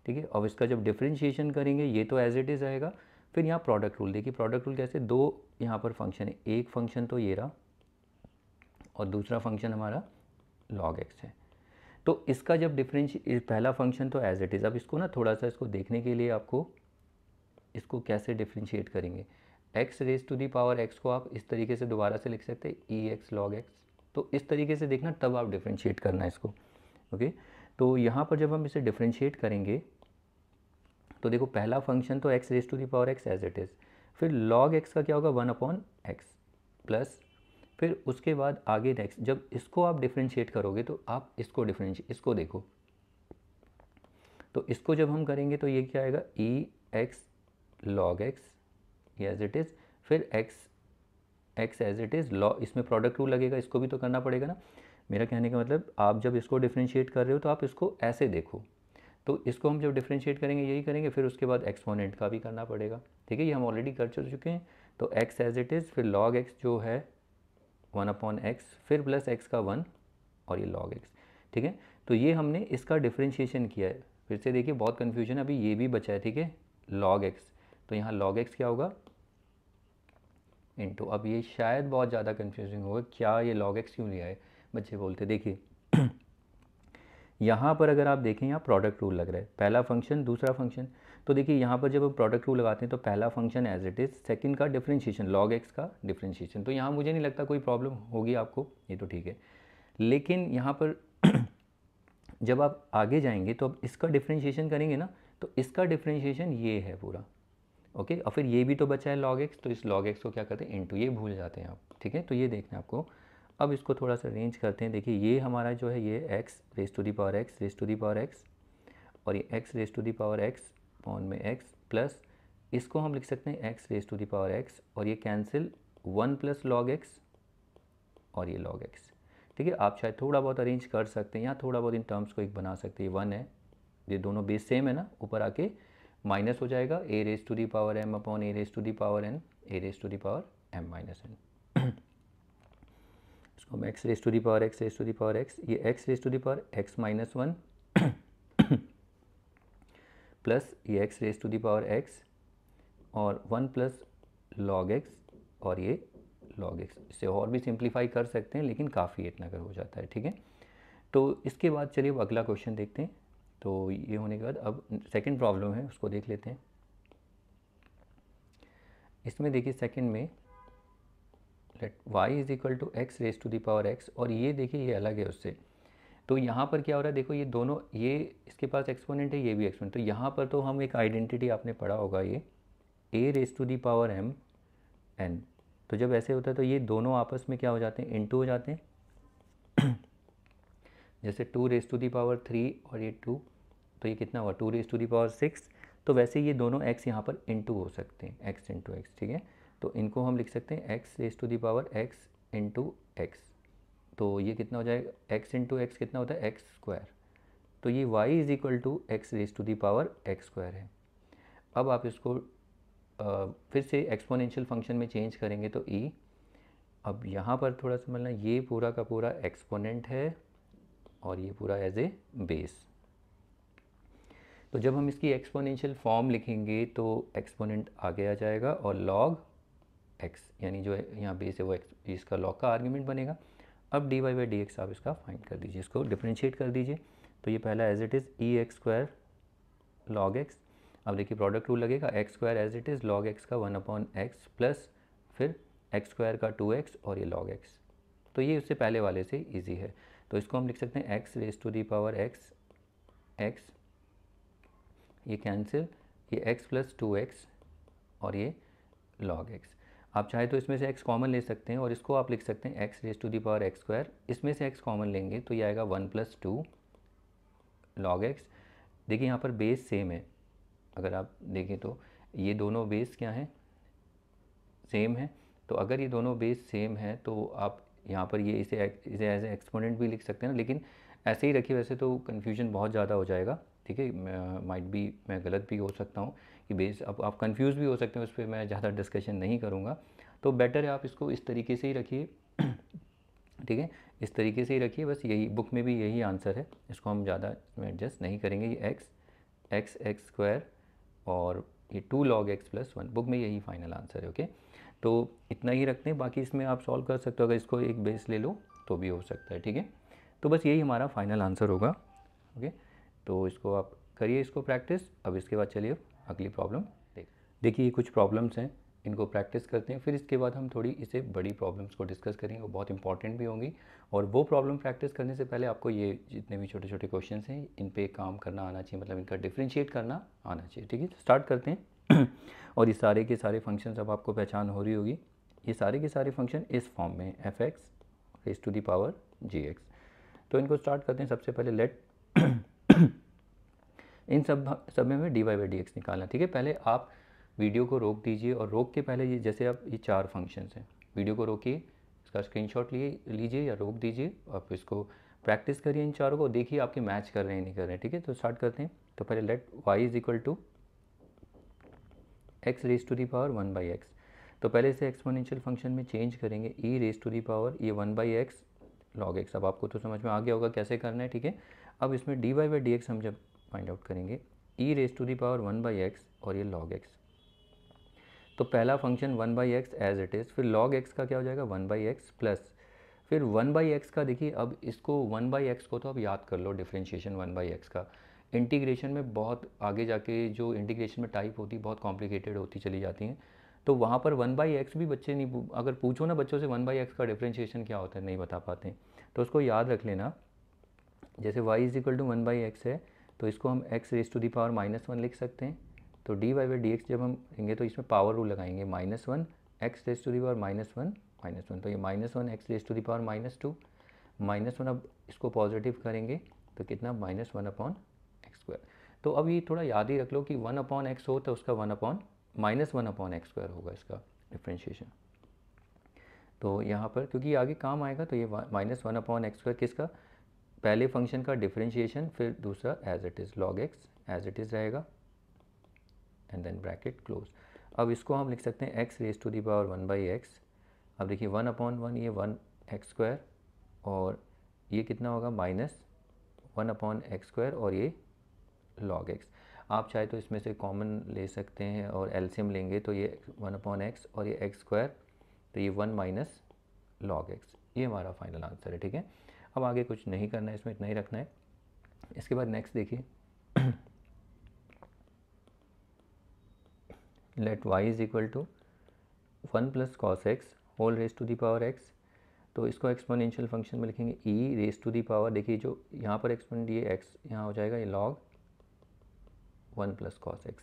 Speaker 1: ठीक है। अब इसका जब डिफ्रेंशिएशन करेंगे, ये तो एज इट इज़ आएगा। फिर यहाँ प्रोडक्ट रूल, देखिए प्रोडक्ट रूल कैसे, दो यहाँ पर फंक्शन है, एक फंक्शन तो ये रहा और दूसरा फंक्शन हमारा log x है। तो इसका जब पहला फंक्शन तो एज इट इज़, अब इसको ना थोड़ा सा इसको देखने के लिए आपको इसको कैसे डिफ्रेंशिएट करेंगे, x raise to the power x को आप इस तरीके से दोबारा से लिख सकते हैं, ई एक्स लॉग एक्स। तो इस तरीके से देखना, तब आप डिफ्रेंशिएट करना है इसको, ओके। तो यहाँ पर जब हम इसे डिफ्रेंशिएट करेंगे, तो देखो पहला फंक्शन तो x raise to the power x as it is, फिर log x का क्या होगा, 1/x प्लस, फिर उसके बाद आगे नेक्स्ट जब इसको आप डिफ्रेंशिएट करोगे, तो आप इसको देखो, तो इसको जब हम करेंगे तो ये क्या आएगा, E x log x as it is, फिर X as it is law, इसमें प्रोडक्ट रूल लगेगा, इसको भी तो करना पड़ेगा ना। मेरा कहने का मतलब, आप जब इसको डिफ्रेंशिएट कर रहे हो तो आप इसको ऐसे देखो, तो इसको हम जब डिफ्रेंशिएट करेंगे यही करेंगे, फिर उसके बाद एक्सपोनेंट का भी करना पड़ेगा, ठीक है। ये हम ऑलरेडी कर चुके हैं। तो x एज इट इज़, फिर log x जो है 1/x, फिर प्लस x का 1 और ये log x, ठीक है। तो ये हमने इसका डिफ्रेंशिएशन किया है। फिर से देखिए बहुत कन्फ्यूजन, अभी ये भी बचा है, ठीक है, log x। तो यहाँ log x क्या होगा इंटू, अब ये शायद बहुत ज़्यादा कन्फ्यूजिंग होगा, क्या ये log x क्यों लिया है, बच्चे बोलते। देखिए यहाँ पर अगर आप देखें, यहाँ प्रोडक्ट रूल लग रहा है, पहला फंक्शन दूसरा फंक्शन, तो देखिए यहाँ पर जब हम प्रोडक्ट रूल लगाते हैं तो पहला function as it is, second का डिफरेंशिएशन लॉग एक्स का डिफरेंशिएशन, तो यहाँ मुझे नहीं लगता कोई प्रॉब्लम होगी आपको, ये तो ठीक है। लेकिन यहाँ पर जब आप आगे जाएंगे तो अब इसका डिफरेंशिएशन करेंगे ना, तो इसका डिफरेंशिएशन ये है पूरा, ओके। और फिर ये भी तो बचा है लॉग एक्स, तो इस लॉग एक्स को क्या करते हैं, इनटू, ये भूल जाते हैं आप, ठीक है। तो ये देखना है आपको। अब इसको थोड़ा सा अरेंज करते हैं। देखिए ये हमारा जो है ये x raise to the power x raise to the power x, और ये x raise to the power x upon में एक्स प्लस, इसको हम लिख सकते हैं x raise to the power x, और ये कैंसिल 1 प्लस लॉग एक्स और ये लॉग एक्स, ठीक है। आप शायद थोड़ा बहुत अरेंज कर सकते हैं, यहाँ थोड़ा बहुत इन टर्म्स को एक बना सकते हैं। 1 है, ये दोनों बेस सेम है ना, ऊपर आके माइनस हो जाएगा, A raise to the power M upon A raise to the power N, A raise to the power M minus N. इसको हम X raise to the power x raise to the power X, ये x raise to the power X minus 1 plus ये x raise to the power x और 1 plus log x और ये log x. इसे और भी सिंप्लीफाई कर सकते हैं लेकिन काफ़ी इतना कर हो जाता है, ठीक है। तो इसके बाद चलिए अब अगला क्वेश्चन देखते हैं। तो ये होने के बाद अब सेकंड प्रॉब्लम है, उसको देख लेते हैं। इसमें देखिए सेकंड में let y is equal to x raise to the power x, और ये देखिए ये अलग है उससे। तो यहाँ पर क्या हो रहा है, देखो ये दोनों, ये इसके पास एक्सपोनेंट है, ये भी एक्सपोनेंट, तो यहाँ पर तो हम एक आइडेंटिटी आपने पढ़ा होगा, ये a raise to the power m n। तो जब ऐसे होता है तो ये दोनों आपस में क्या हो जाते हैं, इनटू हो जाते हैं। जैसे 2 रेस टू दी पावर 3 और ये 2, तो ये कितना हुआ 2 रेस टू दी पावर 6। तो वैसे ये दोनों x यहाँ पर इनटू हो सकते हैं, x इंटू एक्स, ठीक है। तो इनको हम लिख सकते हैं x raise to the power x into x. तो ये कितना हो जाएगा, x इंटू एक्स कितना होता है, एक्स स्क्वायर। तो ये y is equal to x raise to the power x square है। अब आप इसको फिर से एक्सपोनेंशियल फंक्शन में चेंज करेंगे तो e, अब यहाँ पर थोड़ा समझना, ये पूरा का पूरा एक्सपोनेंट है और ये पूरा एज ए बेस। तो जब हम इसकी एक्सपोनेंशियल फॉर्म लिखेंगे तो एक्सपोनेंट आगे आ जाएगा और लॉग एक्स, यानी जो है यहाँ बेस है वो एक्स, इसका लॉग का आर्ग्यूमेंट बनेगा। अब d Y by D x आप इसका फाइंड कर दीजिए, इसको डिफ्रेंशिएट कर दीजिए। तो ये पहला as it is e x square log x. अब देखिए प्रोडक्ट रूल लगेगा, x square as it is log x का 1 अपॉन एक्स प्लस फिर एक्स स्क्वायर का 2x और ये लॉग एक्स। तो ये उससे पहले वाले से इजी है, तो इसको हम लिख सकते हैं x raise to the power x x, ये कैंसिल, ये x प्लस 2x और ये log x। आप चाहे तो इसमें से x कॉमन ले सकते हैं और इसको आप लिख सकते हैं x raise to the power x square. इसमें से x कॉमन लेंगे तो ये आएगा 1 प्लस 2 log x। देखिए यहाँ पर बेस सेम है, अगर आप देखें तो ये दोनों बेस क्या हैं, सेम है। तो अगर ये दोनों बेस सेम है तो आप यहाँ पर ये इसे एज ए एक्सपोनेंट भी लिख सकते हैं ना, लेकिन ऐसे ही रखिए, वैसे तो कन्फ्यूजन बहुत ज़्यादा हो जाएगा, ठीक है। माइट बी मैं गलत भी हो सकता हूँ कि बेस, अब आप कंफ्यूज भी हो सकते हैं, उस पर मैं ज़्यादा डिस्कशन नहीं करूँगा। तो बेटर है आप इसको इस तरीके से ही रखिए, ठीक है, इस तरीके से ही रखिए। बस यही बुक में भी यही आंसर है, इसको हम ज़्यादा इसमें एडजस्ट नहीं करेंगे। ये एक्स स्क्वायर और ये 2 log x प्लस 1, बुक में यही फाइनल आंसर है, ओके। तो इतना ही रखते हैं, बाकी इसमें आप सॉल्व कर सकते हो, अगर इसको एक बेस ले लो तो भी हो सकता है, ठीक है। तो बस यही हमारा फाइनल आंसर होगा, ओके। तो इसको आप करिए इसको प्रैक्टिस। अब इसके बाद चलिए अगली प्रॉब्लम देखिए, कुछ प्रॉब्लम्स हैं, इनको प्रैक्टिस करते हैं, फिर इसके बाद हम थोड़ी इसे बड़ी प्रॉब्लम्स को डिस्कस करेंगे, वो बहुत इंपॉर्टेंट भी होंगी। और वो प्रॉब्लम प्रैक्टिस करने से पहले आपको ये जितने भी छोटे छोटे क्वेश्चन हैं इन पे काम करना आना चाहिए, मतलब इनका डिफ्रेंशिएट करना आना चाहिए, ठीक है। स्टार्ट करते हैं। और ये सारे के सारे फंक्शंस अब आपको पहचान हो रही होगी, ये सारे के सारे फंक्शन इस फॉर्म में f x raise to the power g x. तो इनको स्टार्ट करते हैं। सबसे पहले लेट इन सब में हमें d Y by D x निकालना, ठीक है। पहले आप वीडियो को रोक दीजिए और रोक के पहले ये जैसे आप ये 4 फंक्शंस हैं, वीडियो को रोकिए, इसका स्क्रीनशॉट लीजिए या रोक दीजिए, आप इसको प्रैक्टिस करिए, इन चारों को देखिए आपके मैच कर रहे हैं नहीं कर रहे हैं, ठीक है। तो स्टार्ट करते हैं। तो पहले let y is equal to x raise to the power 1 by x. तो पहले इसे एक्सपोनेंशियल फंक्शन में चेंज करेंगे, ई रेस टू दी पावर ये 1 बाई एक्स लॉग एक्स। अब आपको तो समझ में आ गया होगा कैसे करना है, ठीक है। अब इसमें D Y by D x हम जब फाइंड आउट करेंगे, ई raise to the power 1 by X और ये लॉग एक्स। तो पहला function 1 by X as it is, फिर लॉग एक्स का क्या हो जाएगा 1 बाई एक्स प्लस फिर 1 बाई एक्स का। देखिए अब इसको 1 बाई एक्स को तो आप याद कर लो, डिफ्रेंशिएशन 1 बाई एक्स का, इंटीग्रेशन में बहुत आगे जाके जो इंटीग्रेशन में टाइप होती है बहुत कॉम्प्लिकेटेड होती चली जाती हैं, तो वहाँ पर 1/x भी बच्चे नहीं, अगर पूछो ना बच्चों से 1/x का डिफ्रेंशिएशन क्या होता है नहीं बता पाते हैं, तो उसको याद रख लेना। जैसे y is equal to 1/x है तो इसको हम x raise to the power -1 लिख सकते हैं। तो dy/dx जब हम लेंगे तो इसमें पावर रूल लगाएंगे, -1 x raise to the power -1, तो ये -1 x raise to the power -2, -1 अब इसको पॉजिटिव करेंगे तो कितना -1/x²। तो अब ये थोड़ा याद ही रख लो कि 1/x हो तो उसका -1/x² होगा इसका डिफ्रेंशिएशन। तो यहाँ पर क्योंकि आगे काम आएगा तो ये -1/x² किसका, पहले फंक्शन का डिफरेंशिएशन, फिर दूसरा as it is log x as it is रहेगा एंड देन ब्रैकेट क्लोज। अब इसको हम लिख सकते हैं x raise to the power 1/x। अब देखिए 1/1 ये 1x² और ये कितना होगा -1/x² और ये log x। आप चाहे तो इसमें से कॉमन ले सकते हैं और एलसीएम लेंगे तो ये 1/x और ये x², तो ये 1 - log x। ये हमारा फाइनल आंसर है। ठीक है, अब आगे कुछ नहीं करना है, इसमें इतना ही रखना है। इसके बाद नेक्स्ट देखिए, let y is equal to 1 + cos x whole raise to the power x। तो इसको एक्सपोनेंशियल फंक्शन में लिखेंगे e raise to the power, देखिए जो यहाँ पर एक्सपोनेंट ये x यहाँ हो जाएगा ये log 1 + cos x।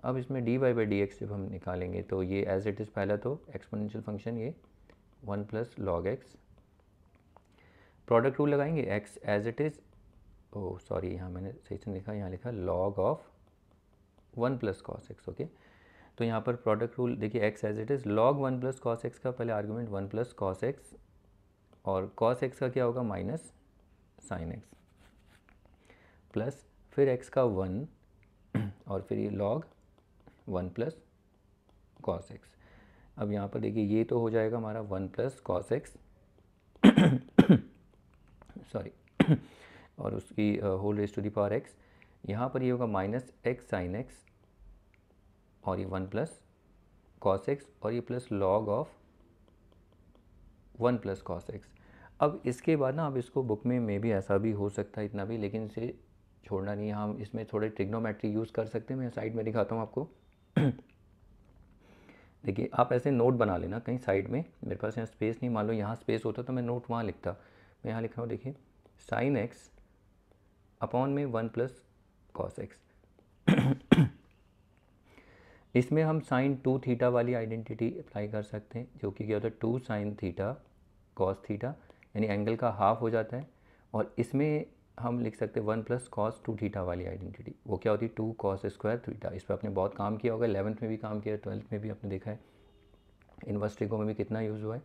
Speaker 1: अब इसमें dy/dx जब हम निकालेंगे तो ये एज इट इज़, पहला तो एक्सपोनेंशियल फंक्शन ये 1 + log x, प्रोडक्ट रूल लगाएंगे x as it is, oh sorry यहाँ मैंने सही से लिखा, यहाँ लिखा log of 1 + cos x। Okay, तो यहाँ पर प्रोडक्ट रूल देखिए x as it is log 1 + cos x का पहले आर्गूमेंट 1 + cos x और cos x का क्या होगा -sin x प्लस फिर x का 1 और फिर ये log 1 + cos x। अब यहाँ पर देखिए ये तो हो जाएगा हमारा 1 + cos x सॉरी और उसकी whole raise to the power x, यहाँ पर ये होगा -x sin x और ये 1 + cos x और ये plus log of 1 + cos x। अब इसके बाद ना, अब इसको बुक में भी ऐसा भी हो सकता है इतना भी, लेकिन इसे छोड़ना नहीं है, हम इसमें थोड़े ट्रिग्नोमेट्री यूज़ कर सकते हैं। मैं साइड में दिखाता हूँ आपको देखिए आप ऐसे नोट बना लेना कहीं साइड में, मेरे पास यहाँ स्पेस नहीं, मान लो यहाँ स्पेस होता तो मैं नोट वहाँ लिखता, मैं यहाँ लिख रहा हूँ देखिए sin x अपॉन में 1 + cos x इसमें हम sin 2θ वाली आइडेंटिटी अप्लाई कर सकते हैं, जो कि क्या होता है 2 sin θ cos θ, यानी एंगल का हाफ हो जाता है। और इसमें हम लिख सकते हैं 1 + cos 2θ वाली आइडेंटिटी, वो क्या होती है 2 cos² θ। इस पर आपने बहुत काम किया होगा, 11th में भी काम किया, 12th में भी आपने देखा है, इनवर्स ट्रिगो में भी कितना यूज़ हुआ है।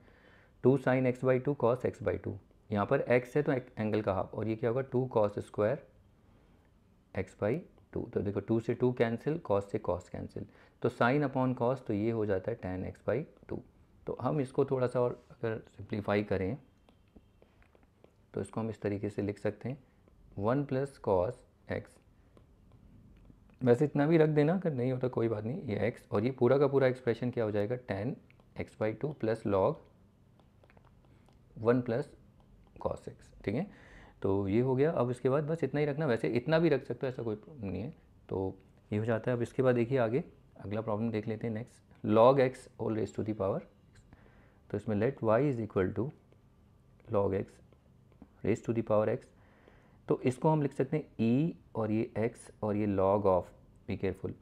Speaker 1: 2 sin x/2 cos x/2, यहाँ पर x है तो एंगल का हाफ, और ये क्या होगा 2 cos² x/2। तो देखो 2 से 2 कैंसिल, cos से cos कैंसिल, तो sin अपॉन cos, तो ये हो जाता है tan x/2। तो हम इसको थोड़ा सा और अगर सिंप्लीफाई करें तो इसको हम इस तरीके से लिख सकते हैं 1 + cos x, वैसे इतना भी रख देना, अगर नहीं होता कोई बात नहीं, ये x और ये पूरा का पूरा एक्सप्रेशन क्या हो जाएगा tan x/2 plus log 1 + cos x। ठीक है, तो ये हो गया। अब इसके बाद बस इतना ही रखना, वैसे इतना भी रख सकते हो, ऐसा कोई प्रॉब्लम नहीं है, तो ये हो जाता है। अब इसके बाद देखिए आगे अगला प्रॉब्लम देख लेते हैं next, log x whole raise to the power. तो इसमें let y is equal to log x raise to the power x, तो इसको हम लिख सकते हैं e और ये x और ये log of, be careful,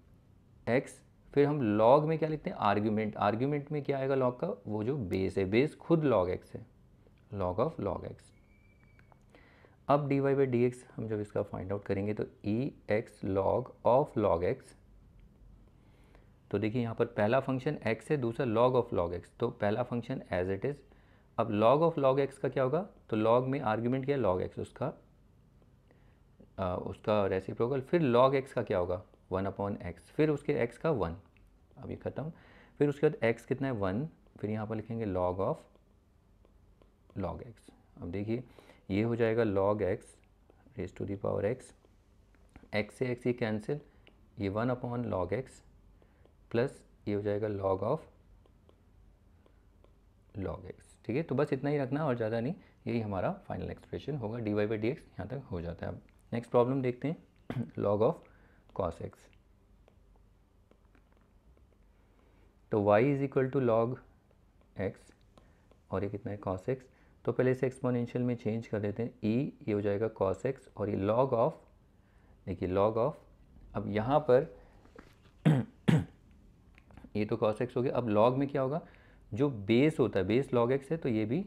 Speaker 1: x, फिर हम log में क्या लिखते हैं आर्ग्यूमेंट, आर्ग्यूमेंट में क्या आएगा log का, वो जो बेस है, बेस खुद log x है, log ऑफ log x। अब dy/dx हम जब इसका फाइंड आउट करेंगे तो ex log of log x, तो देखिए यहाँ पर पहला फंक्शन x है, दूसरा log ऑफ log x, तो पहला फंक्शन एज इट इज़। अब log ऑफ log x का क्या होगा, तो log में आर्ग्यूमेंट क्या है log x, उसका रेसिप्रोकल, फिर log x का क्या होगा 1/x, फिर उसके x का 1, अब ये ख़त्म, फिर उसके बाद x कितना है 1, फिर यहाँ पर लिखेंगे log ऑफ log x। अब देखिए ये हो जाएगा log x raise to the power x, x से x ही कैंसिल, ये 1/log x प्लस ये हो जाएगा log ऑफ log x। ठीक है, तो बस इतना ही रखना और ज़्यादा नहीं, यही हमारा फाइनल एक्सप्रेशन होगा, dy/dx यहाँ तक हो जाता है। अब नेक्स्ट प्रॉब्लम देखते हैं, log of cos x। तो y is equal to log x और ये कितना है cos x। तो पहले इसे एक्सपोनेंशियल में चेंज कर देते हैं, e ये हो जाएगा cos x और ये log ऑफ, देखिए log ऑफ, अब यहाँ पर ये तो cos x हो गया। अब log में क्या होगा, जो बेस होता है, बेस log x है तो ये भी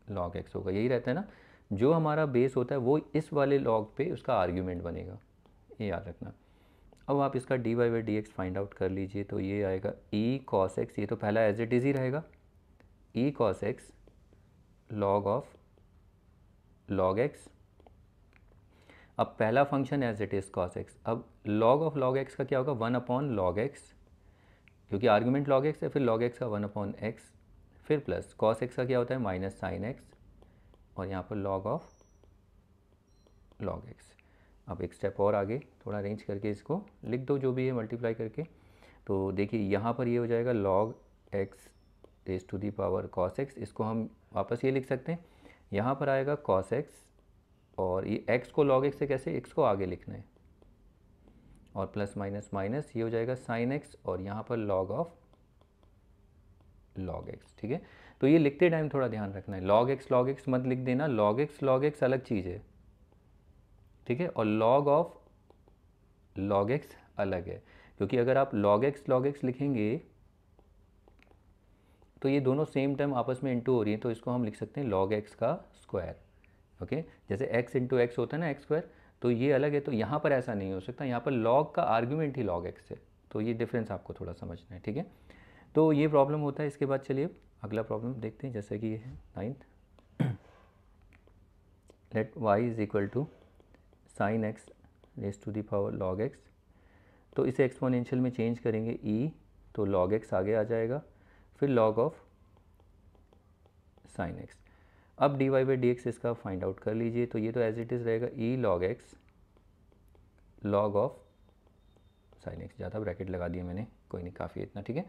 Speaker 1: log x होगा, यही रहता है ना, जो हमारा बेस होता है वो इस वाले log पे उसका आर्ग्यूमेंट बनेगा, ये याद रखना। अब आप इसका dy by D x find out कर लीजिए, तो ये आएगा e cos x, ये तो पहला एज इट इज़ ही रहेगा, e cos x log of log x। अब पहला function as it is cos x, अब log ऑफ log x का क्या होगा, 1 अपॉन log x, क्योंकि आर्ग्यूमेंट log x है, फिर log x का 1 अपॉन x, फिर प्लस cos x का क्या होता है माइनस साइन x, और यहाँ पर log ऑफ log x। अब एक स्टेप और आगे थोड़ा अरेंज करके इसको लिख दो, जो भी है मल्टीप्लाई करके। तो देखिए यहाँ पर ये हो जाएगा log x raise to the power cos x, इसको हम वापस ये लिख सकते हैं, यहाँ पर आएगा cos x और ये x को log x से कैसे, x को आगे लिखना है, और प्लस माइनस माइनस ये हो जाएगा sin x और यहाँ पर log ऑफ log x। ठीक है, तो ये लिखते टाइम थोड़ा ध्यान रखना है, log x मत लिख देना, log x अलग चीज़ है, ठीक है, और log ऑफ log x अलग है, क्योंकि अगर आप log x लिखेंगे तो ये दोनों सेम टाइम आपस में इंटू हो रही है, तो इसको हम लिख सकते हैं log x का स्क्वायर। ओके, जैसे x इंटू एक्स होता है ना, एक्स स्क्वायर, तो ये अलग है, तो यहाँ पर ऐसा नहीं हो सकता, यहाँ पर log का आर्ग्यूमेंट ही log x है, तो ये डिफरेंस आपको थोड़ा समझना है। ठीक है, तो ये प्रॉब्लम होता है। इसके बाद चलिए अगला प्रॉब्लम देखते हैं, जैसे कि ये है 9th, let y is equal to sine x raise to the power log x। तो इसे एक्सपोनेंशियल में चेंज करेंगे e, तो log x आगे आ जाएगा, फिर log ऑफ साइन x। अब dy बाई डी एक्स इसका फाइंड आउट कर लीजिए, तो ये तो एज इट इज़ रहेगा e log x log of sign x, ज़्यादा ब्रैकेट लगा दिया मैंने, कोई नहीं, काफ़ी इतना। ठीक है,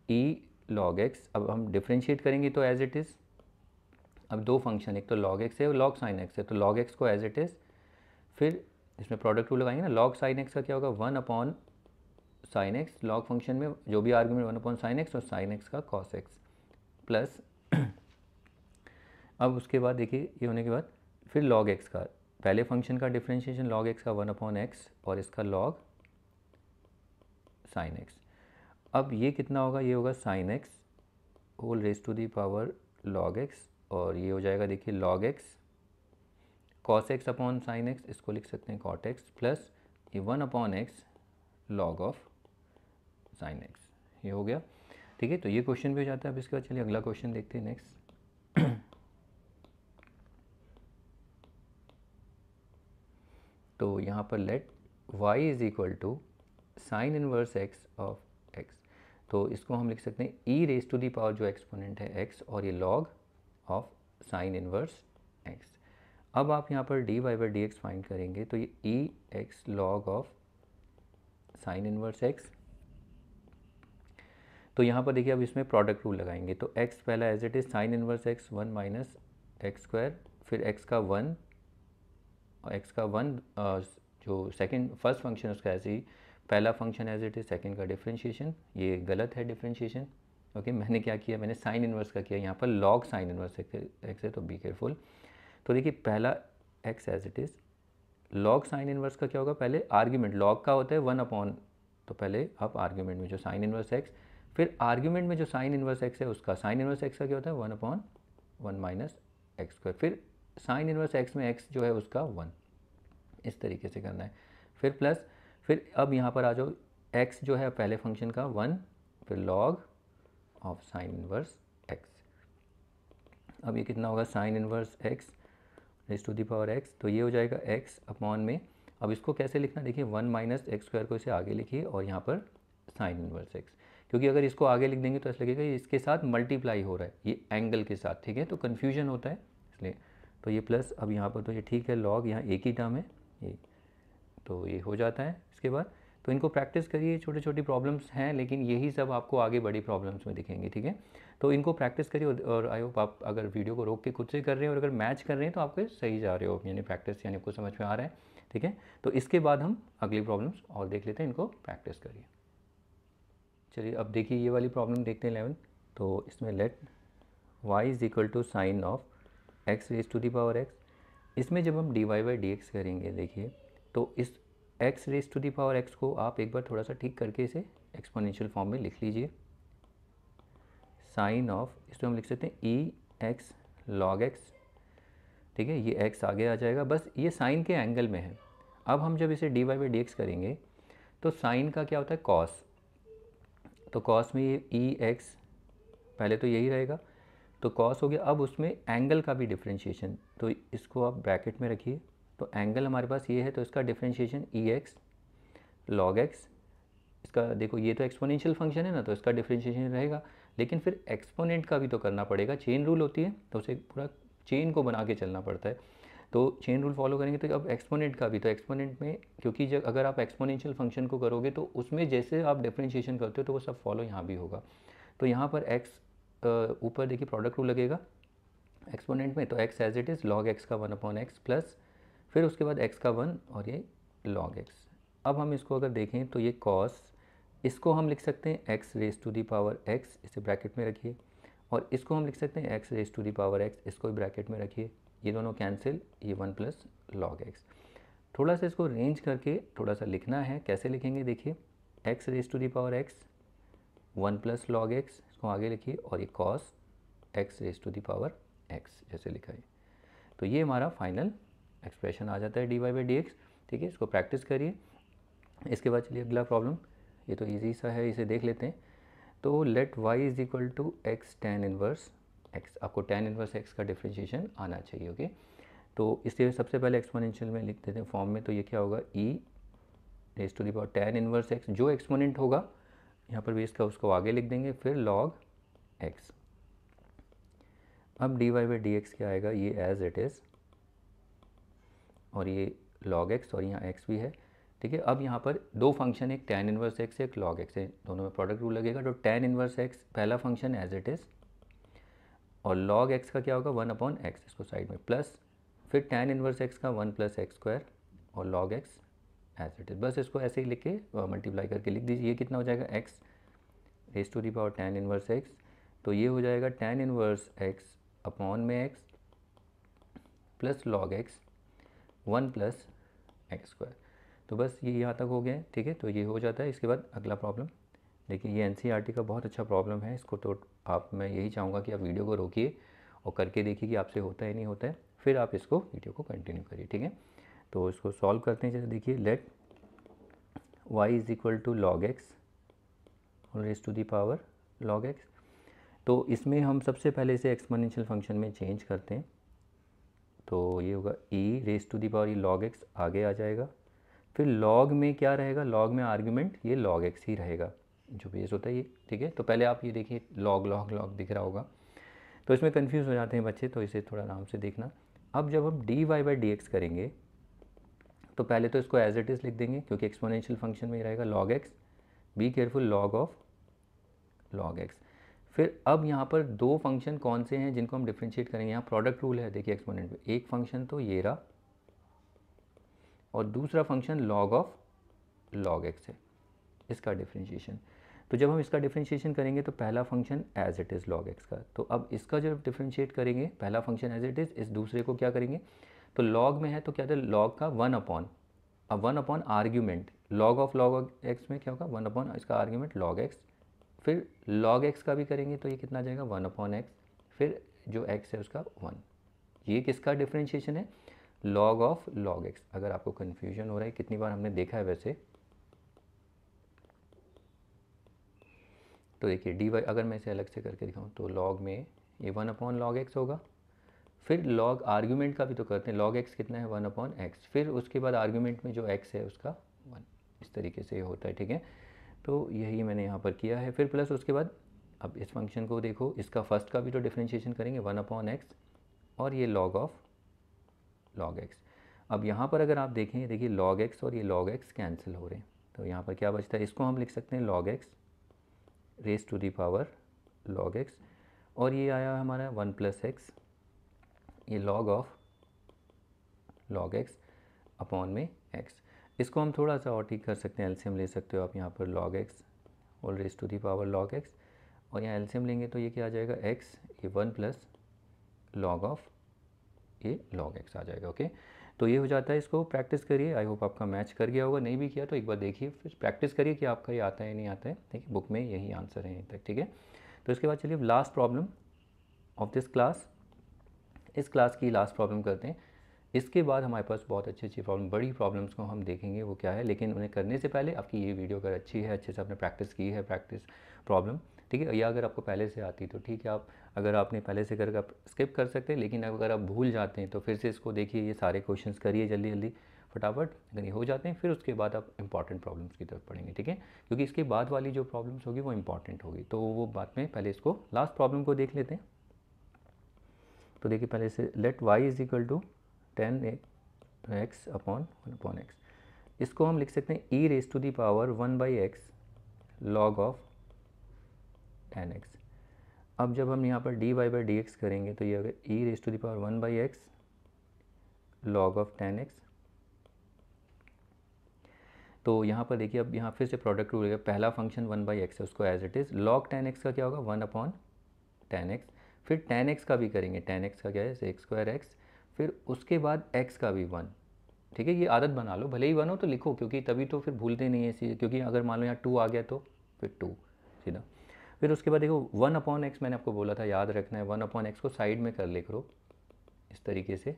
Speaker 1: e log x, अब हम डिफ्रेंशिएट करेंगे तो एज इट इज़, अब दो फंक्शन, एक तो log x है और log sin x है, तो log x को एज इट इज़, फिर इसमें प्रोडक्ट रूल लगाएंगे ना, log sin x का क्या होगा 1 upon sine x, log function में जो भी आर्ग्यूमेंट 1 अपॉन साइन एक्स और साइन x का cos x, प्लस अब उसके बाद देखिए ये होने के बाद फिर log x का, पहले फंक्शन का डिफ्रेंशिएशन log x का 1 अपॉन एक्स और इसका log साइन x। अब ये कितना होगा, ये होगा sine x whole raise to the power log x, और ये हो जाएगा देखिए log x cos x upon sine x, इसको लिख सकते हैं cot x, प्लस ये 1 upon x log of sign x, ये हो गया। ठीक है, तो ये क्वेश्चन भी हो जाता है। अब इसके बाद चलिए अगला क्वेश्चन देखते हैं नेक्स्ट। तो यहाँ पर let y is equal to sine inverse x of x, तो इसको हम लिख सकते हैं e raise to the power जो एक्सपोनेंट है x, और ये log of sine inverse x। अब आप यहाँ पर dy by D x find करेंगे, तो ये e x log of sine inverse x। तो यहाँ पर देखिए अब इसमें प्रोडक्ट रूल लगाएंगे, तो x पहला as it is sine inverse x 1 minus x square, फिर x का 1 और x का 1 जो सेकंड फर्स्ट फंक्शन उसका ऐसे ही, पहला function as it is, second का डिफरेंशिएशन, ये गलत है डिफरेंशिएशन। ओके, मैंने क्या किया, मैंने साइन इनवर्स का किया, यहाँ पर लॉग साइन इनवर्स x है, तो बी केयरफुल। तो देखिए पहला x as it is, log sine inverse का क्या होगा, पहले आर्ग्यूमेंट लॉग का होता है 1 अपॉन, तो पहले आप आर्ग्यूमेंट में जो साइन इनवर्स x, फिर आर्ग्यूमेंट में जो साइन इनवर्स x है उसका साइन इनवर्स x का क्या होता है 1 अपॉन 1 माइनस एक्स स्क्वायर, फिर साइन इनवर्स x में x जो है उसका 1, इस तरीके से करना है, फिर प्लस, फिर अब यहाँ पर आ जाओ x जो है पहले फंक्शन का 1, फिर log of sine inverse x। अब ये कितना होगा sine inverse x raise to the power x, तो ये हो जाएगा x अपॉन में, अब इसको कैसे लिखना देखिए 1 माइनस एक्स स्क्वायर को इसे आगे लिखिए और यहाँ पर साइन इनवर्स x, क्योंकि अगर इसको आगे लिख देंगे तो ऐसा लगेगा इसके साथ मल्टीप्लाई हो रहा है ये एंगल के साथ, ठीक है, तो कन्फ्यूजन होता है इसलिए, तो ये प्लस, अब यहाँ पर तो ये ठीक है, लॉग यहाँ एक ही टर्म है ये, तो ये हो जाता है। इसके बाद तो इनको प्रैक्टिस करिए, छोटी छोटी प्रॉब्लम्स हैं लेकिन यही सब आपको आगे बड़ी प्रॉब्लम्स में दिखेंगी, ठीक है, तो इनको प्रैक्टिस करिए, और आई होप आप अगर वीडियो को रोक के खुद से कर रहे हैं और अगर मैच कर रहे हैं तो आपको सही जा रहे हो, यानी प्रैक्टिस यानी आपको समझ में आ रहा है। ठीक है। तो इसके बाद हम अगली प्रॉब्लम्स और देख लेते हैं, इनको प्रैक्टिस करिए। चलिए अब देखिए ये वाली प्रॉब्लम देखते हैं 11। तो इसमें let y is equal to sine of x raise to the power x। इसमें जब हम dy बाई डी एक्स करेंगे, देखिए तो इस x raise to the power x को आप एक बार थोड़ा सा ठीक करके इसे एक्सपोनेंशियल फॉर्म में लिख लीजिए। साइन ऑफ, इसको हम लिख सकते हैं ई एक्स लॉग एक्स, ठीक है, ये x आगे आ जाएगा, बस ये साइन के एंगल में है। अब हम जब इसे dy बाई डी एक्स करेंगे तो साइन का क्या होता है कॉस, तो कॉस में ये ई एक्स पहले तो यही रहेगा, तो कॉस हो गया। अब उसमें एंगल का भी डिफ्रेंशिएशन, तो इसको आप ब्रैकेट में रखिए, तो एंगल हमारे पास ये है, तो इसका differentiation e x log x, इसका देखो ये तो एक्सपोनेंशियल फंक्शन है ना, तो इसका डिफ्रेंशिएशन रहेगा, लेकिन फिर एक्सपोनेंट का भी तो करना पड़ेगा, चेन रूल होती है तो उसे पूरा चेन को बना के चलना पड़ता है, तो चेन रूल फॉलो करेंगे। तो अब एक्सपोनेंट का भी, तो एक्सपोनेंट में क्योंकि जब अगर आप एक्सपोनेंशियल फंक्शन को करोगे तो उसमें जैसे आप डिफ्रेंशिएशन करते हो तो वो सब फॉलो यहाँ भी होगा। तो यहाँ पर एक्स ऊपर देखिए प्रोडक्ट रूल लगेगा एक्सपोनेंट में, तो x as it is log x का 1/x प्लस फिर उसके बाद x का 1 और ये लॉग x। अब हम इसको अगर देखें तो ये कॉस, इसको हम लिख सकते हैं x raise to the power x, इसे ब्रैकेट में रखिए, और इसको हम लिख सकते हैं x raise to the power x, इसको भी ब्रैकेट में रखिए, ये दोनों कैंसिल, ये 1 प्लस लॉग x। थोड़ा सा इसको रेंज करके थोड़ा सा लिखना है, कैसे लिखेंगे देखिए, x raise to the power x 1 plus log x, इसको आगे लिखिए, और ये cos x raise to the power x जैसे लिखा है। तो ये हमारा फाइनल एक्सप्रेशन आ जाता है dy बाई डी एक्स, ठीक है। इसको प्रैक्टिस करिए। इसके बाद चलिए अगला प्रॉब्लम, ये तो इजी सा है, इसे देख लेते हैं। तो let y is equal to x tan inverse x, आपको tan इनवर्स x का डिफ्रेंशिएशन आना चाहिए, ओके। तो इसलिए सबसे पहले एक्सपोनेंशियल में लिख देते हैं फॉर्म में, तो ये क्या होगा e raise to the power tan inverse x, जो एक्सपोनेंट होगा यहाँ पर बेस का उसको आगे लिख देंगे, फिर log x। अब dy बाई डी एक्स क्या आएगा, ये एज इट इज़, और ये log x और यहाँ x भी है, ठीक है। अब यहाँ पर दो फंक्शन, एक tan इनवर्स x एक log x है, दोनों में प्रोडक्ट रूल लगेगा, तो tan इनवर्स x पहला फंक्शन एज इट इज़, और log x का क्या होगा 1/x, इसको साइड में प्लस, फिर tan इनवर्स x का 1 प्लस एक्स स्क्वायर और log x as it is, बस इसको ऐसे ही लिख के मल्टीप्लाई करके लिख दीजिए। ये कितना हो जाएगा x raise to the power tan inverse x, तो ये हो जाएगा tan इनवर्स x अपॉन में x plus log x 1 plus x square. तो बस ये यहाँ तक हो गया है, ठीक है। तो ये हो जाता है। इसके बाद अगला प्रॉब्लम देखिए, ये एनसीईआरटी का बहुत अच्छा प्रॉब्लम है, इसको तो आप, मैं यही चाहूँगा कि आप वीडियो को रोकिए और करके देखिए कि आपसे होता है नहीं होता है, फिर आप इसको वीडियो को कंटिन्यू करिए, ठीक है। तो इसको सॉल्व करते हैं। जैसे देखिए let y is equal to log x raise to the power log x, तो इसमें हम सबसे पहले इसे एक्सपोनेंशियल फंक्शन में चेंज करते हैं, तो ये होगा e raise to the power, ये log x आगे आ जाएगा, फिर log में क्या रहेगा, log में आर्ग्यूमेंट ये log x ही रहेगा जो बेस होता है ये, ठीक है। तो पहले आप ये देखिए log log log दिख रहा होगा, तो इसमें कंफ्यूज हो जाते हैं बच्चे, तो इसे थोड़ा आराम से देखना। अब जब हम dy बाई डी एक्स करेंगे तो पहले तो इसको एज इट इज़ लिख देंगे, क्योंकि एक्सपोनेंशियल फंक्शन में ही रहेगा log x, be careful log of log x। फिर अब यहाँ पर दो फंक्शन कौन से हैं जिनको हम डिफ्रेंशिएट करेंगे, यहाँ प्रोडक्ट रूल है देखिए एक्सपोनेंट में, एक फंक्शन तो ये रहा और दूसरा function log of log x है, इसका डिफ्रेंशिएशन। तो जब हम इसका डिफ्रेंशिएशन करेंगे तो पहला function as it is log x का, तो अब इसका जब डिफ्रेंशिएट करेंगे, पहला फंक्शन एज इट इज़, इस दूसरे को क्या करेंगे, तो log में है तो क्या था log का 1 अपॉन, अब 1 upon argument log of log x में क्या होगा 1 अपॉन इसका आर्ग्यूमेंट log x, फिर log x का भी करेंगे तो ये कितना आ जाएगा 1 अपॉन x, फिर जो x है उसका 1। ये किसका डिफ्रेंशिएशन है, log ऑफ log x। अगर आपको कन्फ्यूजन हो रहा है, कितनी बार हमने देखा है वैसे, तो देखिए dy, अगर मैं इसे अलग से करके दिखाऊँ तो log में ये 1 अपॉन log x होगा, फिर log आर्ग्यूमेंट का भी तो करते हैं, log x कितना है 1 अपॉन x, फिर उसके बाद आर्ग्यूमेंट में जो x है उसका 1, इस तरीके से होता है, ठीक है। तो यही मैंने यहाँ पर किया है। फिर प्लस उसके बाद अब इस फंक्शन को देखो, इसका फर्स्ट का भी तो डिफ्रेंशिएशन करेंगे 1 अपॉन एक्स और ये log ऑफ log x। अब यहाँ पर अगर आप देखें, देखिए log x और ये log x कैंसिल हो रहे हैं, तो यहाँ पर क्या बचता है, इसको हम लिख सकते हैं log x raise to the power log x, और ये आया हमारा 1 प्लस एक्स, ये log of log x, upon में x। इसको हम थोड़ा सा और ठीक कर सकते हैं, एलसीएम ले सकते हो आप यहाँ पर log x whole raise to the power log x, और यहाँ एलसीएम लेंगे तो ये क्या आ जाएगा x, ये 1 प्लस log ऑफ ये log x आ जाएगा। ओके, तो ये हो जाता है। इसको प्रैक्टिस करिए, आई होप आपका मैच कर गया होगा, नहीं भी किया तो एक बार देखिए फिर प्रैक्टिस करिए कि आपका ये आता है नहीं आता है। ठीक है, बुक में यही आंसर है यहीं तक। ठीक है, तो इसके बाद चलिए last problem of this class, इस क्लास की लास्ट प्रॉब्लम करते हैं। इसके बाद हमारे पास बहुत अच्छी अच्छी प्रॉब्लम, बड़ी प्रॉब्लम्स को हम देखेंगे वो क्या है, लेकिन उन्हें करने से पहले आपकी ये वीडियो अगर अच्छी है, अच्छे से आपने प्रैक्टिस की है प्रैक्टिस प्रॉब्लम, ठीक है, या अगर आपको पहले से आती तो ठीक है, आप अगर आपने पहले से करके आप स्किप कर सकते हैं, लेकिन अगर आप भूल जाते हैं तो फिर से इसको देखिए, ये सारे क्वेश्चंस करिए जल्दी जल्दी फटाफट। अगर ये हो जाते हैं फिर उसके बाद आप इंपॉर्टेंट प्रॉब्लम्स की तरफ पढ़ेंगे। ठीक है, क्योंकि इसके बाद वाली जो प्रॉब्लम्स होगी वो इंपॉर्टेंट होगी, तो वो बाद में पहले इसको लास्ट प्रॉब्लम को देख लेते हैं। तो देखिए पहले से let y is equal to 10x upon 1/x, इसको हम लिख सकते हैं e raise to the power 1/x log of 10x। अब जब हम यहाँ पर dy/dx करेंगे तो ये अगर e raise to the power 1/x log of 10x, तो यहाँ पर देखिए अब यहाँ फिर से प्रोडक्ट रूल है, पहला फंक्शन 1/x है उसको as it is, log 10x का क्या होगा 1/10x, फिर 10x का भी करेंगे, 10x का क्या है sec²x, फिर उसके बाद x का भी 1। ठीक है, ये आदत बना लो, भले ही 1 हो तो लिखो, क्योंकि तभी तो फिर भूलते नहीं है इसी, क्योंकि अगर मान लो यहाँ 2 आ गया तो फिर 2 सीधा। फिर उसके बाद देखो 1/x मैंने आपको बोला था याद रखना है, 1/x को साइड में कर ले करो इस तरीके से,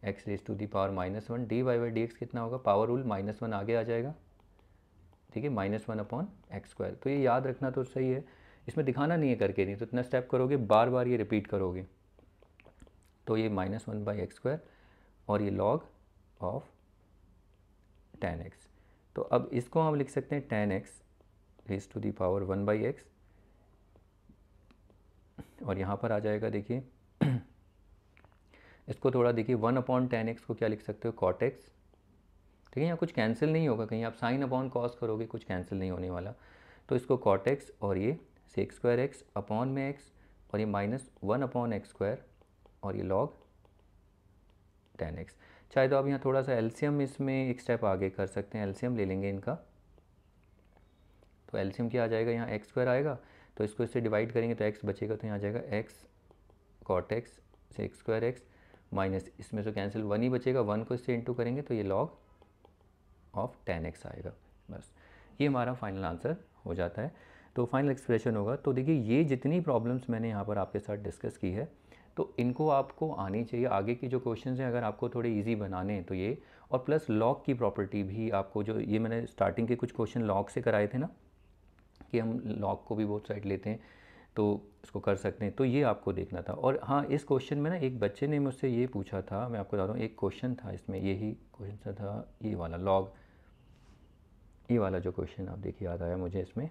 Speaker 1: x raise to the power -1, dy/dx कितना होगा, पावर रूल -1 आगे आ जाएगा। ठीक है, -1/x², तो ये याद रखना तो सही है, इसमें दिखाना नहीं है करके, नहीं तो इतना स्टेप करोगे बार बार ये रिपीट करोगे, तो ये -1/x² और ये log ऑफ 10x। तो अब इसको हम लिख सकते हैं 10x raise to the power 1/x, और यहाँ पर आ जाएगा देखिए इसको थोड़ा देखिए 1/10x को क्या लिख सकते हो cot x। ठीक है, यहाँ कुछ कैंसिल नहीं होगा, कहीं आप साइन अपॉन कॉस करोगे कुछ कैंसिल नहीं होने वाला, तो इसको cot x और ये sec²x अपॉन में x और ये -1/x² और ये log 10x। चाहे तो आप यहाँ थोड़ा सा एलसीएम इसमें एक स्टेप आगे कर सकते हैं, एलसीएम ले लेंगे इनका, तो एलसीएम क्या आ जाएगा, यहाँ x² आएगा, तो इसको इससे डिवाइड करेंगे तो x बचेगा, तो यहाँ आ जाएगा x cot x sec²x minus इसमें से कैंसिल 1 ही बचेगा, 1 को इससे इंटू करेंगे तो ये log ऑफ 10x आएगा। बस ये हमारा फाइनल आंसर हो जाता है, तो फाइनल एक्सप्रेशन होगा। तो देखिए ये जितनी प्रॉब्लम्स मैंने यहाँ पर आपके साथ डिस्कस की है, तो इनको आपको आनी चाहिए। आगे की जो क्वेश्चंस हैं अगर आपको थोड़े इजी बनाने हैं तो ये, और प्लस लॉग की प्रॉपर्टी भी आपको, जो ये मैंने स्टार्टिंग के कुछ क्वेश्चन लॉग से कराए थे ना, कि हम लॉग को भी बोथ साइड लेते हैं तो इसको कर सकते हैं, तो ये आपको देखना था। और हाँ, इस क्वेश्चन में ना एक बच्चे ने मुझसे ये पूछा था, मैं आपको बता रहा हूँ, एक क्वेश्चन था इसमें, यही क्वेश्चन था ये वाला लॉग, ये वाला जो क्वेश्चन आप देखिए याद आया मुझे, इसमें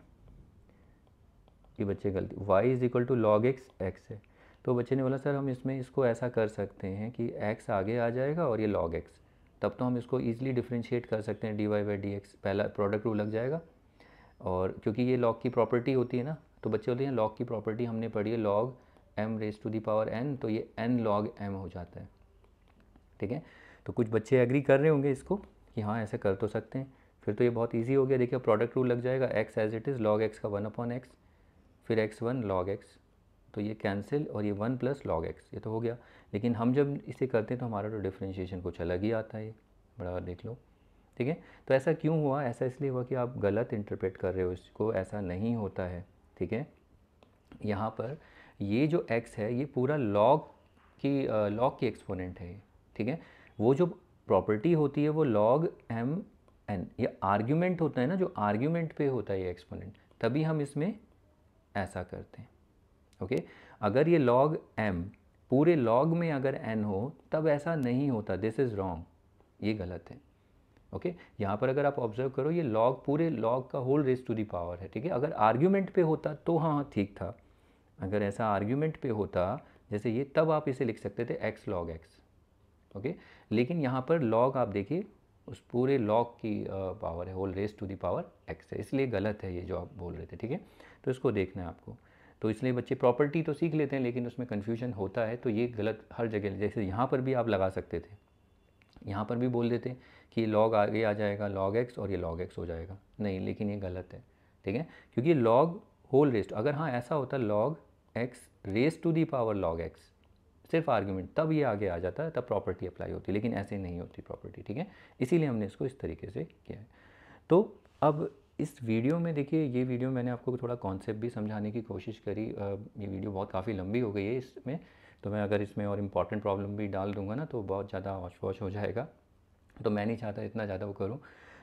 Speaker 1: ये बच्चे गलती y is equal to log x है, तो बच्चे ने बोला सर हम इसमें इसको ऐसा कर सकते हैं कि x आगे आ जाएगा और ये log x, तब तो हम इसको ईजिली डिफ्रेंशिएट कर सकते हैं dy/dx, पहला प्रोडक्ट रूल लग जाएगा। और क्योंकि ये log की प्रॉपर्टी होती है ना, तो बच्चे बोलते हैं log की प्रॉपर्टी हमने पढ़ी है log m raise to the power n, तो ये n log m हो जाता है। ठीक है, तो कुछ बच्चे एग्री कर रहे होंगे इसको कि हाँ ऐसे कर तो सकते हैं, फिर तो ये बहुत ईजी हो गया। देखिए प्रोडक्ट रूल लग जाएगा, x as it is log x का 1/x, फिर x1 log x, तो ये कैंसिल और ये 1 प्लस log x, ये तो हो गया। लेकिन हम जब इसे करते हैं तो हमारा तो डिफ्रेंशिएशन कुछ अलग ही आता है, बराबर देख लो। ठीक है, तो ऐसा क्यों हुआ, ऐसा इसलिए हुआ कि आप गलत इंटरप्रेट कर रहे हो इसको, ऐसा नहीं होता है। ठीक है, यहाँ पर ये जो x है ये पूरा log की एक्सपोनेंट है। ठीक है, वो जो प्रॉपर्टी होती है वो log m n, ये आर्ग्यूमेंट होता है ना, जो आर्ग्यूमेंट पे होता है ये एक्सपोनेंट, तभी हम इसमें ऐसा करते हैं। ओके, अगर ये log m पूरे log में अगर n हो तब ऐसा नहीं होता, दिस इज़ रॉन्ग, ये गलत है। ओके, यहाँ पर अगर आप ऑब्जर्व करो ये log पूरे log का whole raise to the power है। ठीक है, अगर आर्ग्यूमेंट पे होता तो हाँ ठीक था, अगर ऐसा आर्ग्यूमेंट पे होता जैसे ये, तब आप इसे लिख सकते थे x log x। ओके, लेकिन यहाँ पर log आप देखिए उस पूरे log की पावर है, whole raise to the power x है, इसलिए गलत है ये जो आप बोल रहे थे। ठीक है, तो इसको देखना है आपको, तो इसलिए बच्चे प्रॉपर्टी तो सीख लेते हैं लेकिन उसमें कन्फ्यूजन होता है, तो ये गलत हर जगह, जैसे यहाँ पर भी आप लगा सकते थे, यहाँ पर भी बोल देते कि log आगे आ जाएगा log x और ये log x हो जाएगा, नहीं, लेकिन ये गलत है, ठीक है, क्योंकि log होल रेस्ट, अगर हाँ ऐसा होता log x raise to the power log x सिर्फ आर्ग्यूमेंट, तब ये आगे आ जाता है, तब प्रॉपर्टी अप्लाई होती, लेकिन ऐसे नहीं होती प्रॉपर्टी, ठीक है, इसीलिए हमने इसको इस तरीके से किया है। तो अब इस वीडियो में देखिए, ये वीडियो मैंने आपको थोड़ा कॉन्सेप्ट भी समझाने की कोशिश करी, ये वीडियो बहुत काफ़ी लंबी हो गई है इसमें, तो मैं अगर इसमें और इम्पॉर्टेंट प्रॉब्लम भी डाल दूंगा ना तो बहुत ज़्यादा वॉच हो जाएगा, तो मैं नहीं चाहता इतना ज़्यादा वो करूँ।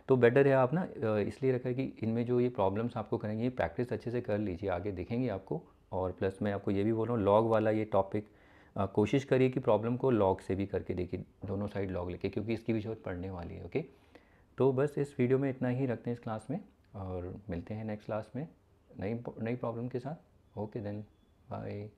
Speaker 1: तो बेटर है आप ना इसलिए रखा है कि इनमें जो ये प्रॉब्लम्स आपको करेंगे ये प्रैक्टिस अच्छे से कर लीजिए, आगे दिखेंगे आपको। और प्लस मैं आपको ये भी बोल रहा हूँ, लॉग वाला ये टॉपिक कोशिश करिए कि प्रॉब्लम को लॉग से भी करके देखिए, दोनों साइड लॉग लेके, क्योंकि इसकी भी जरूरत पड़ने वाली है। ओके, तो बस इस वीडियो में इतना ही रखते हैं इस क्लास में, और मिलते हैं नेक्स्ट क्लास में नई नई प्रॉब्लम के साथ। Okay then, bye.